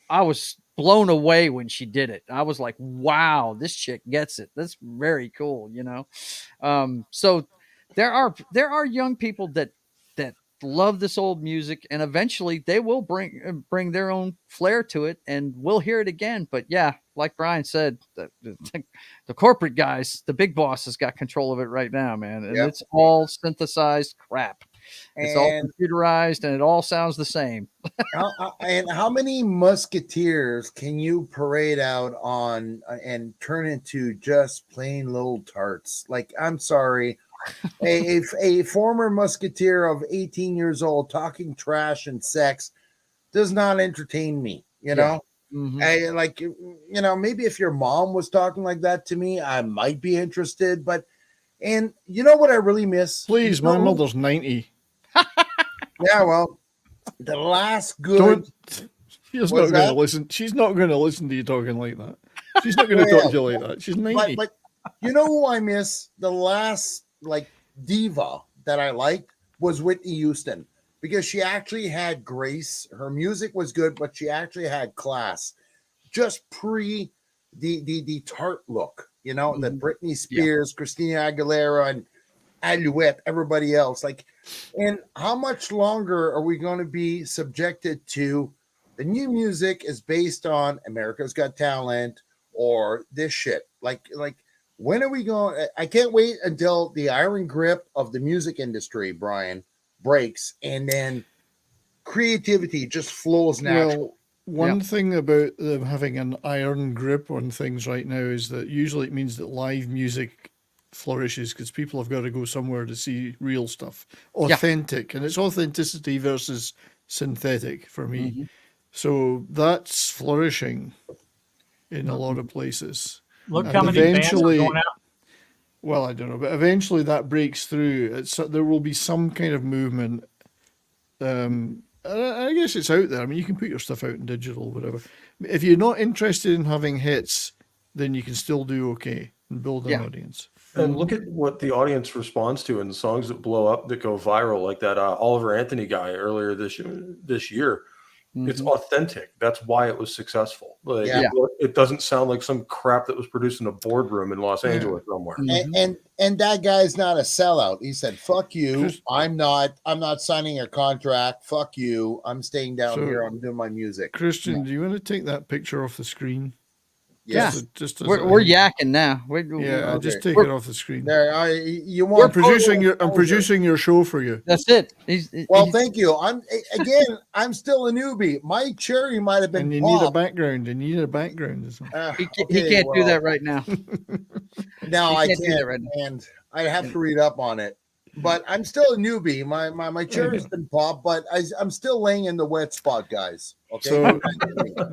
I was blown away when she did it. I was like, wow, this chick gets it. That's very cool, So there are young people that love this old music, and eventually they will bring their own flair to it, and we'll hear it again. But yeah, like Brian said, the corporate guys, the big bosses, got control of it right now, man, and Yep. it's all synthesized crap. It's all And computerized, and it all sounds the same. how many musketeers can you parade out on and turn into just plain little tarts? Like, I'm sorry, a former musketeer of 18 years old talking trash and sex does not entertain me. Mhm. Maybe if your mom was talking like that to me, I might be interested. But and you know what I really miss? Please, You know my who- mother's 90. Yeah, well, the last good. Don't. She's not What's going to that? listen. She's not going to listen to you talking like that. She's not going to Well, talk to you like that. She's 90. But you know who I miss? The last diva that I liked was Whitney Houston, because she actually had grace. Her music was good, but she actually had class. Just pre the tart look, that Britney Spears, Christina Aguilera, and Alouette, everybody else. And how much longer are we going to be subjected to the new music is based on America's Got Talent or this shit? Like when are we going? I can't wait until the iron grip of the music industry, Brian, breaks, and then creativity just flows naturally. Well, one thing about them having an iron grip on things right now is that usually it means that live music flourishes because people have got to go somewhere to see real stuff, authentic, and it's authenticity versus synthetic for me. So that's flourishing in a lot of places. Look And how many bands are eventually- going out. Well, I don't know, but eventually that breaks through. There will be some kind of movement. I guess it's out there. I mean, you can put your stuff out in digital, whatever. If you're not interested in having hits, then you can still do okay and build an audience. And look at what the audience responds to in the songs that blow up, that go viral, like that Oliver Anthony guy earlier this year. It's Mhm. authentic. That's why it was successful. Like, Yeah. it doesn't sound like some crap that was produced in a boardroom in Los Angeles somewhere. Mhm. And that guy's not a sellout. He said, "Fuck you. Chris- I'm not signing a contract. Fuck you. I'm staying down So- here. I'm doing my music." Christian, do you want to take that picture off the screen? Yeah. Just as We're yakking now. yeah. okay. Just take We're- it off the screen. There, you I'm want producing your exposure. your show for you. That's it. Well, thank you. I'm still a newbie. My cherry might have been And you need a popped. background. You need a background. he Okay, can't do well, that right now. No, he I can't do that can't, right now. and I have to read up on it. But I'm still a newbie. My cherry's been popped, but I'm still laying in the wet spot, guys. Okay. So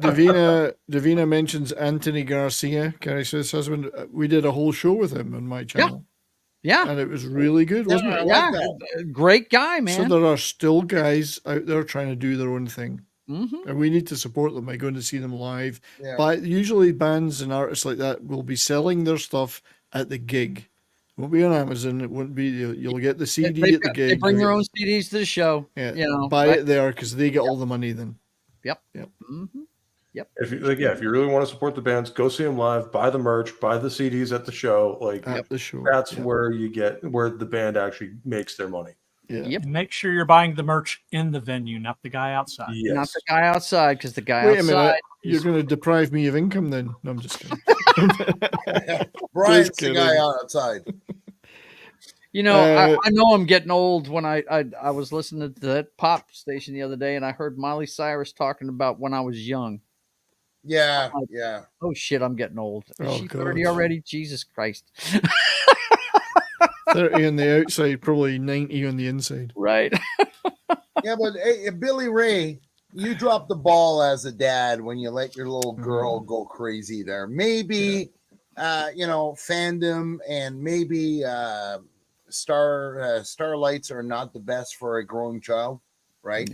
Davina mentions Anthony Garcia, Carissa's husband. We did a whole show with him on my channel, Yeah, and it was really good, wasn't Yeah, I it? like yeah, that. great guy, So man. there are still guys out there trying to do their own thing, Mhm. and we need to support them by going to see them live. Yeah. But usually bands and artists like that will be selling their stuff at the gig. It won't be on Amazon. It won't be. You'll get the CD They've at the got- gig. They bring you'll their get- own CDs to the show. Yeah, You know, buy right? it there because they get all the money then. Mhm. If you really want to support the bands, go see them live, buy the merch, buy the CDs at the show. Like, At the show. that's Yeah. where the band actually makes their money. Yeah. Yep. And make sure you're buying the merch in the venue, not the guy outside. Yes. Not the guy outside, because the guy Wait a outside. minute. You're going to deprive me of income then? No, I'm just kidding. Brian's the kidding. guy outside. You know, Uh, I know I'm getting old when I was listening to that pop station the other day, and I heard Miley Cyrus talking about when I was young. Yeah, yeah. Oh shit, I'm getting old. Is Oh, she 30 God. already? Jesus Christ! 30 on the outside, probably 90 on the inside. Right? Yeah, but hey, Billy Ray, you dropped the ball as a dad when you let your little girl go crazy there. Maybe, fandom and maybe starlights are not the best for a growing child, right?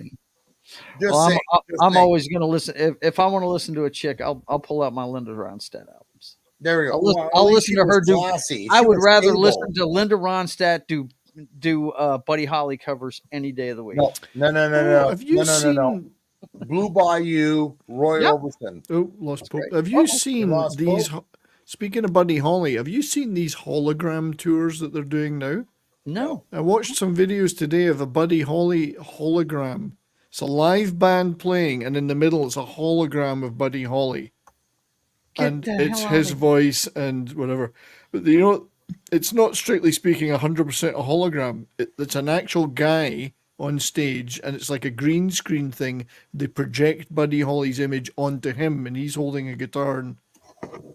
Just Well, saying, I'm always going to listen. If I want to listen to a chick, I'll pull out my Linda Ronstadt albums. there we go. I'll listen- Well, I'll at least listen she to her was do- classy. I She would was rather stable. listen to Linda Ronstadt do Buddy Holly covers any day of the week. No. Oh, have you no. seen? Blue Bayou, Roy Yep. Orbison. Oh, lost Pope. great. Have you Oh, seen lost these? Pope. Speaking of Buddy Holly, have you seen these hologram tours that they're doing now? No. I watched some videos today of a Buddy Holly hologram. It's a live band playing, and in the middle it's a hologram of Buddy Holly, Get and the it's hell out his of voice and whatever. But it's not strictly speaking 100% a hologram. It's an actual guy on stage, and it's like a green screen thing. They project Buddy Holly's image onto him, and he's holding a guitar and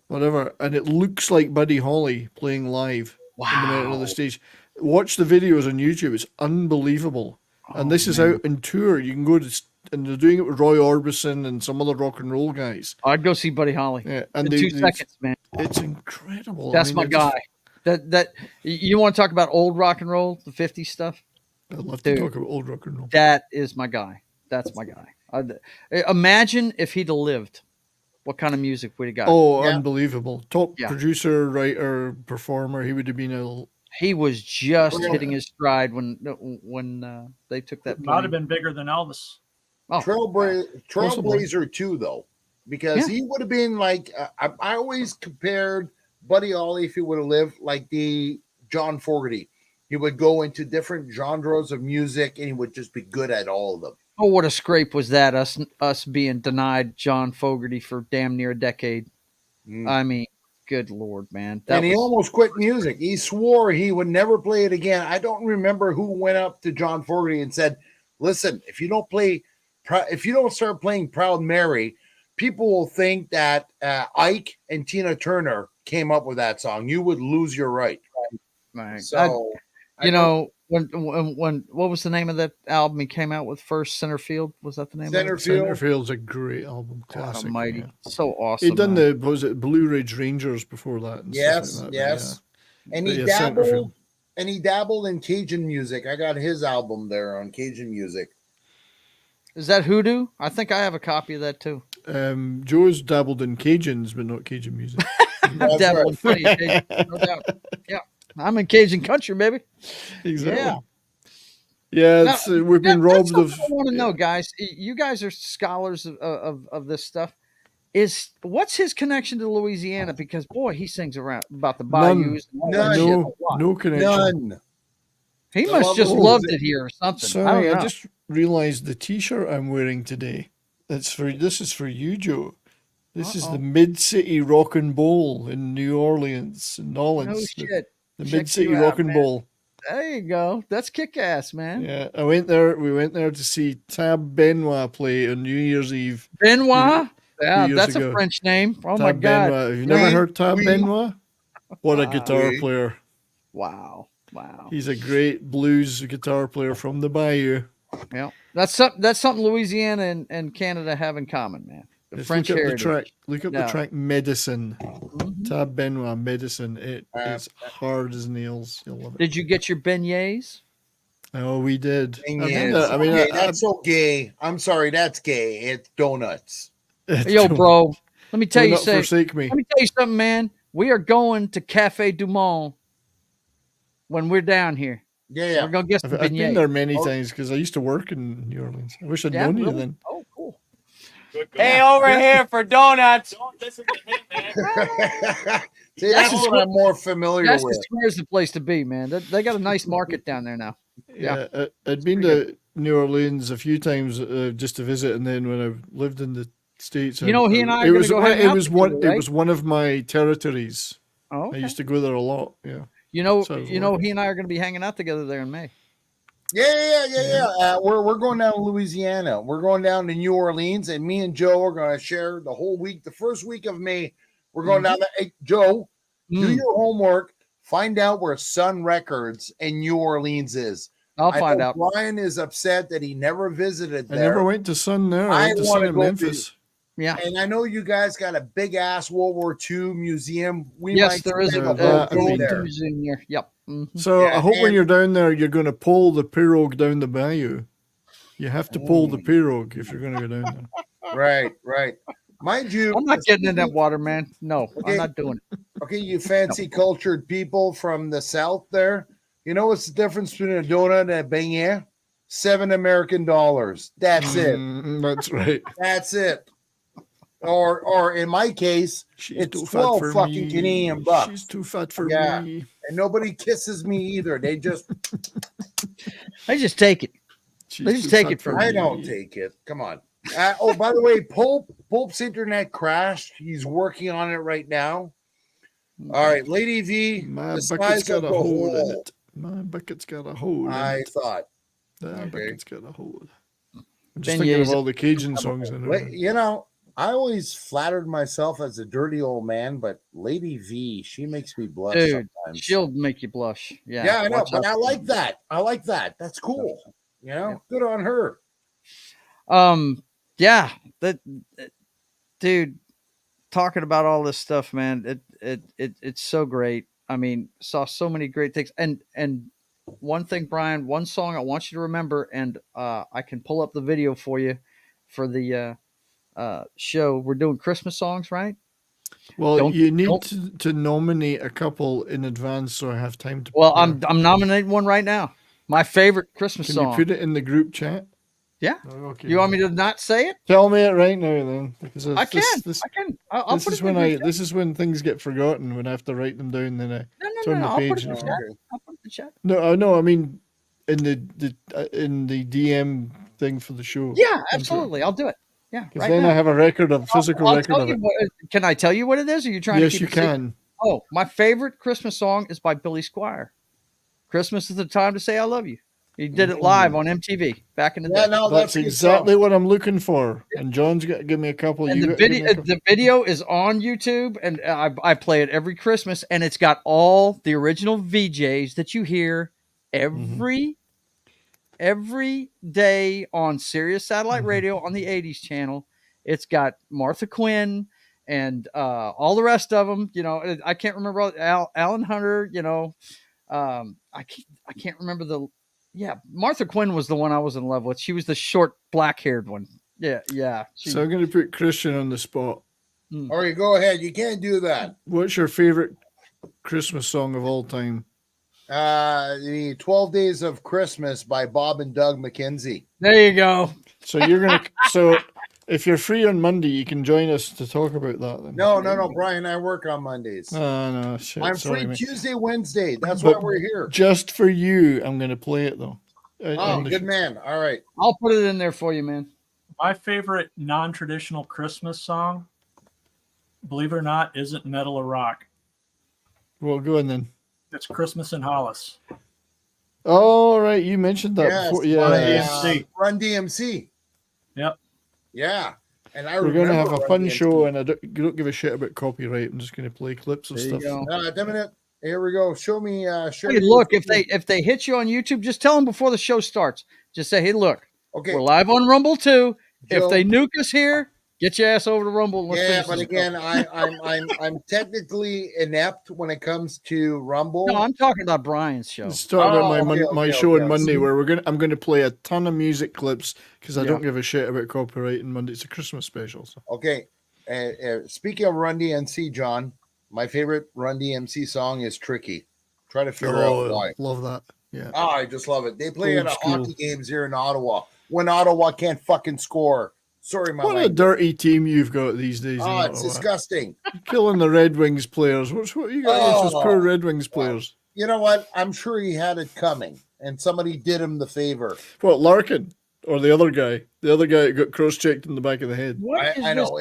whatever, and it looks like Buddy Holly playing live in the middle of the stage. Watch the videos on YouTube; it's unbelievable. And this is out in tour. You can go to, and they're doing it with Roy Orbison and some other rock and roll guys. I'd go see Buddy Holly. Yeah, In and 2 seconds, man. It's incredible. That's I mean, my they're just- guy. That you want to talk about old rock and roll, the 50s stuff? I love to Dude. talk about old rock and roll. That is my guy. That's my guy. Imagine if he'd have lived. What kind of music would he got? Oh, Yeah. unbelievable! Top Yeah. producer, writer, performer. He would have been a. He was just Yeah. hitting his stride when they took that. Might have plane. been bigger than Elvis. Oh, Trailblazer too, though, because he would have been like I always compared Buddy Holly, if he would have lived, like the John Fogerty. He would go into different genres of music, and he would just be good at all of them. oh, what a scrape was that? Us being denied John Fogerty for damn near a decade. Mm. I mean, good Lord, man. That And he was- almost quit music. He swore he would never play it again. I don't remember who went up to John Fogerty and said, "Listen, if you don't start playing Proud Mary, people will think that Ike and Tina Turner came up with that song. You would lose your right." Right. So, you know, when what was the name of that album he came out with first? Centerfield, was that the name of it? Centerfield. Centerfield's a great album, God classic. almighty, yeah. so awesome. He'd done man. the was it Blue Ridge Rangers before that? And Yes, stuff like that, yes. And he Yeah, dabbled, Centerfield. in Cajun music. I got his album there on Cajun music. Is that Hoodoo? I think I have a copy of that too. Joe's dabbled in Cajuns, but not Cajun music. That's Devil right. and Funny, no doubt. I'm in Cajun country, baby. Exactly. Yeah. Yeah, Now, it's, we've been that's robbed of. something I want to know, guys. You guys are scholars of this stuff. What's his connection to Louisiana? Because boy, he sings around about the None. bayous and all None. that shit a No, lot. no connection. None. He The must love just of loved music. it here or something. I Sorry, don't I know. just realized the T-shirt I'm wearing today. This is for you, Joe. This is Uh-oh. the Mid City Rockin' Bowl in New Orleans, in No Nolens. shit. The Check Mid City you out, Rockin' man. Bowl. There you go. That's kick ass, man. Yeah, I went there. We went there to see Tab Benoit play on New Year's Eve. Benoit. Yeah, years that's ago. a French name. Oh my Tab god. Benoit. Have you never Oui, heard Tab oui. Benoit? What a Wow. guitar Oui. player! Wow. Wow. He's a great blues guitar player from the Bayou. Yeah. That's something Louisiana and Canada have in common, man. The Just French look up heritage. the track. Look up Yeah. the track "Medicine." Mhm. Tab Benoit, "Medicine." It Uh, is hard as nails. You'll love it. Did you get your beignets? Oh, we did. Thing I've been is, there. I mean, okay, that's so gay. I'm sorry, that's gay. It's donuts. Yo, bro. Let me tell do you not something. forsake me. Let me tell you something, man. We are going to Cafe Du Monde when we're down here. Yeah, We're gonna get some I've been beignets. there many Oh. times because I used to work in New Orleans. I wish I'd Yeah, known you really? then. Oh, cool. Hey, over here for donuts. yeah. See, that's That's what I'm more familiar That's with. Square's the place to be, man. They got a nice market down there now. Yeah, I'd been to New Orleans a few times just to visit, and then when I lived in the States, You know, he and I are it gonna was go one- hang it out was one together, it was one of my territories. Oh, I okay. used to go there a lot. Yeah, You know, So I was he working. and I are going to be hanging out together there in May. Yeah. We're going down to Louisiana. We're going down to New Orleans, and me and Joe are going to share the whole week. The first week of May, we're going down there. Hey, Joe, do Mm, your homework. Find out where Sun Records in New Orleans is. I'll I find know out. Brian is upset that he never visited I there. never went to Sun there. I I went to wanna Sun in go Memphis. Yeah. And I know you guys got a big ass World War II museum. We Yes, might there is spend a- the whole that- a I day mean- gold there. museum there. Yep. Mhm. So Yeah, I hope when and- you're down there, you're going to pull the pirogue down the bayou. You have to pull the pirogue if you're going to go down there. Right. Mind you, I'm not getting in that water, man. No, Okay. I'm not doing it. okay, you fancy cultured people from the South there. You know what's the difference between a donut and a beignet? $7 American. That's it. That's right. That's it. Or in my case, She's It's too fat 12 for fucking me. Canadian bucks. She's too fat for Yeah. me. and nobody kisses me either. They just, I just take it. She's Let's too take fat it from for I me. don't take it. Come on. Oh, by the way, Pope's internet crashed. He's working on it right now. Mm-hmm. All right, Lady V, My the bucket's size of got the a hole in hole. it. My bucket's got a hole in I it. thought. That okay. bucket's got a hole. I'm just Ben thinking of Ye's- all the Cajun songs in Wait, there. you know, I always flattered myself as a dirty old man, but Lady V, she makes me blush Dude, sometimes. she'll make you blush. Yeah. yeah, I know, watch but out. I like that. I like that. That's cool. You know, good on her. Yeah, dude, talking about all this stuff, man, it's so great. I mean, saw so many great things. And one thing, Brian, one song I want you to remember, and I can pull up the video for you for the show. We're doing Christmas songs, right? Well, Don't- you need don't- to nominate a couple in advance so I have time to. Well, prepare. I'm nominating one right now. My favorite Christmas Can song. you put it in the group chat? Yeah. Oh, okay. You want me to not say it? Tell me it right now, then. Because I can. This, I can. I'll this put is it in when the I. group chat. This is when things get forgotten. When I have to write them down. Then I No, turn the I'll put page it in the and- chat. Okay. I'll put it in the chat. No. I mean, in the DM thing for the show. Yeah, absolutely. I'll do it. Yeah, Because right then now. I have a record of physical I'll record tell of you it. what, can I tell you what it is? Or are you trying Yes, to keep you it secret? can. Oh, my favorite Christmas song is by Billy Squire. Christmas is the time to say I love you. He did it live on MTV back in the Yeah, day. no, That's that's a good exactly song. what I'm looking for. And John's got to give me a couple. And You the got to give me video, a couple. the video is on YouTube, and I play it every Christmas, and it's got all the original VJs that you hear every day on Sirius Satellite Radio on the 80s channel. It's got Martha Quinn and all the rest of them. You know, I can't remember Alan Hunter. You know, I can't remember the. Yeah, Martha Quinn was the one I was in love with. She was the short, black-haired one. Yeah. So I'm going to put Christian on the spot. All right, go ahead. You can't do that. What's your favorite Christmas song of all time? The 12 Days of Christmas by Bob and Doug McKenzie. There you go. So you're gonna. So if you're free on Monday, you can join us to talk about that. Then. No, Brian. I work on Mondays. No, shit. I'm sorry, free mate. Tuesday, Wednesday. That's why But we're here. Just for you, I'm gonna play it though. Oh, On the good sh- man. All right. I'll put it in there for you, man. My favorite non-traditional Christmas song, believe it or not, isn't metal or rock. Well, go on then. It's Christmas in Hollis. Oh, right. You mentioned that Yes, before. by, Yeah. DMC. Run DMC. Yep. Yeah. And I We're going to have remember a Run fun DMC. show, and I don't give a shit about copyright. I'm just going to play clips of There you stuff. go. Damn it. Here we go. Show me. Share Hey, me look, with me. if they hit you on YouTube, just tell them before the show starts. Just say, hey, look, Okay. we're live on Rumble too. Joe. If they nuke us here, get your ass over to Rumble. And let's Yeah, finish but this again, show. I'm technically inept when it comes to Rumble. No, I'm talking about Brian's show. Let's talk about my Oh, my okay, show okay. on Monday, where I'm going to play a ton of music clips because I Yeah. don't give a shit about copyright. And Monday, it's a Christmas special. So. Okay. Speaking of Run DMC, John, my favorite Run DMC song is "Tricky." Try to figure out why. Love that. Yeah. Oh, I just love it. They play Old at school. hockey games here in Ottawa when Ottawa can't fucking score. Sorry, my What a language. dirty team you've got these days. in Oh, it's Ottawa. disgusting. You're killing the Red Wings players. What you got against those poor Red Wings players? You know what? I'm sure he had it coming, and somebody did him the favor. What, Larkin? Or the other guy? The other guy that got cross-checked in the back of the head. I know.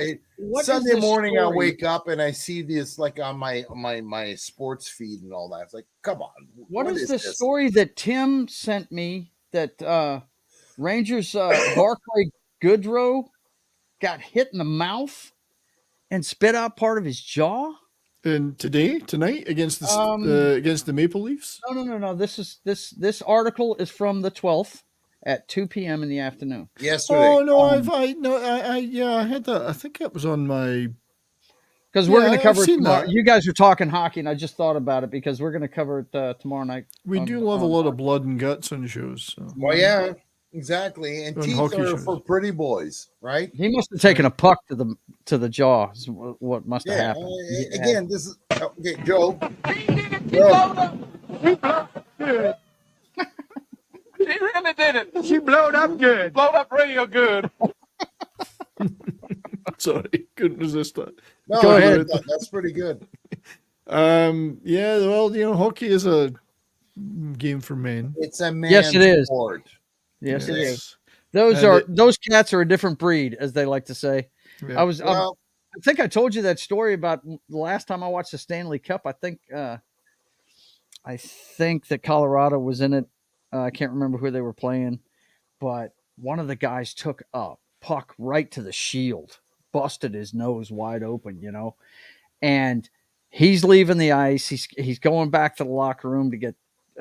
Sunday morning, I wake up and I see this like on my sports feed and all that. It's like, come on. What is the this? story that Tim sent me that Rangers Barclay Goodrow got hit in the mouth and spit out part of his jaw? And tonight, against the Maple Leafs? No. This article is from the 12th at 2 p.m. in the afternoon. Yesterday. Oh no, I had that. I think it was on my. Because we're Yeah, going to cover I've it seen tomorrow. that. You guys are talking hockey, and I just thought about it because we're going to cover it tomorrow night. We on- do love a on- lot of blood and guts on shows. So. Well, yeah, exactly. And On teeth hockey are shows. for pretty boys, right? He must have taken a puck to the jaw. Is what must have Yeah. happened. Again, this is okay, Joe. She really did it. She blowed up good. Blowed up real good. Sorry, couldn't resist that. No, Go ahead. That's pretty good. Yeah, well, hockey is a game for men. It's a man Yes, it is. sport. Yes, it is. And Those cats are a different breed, as they like to say. Yeah. Well, I think I told you that story about the last time I watched the Stanley Cup. I think that Colorado was in it. I can't remember who they were playing, but one of the guys took a puck right to the shield, busted his nose wide open, and he's leaving the ice. He's going back to the locker room to get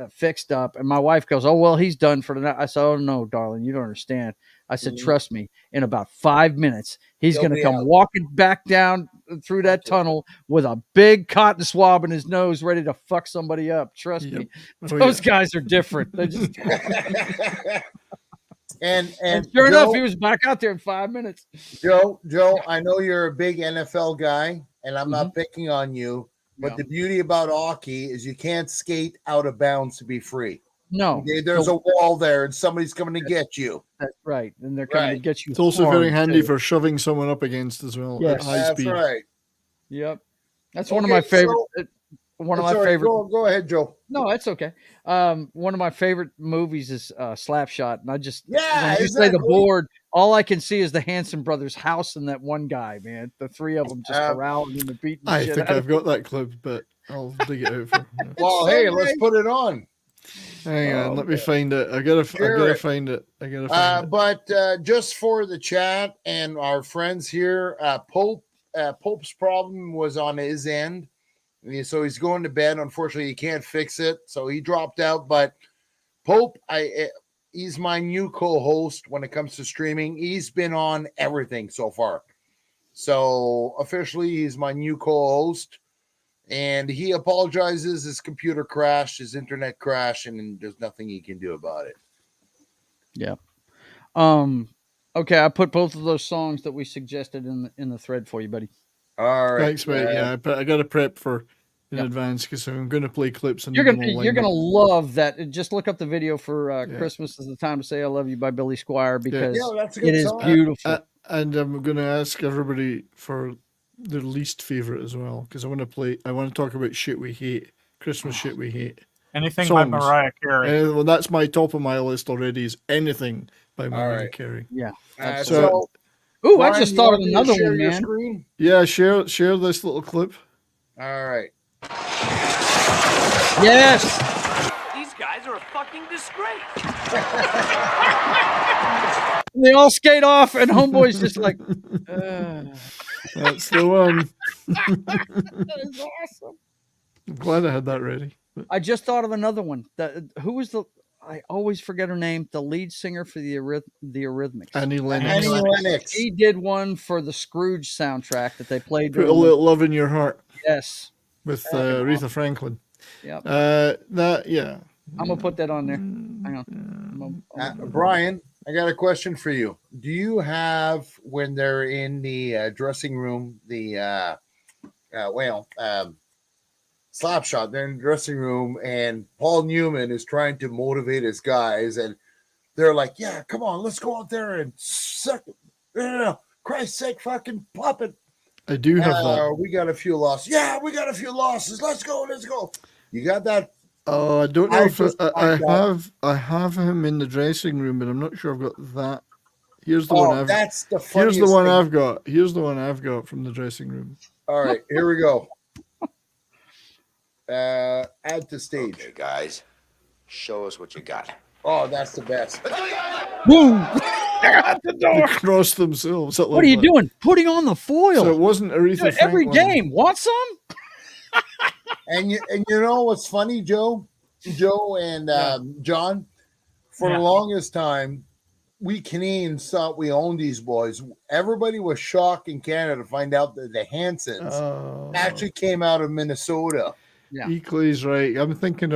fixed up. And my wife goes, "Oh, well, he's done for the night." I said, "Oh, no, darling, you don't understand." I said, "Trust me, in about 5 minutes, he's He'll going to be come out. walking back down through that tunnel with a big cotton swab in his nose, ready to fuck somebody up. Trust Yep. me, Oh, those yeah. guys are different." They just, and and sure enough, Joe, he was back out there in 5 minutes. Joe, I know you're a big NFL guy, and I'm not picking on you, but Yeah. the beauty about hockey is you can't skate out of bounds to be free. No, Okay, there's a wall there, and somebody's coming to get you. that's right, and they're coming to Right. get you. It's also hard, very handy too. for shoving someone up against as well Yes. at high That's speed. right. Yep, that's one of Okay, my favorite. so- one of my Sorry, favorite. Go ahead, Joe. No, that's okay. One of my favorite movies is Slapshot, and I just Yeah, when you isn't say that the great? board, all I can see is the Hanson brothers' house and that one guy. Man, the three of them just corralling him and beating the I shit think out I've of got that clip, but I'll dig it out for. Well, hey, let's put it on. Hang on, let me Okay. find it. I gotta Share it. find it. I gotta find it. But just for the chat and our friends here, Pope's problem was on his end. So he's going to bed. Unfortunately, he can't fix it. So he dropped out. But Pope, he's my new co-host when it comes to streaming. He's been on everything so far. So officially, he's my new co-host. And he apologizes. His computer crashed, his internet crashed, and there's nothing he can do about it. Okay, I put both of those songs that we suggested in the thread for you, buddy. All right. Thanks, mate. Yeah, but I got to prep for in Yep. advance because I'm going to play clips and You're then gonna we'll you're line gonna up. love that. Just look up the video for Yeah. "Christmas is the Time to Say I Love You" by Billy Squire because Yeah, that's a good it is song. beautiful. And I'm going to ask everybody for their least favorite as well because I want to talk about shit we hate, Christmas shit we hate. Anything by Songs. Mariah Carey. Well, that's my top of my list already. Is anything by Mariah right. Carey? Yeah. So- Ooh, I Brian, just you thought of want me to another share one, your man. Screen? Yeah, share this little clip. All right. Yes. These guys are a fucking disgrace. They all skate off, and Homeboy's just like, That's the one. that is awesome. I'm glad I had that ready. I just thought of another one. Who was the? I always forget her name. The lead singer for the Eurythmics. Annie Lennox. Annie Lennox. Lennox. He did one for the Scrooge soundtrack that they played. Put a during the- little love in your heart Yes. with Aretha Franklin. Yep. That yeah. I'm gonna put that on there. Hang on. Brian, I got a question for you. Do you have, when they're in the dressing room, the slap shot, they're in the dressing room and Paul Newman is trying to motivate his guys and they're like, yeah, come on, let's go out there and suck it. Christ's sake, fucking pop it. I do have that. We got a few losses. Yeah, we got a few losses. Let's go. You got that? Oh, I don't know I if just I find out- have him in the dressing room, but I'm not sure I've got that. Here's the Oh, one I've that's the here's funniest the one thing. I've got. Here's the one I've got from the dressing room. All right, here we go. Add to stage. Okay, guys, show us what you got. Oh, that's the best. Boom! They cross themselves. I What love are you that. doing? Putting on the foil. So it wasn't Aretha Do it every Franklin. game. Want some? And you know what's funny, Joe and John? For Yeah. the longest time, we Canadians thought we owned these boys. Everybody was shocked in Canada to find out that the Hansons Oh. actually came out of Minnesota. Yeah. Eclay's right. I was thinking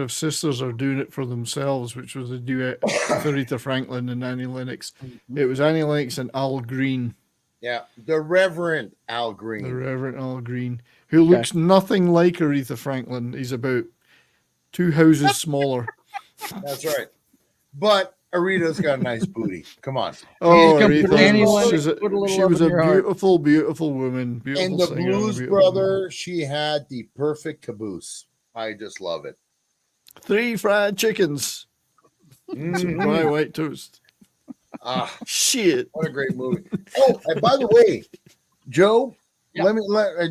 of Sisters Are Doing It for Themselves, which was a duet with Aretha Franklin and Annie Lennox. It was Annie Lennox and Al Green, Yeah, the Reverend Al the Green. Reverend Al Green, who looks nothing like Aretha Franklin. He's about 2 houses smaller. That's right. But Aretha's got a nice booty. Come on. Oh, come put Annie Aretha, Lennox, she put a little she love was in a your heart. beautiful, beautiful woman. Beautiful And the singer and a Blues beautiful woman. Brother, she had the perfect caboose. I just love it. 3 fried chickens, some Mhm. dry white toast. Ah, Shit. what a great movie. Oh, and by the way, Joe, Yeah.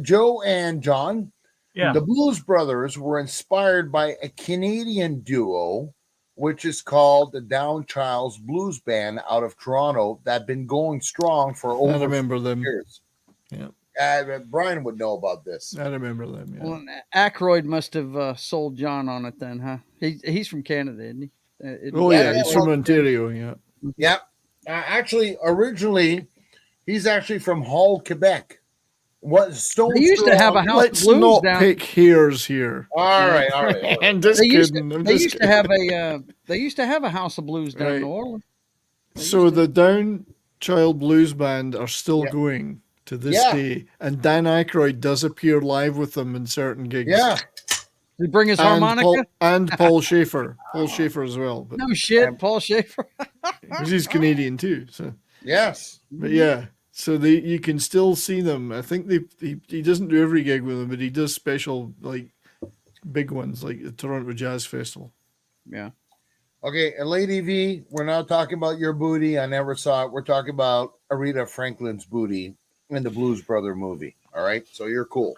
Joe and John, Yeah. the Blues Brothers were inspired by a Canadian duo, which is called the Down Childs Blues Band out of Toronto that had been going strong for I over remember them. years. Yeah. Brian would know about this. I remember them. Yeah. Well, Aykroyd must have sold John on it then, huh? He's from Canada, isn't he? Oh Yeah, yeah, yeah, he's from well, Ontario. Yeah. Yep. Actually, originally, he's actually from Hull, Quebec. What Stone? They used to have a Straw- house Let's of blues not down. pick hairs here. All right, all right. All right. I'm just They used kidding. I'm They just used to kidding. have a they used to have a house of blues down in Right. New Orleans. So the Down Child Blues Band are still Yeah. going to this Yeah. day, and Dan Aykroyd does appear live with them in certain gigs. Yeah. Did he bring his and harmonica? Paul Schaefer, Paul Schaefer as well, but No shit, Paul Schaefer. 'cause he's Canadian too. So, Yes. but yeah, so you can still see them. I think he doesn't do every gig with them, but he does special like big ones like the Toronto Jazz Festival. Yeah. Okay, and Lady V, we're not talking about your booty. I never saw it. We're talking about Aretha Franklin's booty in the Blues Brother movie. All right, so you're cool.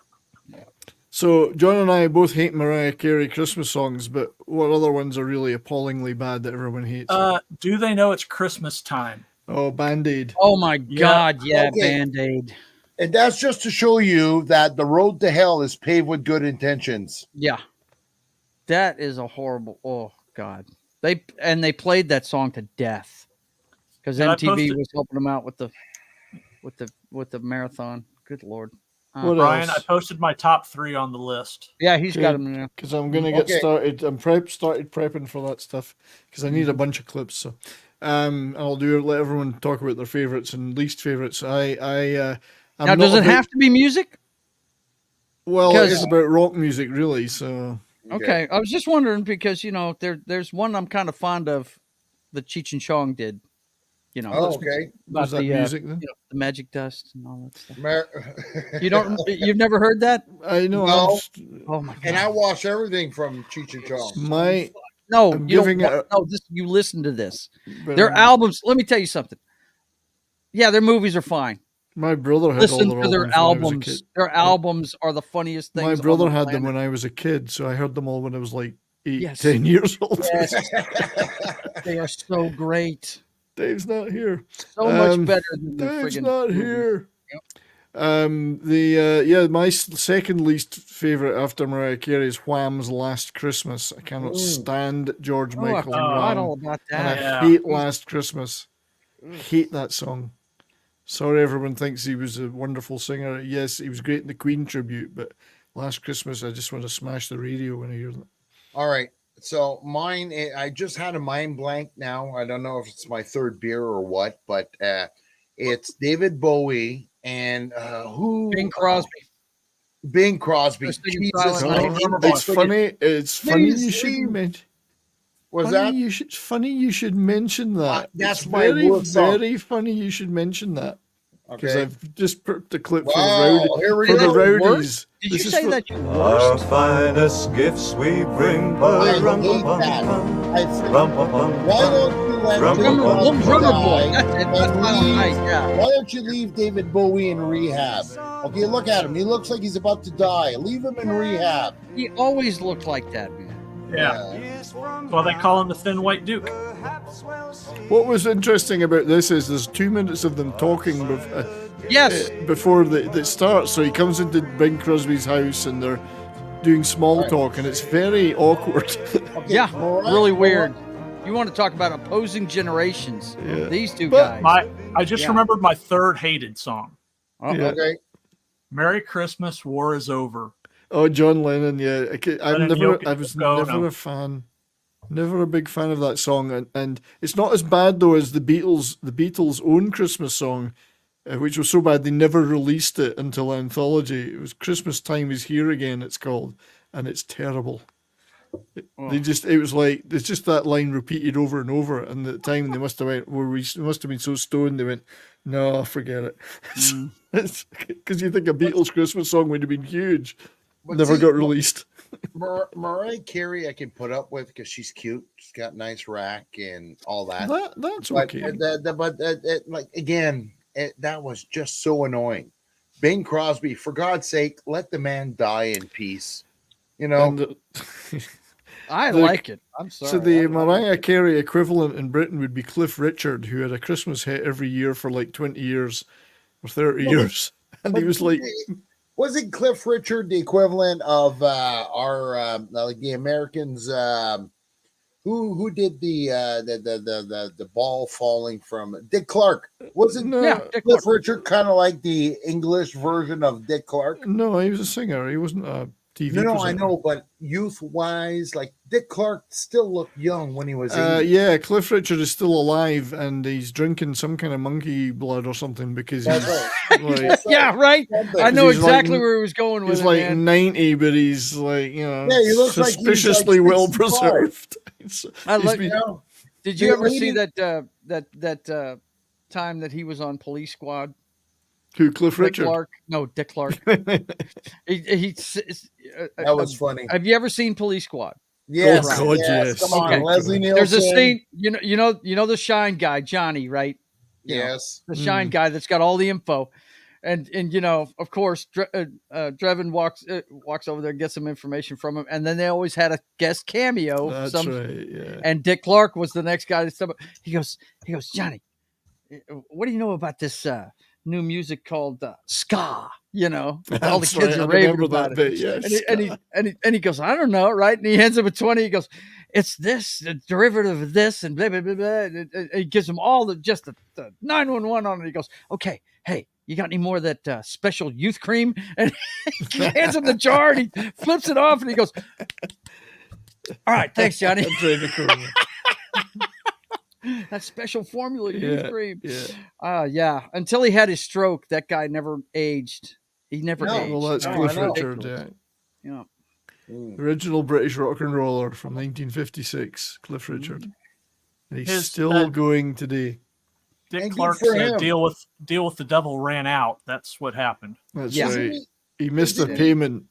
So John and I both hate Mariah Carey Christmas songs, but what other ones are really appallingly bad that everyone hates? Do they know it's Christmas time? Oh, Band-Aid. Oh my Yeah. God, yeah, Okay. Band-Aid. And that's just to show you that the road to hell is paved with good intentions. Yeah. That is a horrible oh God. They played that song to death. Because And I MTV posted- was helping them out with the marathon. Good Lord. What Brian, else? I posted my top 3 on the list. Yeah, he's got Okay. them now. Because I'm gonna get Okay. started. Started prepping for that stuff because I need a bunch of clips. So, I'll let everyone talk about their favorites and least favorites. I'm Now, not does a it big- have to be music? Well, Because- it's about rock music, really. So Okay, I was just wondering because there's one I'm kind of fond of, that Cheech and Chong did. Oh, okay. was that the music then? the magic dust and all that stuff. Mar- You've never heard that? I know. No. Oh my god! and I watch everything from Cheech and Chong. My No, I'm you don't. giving it No, you listen to this. but Their albums. Let me tell you something. Yeah, their movies are fine. my brother had Listen all to their when I was a albums. kid. Their albums are the funniest things. My on brother the had them planet. when I was a kid, so I heard them all when I was like 8, Yes. 10 years old. Yes, they are so great. Dave's not here. So much Um, better than the Dave's friggin' not movies. here. My second least favorite after Mariah Carey is Wham's "Last Christmas." I cannot stand George Oh, I Michael and forgot Wham, all about and I that. Yeah. hate "Last Christmas." Hate that song. Sorry, everyone thinks he was a wonderful singer. Yes, he was great in the Queen tribute, but "Last Christmas," I just want to smash the radio when I hear that. All right. So mine, I just had a mind blank now. I don't know if it's my third beer or what, but it's David Bowie and who? Bing Crosby. Bing Crosby. They're singing Jesus, Silent I Night. hate It's that friggin- funny. It's funny Please you should leave. mention. Was that? Funny you should mention that. That's It's my very, worst song. very funny you should mention that. Because Okay. I've just put the clip Wow, for here we the go. rowdies. Did This you is say for- that you Our worst? finest gifts we bring. I hate that. I freaking- Why don't you let Drummer David boy. Crosby Drummer die boy. That's it. That's and Silent leave- Night. Yeah. Why don't you leave David Bowie in rehab? Okay, look at him. He looks like he's about to die. Leave him in rehab. He always looked like that, man. Yeah. That's why they call him the Thin White Duke. What was interesting about this is there's 2 minutes of them talking Yes. before it starts. So he comes into Bing Crosby's house and they're doing small Right. talk, and it's very awkward. Okay, Yeah. Mariah- Really weird. You want to talk about opposing generations? Yeah. These two But- guys. I just Yeah. remembered my third hated song. Uh-oh. Yeah. Okay. Merry Christmas, War is Over. Oh, John Lennon, yeah. Lennon, I was Yoko never Ono. a fan. Never a big fan of that song, and it's not as bad though as the Beatles' own Christmas song, which was so bad they never released it until Anthology. It was "Christmas Time Is Here Again," it's called, and it's terrible. It was like it's just that line repeated over and over, and at the time they must have went, we must have been so stoned they went, no, forget it, because you think a Beatles Christmas song would have been huge, But never see, got released. Mariah Carey I can put up with because she's cute. She's got nice rack and all that. That's But, okay. like again, that was just so annoying. Bing Crosby, for God's sake, let the man die in peace. You know, And, I the- like it. I'm sorry. so the I like Mariah it. Carey equivalent in Britain would be Cliff Richard, who had a Christmas hit every year for like 20 years or 30 years. And he was like, wasn't Cliff Richard the equivalent of our like the Americans? Who did the ball falling from Dick Clark? Wasn't no, Yeah, Dick Cliff Clark. Richard kind of like the English version of Dick Clark? no, he was a singer. He wasn't a TV No, I presenter. know, but youth wise, like Dick Clark still looked young when he was 80. Yeah, Cliff Richard is still alive and he's drinking some kind of monkey blood or something because That's he's right. like, Yeah, right. Something. I know he's like- exactly where he was going with he's it, like man. 90, but he's like, Yeah, he looks like he's like suspiciously well 65. preserved. I he's like- been- You know? Did you the ever see lady- that time that he was on Police Squad? Who, Cliff Dick Richard? Clark? No, Dick Clark. That was funny. Have you ever seen Police Squad? Yes, Oh, God, yes. Come on, Okay. Leslie Nielsen. There's a scene. You know the Shine guy, Johnny, right? Yes. The Shine guy that's got all the info, and of course, Drevin walks over there, gets some information from him, and then they always had a guest cameo. That's right, yeah. And Dick Clark was the next guy to step up. He goes, Johnny, what do you know about this new music called ska? All the That's kids right, I are raving remember about that it. bit, yes. And he goes, I don't know, right? And he hands him a 20. He goes, it's this, the derivative of this, and blah blah blah blah. And he gives him all the 911 on it. He goes, okay, hey, you got any more of that special youth cream? And he hands him the jar, and he flips it off, and he goes, all right, thanks, Johnny. That's right, Nicole. That special formula youth Yeah, cream. yeah. Yeah. Until he had his stroke, that guy never aged. He never No, aged. Well, that's No, Cliff I know. Richard, yeah. Yeah. Mm. Original British rock and roller from 1956, Cliff Richard. And he's His, still going today. Dick And good Clark's for him. deal with the devil ran out. That's what happened. That's Yeah. right. Isn't He missed a isn't he- payment.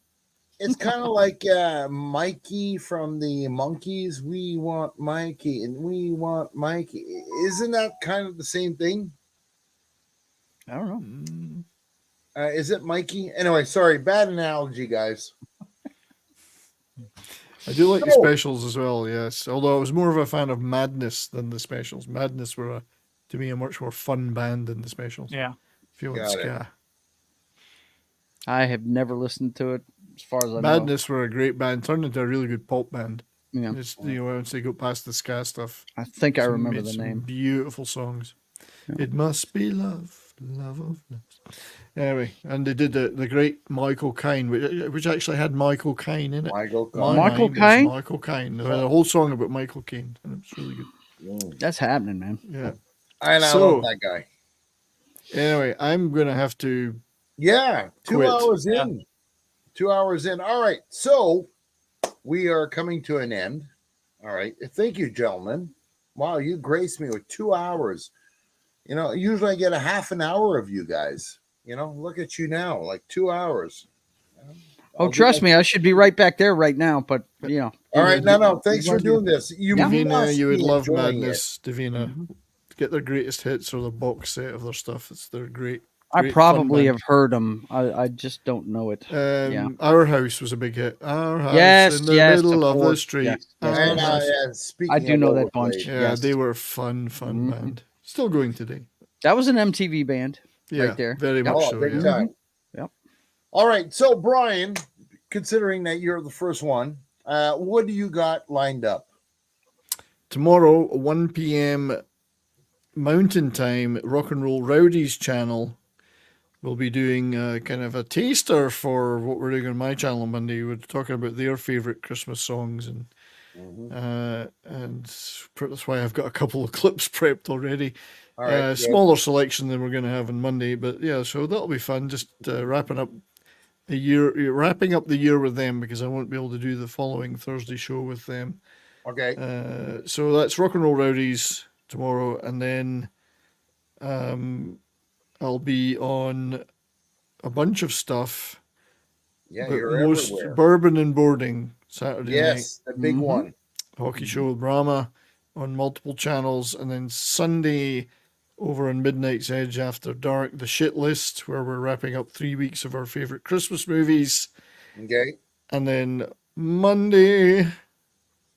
It's kind of like Mikey from the Monkees. We want Mikey, and we want Mikey. Isn't that kind of the same thing? I don't know. Mm, Is it Mikey? Anyway, sorry, bad analogy, guys. I do like the So- specials as well, yes. Although I was more of a fan of Madness than the specials. Madness were, to me, a much more fun band than the specials. Yeah. If you want Got it. ska. I have never listened to it, as far as I know. Madness were a great band, turned into a really good pop band. Yeah. It's, once they got past the ska stuff. I think I some- remember made the some name. Beautiful songs. Yeah. It must be love, love of love. Anyway, and they did the great Michael Caine, which actually had Michael Caine in it. Michael. My Michael Mind is Caine? Michael Caine. They had a whole song about Michael Caine, and it was really good. That's happening, man. Yeah. And I So- love that guy. Anyway, I'm gonna have to. Yeah, 2 Quit. hours in. 2 hours in. All right, so we are coming to an end. All right, thank you, gentlemen. Wow, you graced me with 2 hours. Usually I get a half an hour of you guys. Look at you now, like 2 hours. Oh, trust me, I should be right back there right now. But All right, no, thanks for doing this. You Davina, must you would be love enjoying Madness, Davina. Get their greatest hits or the box set of their stuff. They're great. I Great probably fun have heard them. I just don't know it. Yeah. Our House was a big hit. Our House Yes, in the yes, middle of of the course. street. Yes, Our yes, And House. speaking I do of know that Overplayed, bunch. Yeah, yes. they were fun Mhm. band. Still going today. That was an MTV band. Yeah, there. very Yep. much Oh, so. big Yeah. time. Yep. All right, so Brian, considering that you're the first one, what do you got lined up? Tomorrow, 1 p.m. Mountain Time, Rock and Roll Rowdies channel. We'll be doing kind of a taster for what we're doing on my channel on Monday. We're talking about their favorite Christmas songs, and that's why I've got a couple of clips prepped already. All right, good. Smaller selection than we're going to have on Monday, but yeah, so that'll be fun. Just wrapping up the year with them, because I won't be able to do the following Thursday show with them. Okay. So that's Rock and Roll Rowdies tomorrow, and then I'll be on a bunch of stuff. Yeah, but you're most everywhere. Bourbon and Boarding Saturday Yes, the big Mhm. one. Hockey Show with Brahma on multiple channels, and then Sunday over on Midnight's Edge After Dark, the Shit List, where we're wrapping up 3 weeks of our favorite Christmas movies, Okay. and then Monday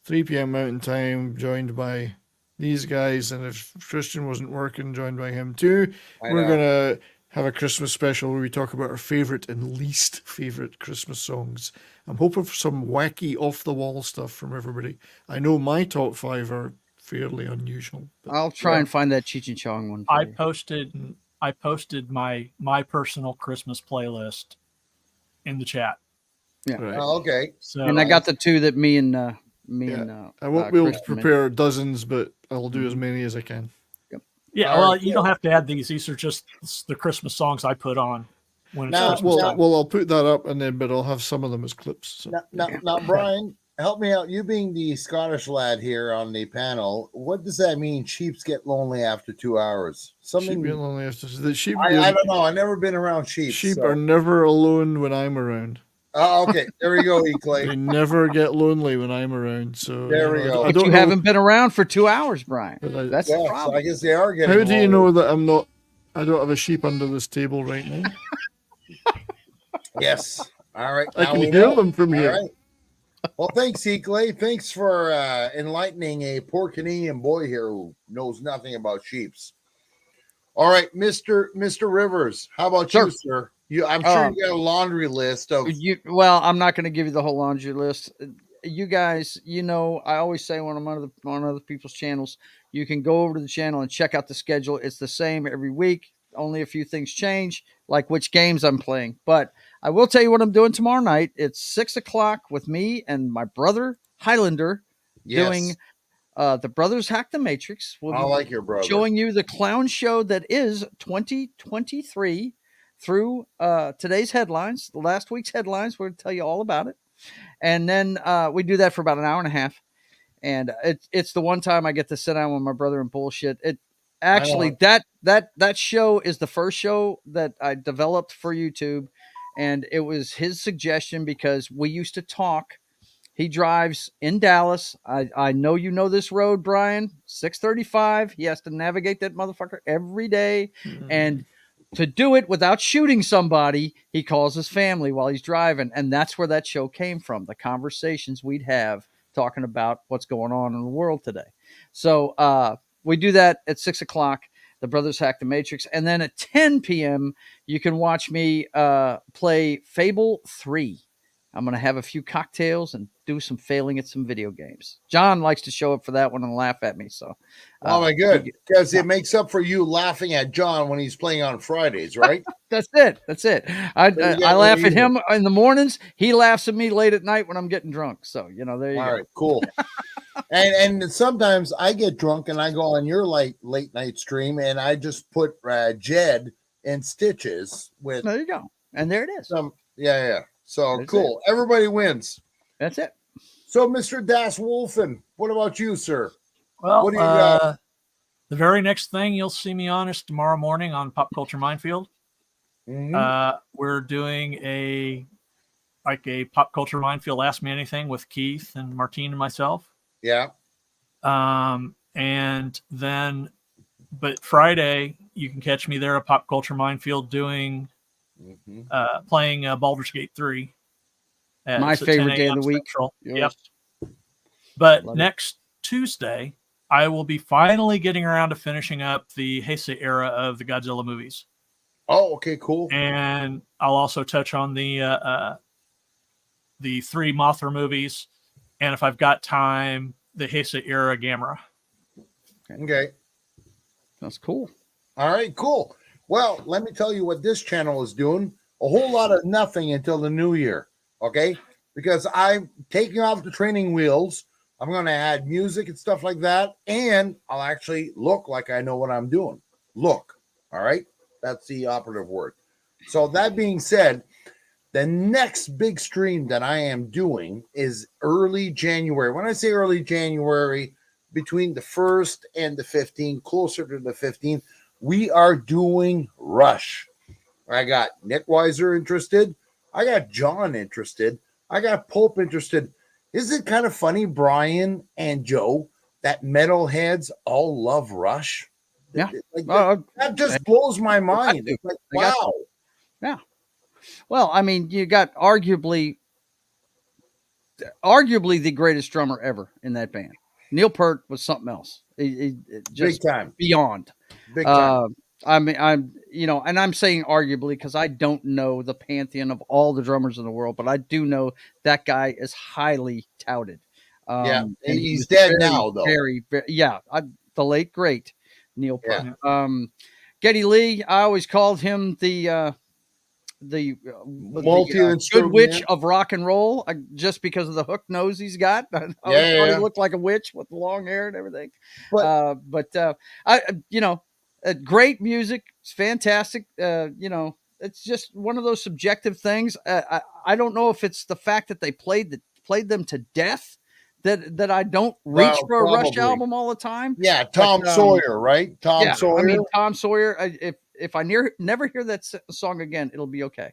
3 p.m. Mountain Time, joined by these guys, and if Christian wasn't working, joined by him too. I We're know. gonna have a Christmas special where we talk about our favorite and least favorite Christmas songs. I'm hoping for some wacky off the wall stuff from everybody. I know my top 5 are fairly unusual. But I'll try and find that Cheech and Chong one. For I you. posted my personal Christmas playlist in the chat. right. Oh, okay. So And I got the two that me and I won't be able to Kristen made. prepare dozens, but I'll do as many as I can. yeah, All well, right, you don't have to add these. These are just the Christmas songs I put on when it's Now- Christmas time. Well, I'll put that up, and then but I'll have some of them as clips. So. Now, Brian, help me out. You being the Scottish lad here on the panel, what does that mean? Sheeps get lonely after 2 hours. Something. Sheep being lonely after the sheep. I don't know. I've never been around sheep. Sheep so- are never alone when I'm around. Oh, okay. There we go, E. They Clay. never get lonely when I'm around. So There we go. I But don't you know- haven't been around for 2 hours, Brian. but I- That's the Yes, problem. I guess they are getting. How do you lonely. know that I'm not? I don't have a sheep under this table right now. Yes. All right. I now can we hear know. them from All here. right. Well, thanks, E. Clay. Thanks for enlightening a poor Canadian boy here who knows nothing about sheeps. All right, Mr. Rivers, how about you, sir? I'm sure you got a laundry list of. Well, I'm not going to give you the whole laundry list. You guys, I always say when I'm on other people's channels, you can go over to the channel and check out the schedule. It's the same every week. Only a few things change, like which games I'm playing. But I will tell you what I'm doing tomorrow night. It's 6:00 with me and my brother Highlander doing the Brothers Hack the Matrix. We'll I be like your brother. showing you the clown show that is 2023. through today's headlines, last week's headlines. We're going to tell you all about it. And then we do that for about an hour and a half. And it's the one time I get to sit down with my brother and bullshit. It actually that show is the first show that I developed for YouTube, and it was his suggestion because we used to talk. He drives in Dallas. I know you know this road, Brian. 635. He has to navigate that motherfucker every day, and to do it without shooting somebody, he calls his family while he's driving, and that's where that show came from. The conversations we'd have talking about what's going on in the world today. So we do that at 6 o'clock. The Brothers Hack the Matrix. And then at 10 p.m., you can watch me play Fable 3. I'm going to have a few cocktails and do some failing at some video games. John likes to show up for that one and laugh at me. So, Oh my good, because it makes up for you laughing at John when he's playing on Fridays, right? That's it. That's it. I laugh at him in the mornings. He laughs at me late at night when I'm getting drunk. So, you know, there you go. All right, cool. and sometimes I get drunk and I go on your late night stream and I just put Jed in stitches with There you go. And there it is. some. Yeah. So That's cool. Everybody wins. That's it. So, Mr. Das Wolfen, what about you, sir? Well, What do you got? the very next thing you'll see me on is tomorrow morning on Pop Culture Minefield. Mhm. We're doing a Pop Culture Minefield Ask Me Anything with Keith and Martine and myself. Yeah. And then, but Friday you can catch me there at Pop Culture Minefield doing Mhm. playing Baldur's Gate 3. My It's at favorite 10 day of a.m. the week. Central. Yours. Yep. But Love it. next Tuesday, I will be finally getting around to finishing up the Heisei era of the Godzilla movies. Oh, okay, cool. And I'll also touch on the 3 Mothra movies, and if I've got time, the Heisei era Gamera. Okay. That's cool. All right, cool. Well, let me tell you what this channel is doing. A whole lot of nothing until the new year, okay? Because I'm taking off the training wheels. I'm going to add music and stuff like that, and I'll actually look like I know what I'm doing. Look, all right? That's the operative word. So that being said, the next big stream that I am doing is early January. When I say early January, between the 1st and the 15th, closer to the 15th, we are doing Rush. I got Nick Weiser interested. I got John interested. I got Pope interested. Isn't it kind of funny, Brian and Joe, that metalheads all love Rush? Yeah. Like that just blows my mind. It's like, I got wow. Yeah. Well, I mean, you got arguably the greatest drummer ever in that band. Neil Peart was something else. He just Big time. beyond. Big time. I mean, and I'm saying arguably because I don't know the pantheon of all the drummers in the world, but I do know that guy is highly touted. Yeah, and he's was dead now, though. Very, yeah, the late great Neil Peart. Geddy Lee, I always called him the good witch of rock and roll, just because of the hook nose he's got. I always thought he looked like a witch with the long hair and everything. But great music. It's fantastic. It's just one of those subjective things. I don't know if it's the fact that they played them to death that I don't reach for a Rush album all the time. Yeah, Tom Sawyer, right? Tom Sawyer. I mean, Tom Sawyer. If I never hear that song again, it'll be okay.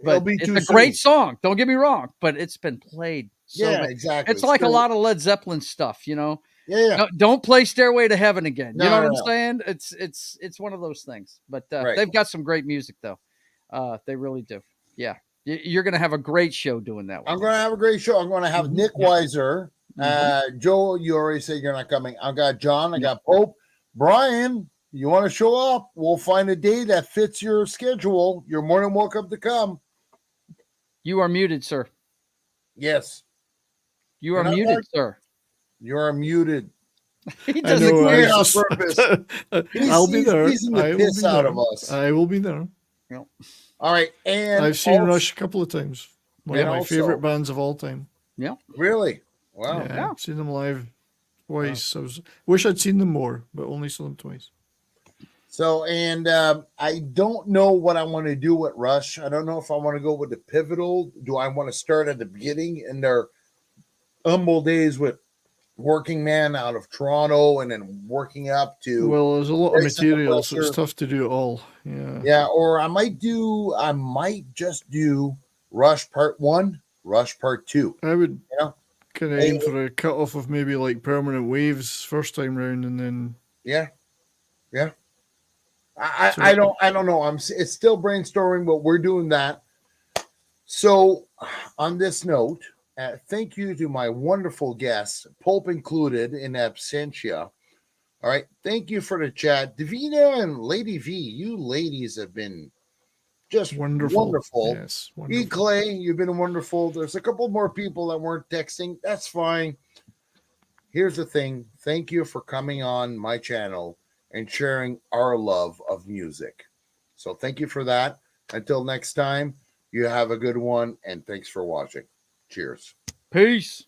But it's a great song. Don't get me wrong, but it's been played. So exactly. It's like a lot of Led Zeppelin stuff, you know. Yeah. Don't play Stairway to Heaven again. You know what I'm saying? It's one of those things. But they've got some great music though. They really do. Yeah. You're gonna have a great show doing that one. I'm gonna have a great show. I'm gonna have Nick Weiser. Joe, you already said you're not coming. I got John. I got Pope. Brian, you want to show up? We'll find a day that fits your schedule. You're more than welcome to come. You are muted, sir. Yes. You are muted, sir. You are muted. He doesn't agree on purpose. I'll be there. He's the piss out of us. I will be there. Yep. All right. And I've seen Rush a couple of times. One of my favorite bands of all time. Yeah. Really? Wow. Yeah. I've seen them live twice. Wish I'd seen them more, but only saw them twice. So, and I don't know what I want to do with Rush. I don't know if I want to go with the pivotal. Do I want to start at the beginning in their humble days with Working Man out of Toronto and then working up to Well, there's a lot of Race Under material, so it's Pressure? tough to do it all. Yeah. Yeah, or I might just do Rush Part 1, Rush Part 2. I would You know? kind of aim for a cut off of maybe like Permanent Waves first time round, and then Yeah. Yeah. I don't know. It's still brainstorming, but we're doing that. So, on this note, thank you to my wonderful guests, Pulp included in absentia. All right, thank you for the chat, Davina and Lady V. You ladies have been just wonderful. Yes, E. wonderful. Clay, you've been wonderful. There's a couple more people that weren't texting. That's fine. Here's the thing. Thank you for coming on my channel and sharing our love of music. So thank you for that. Until next time, you have a good one, and thanks for watching. Cheers. Peace.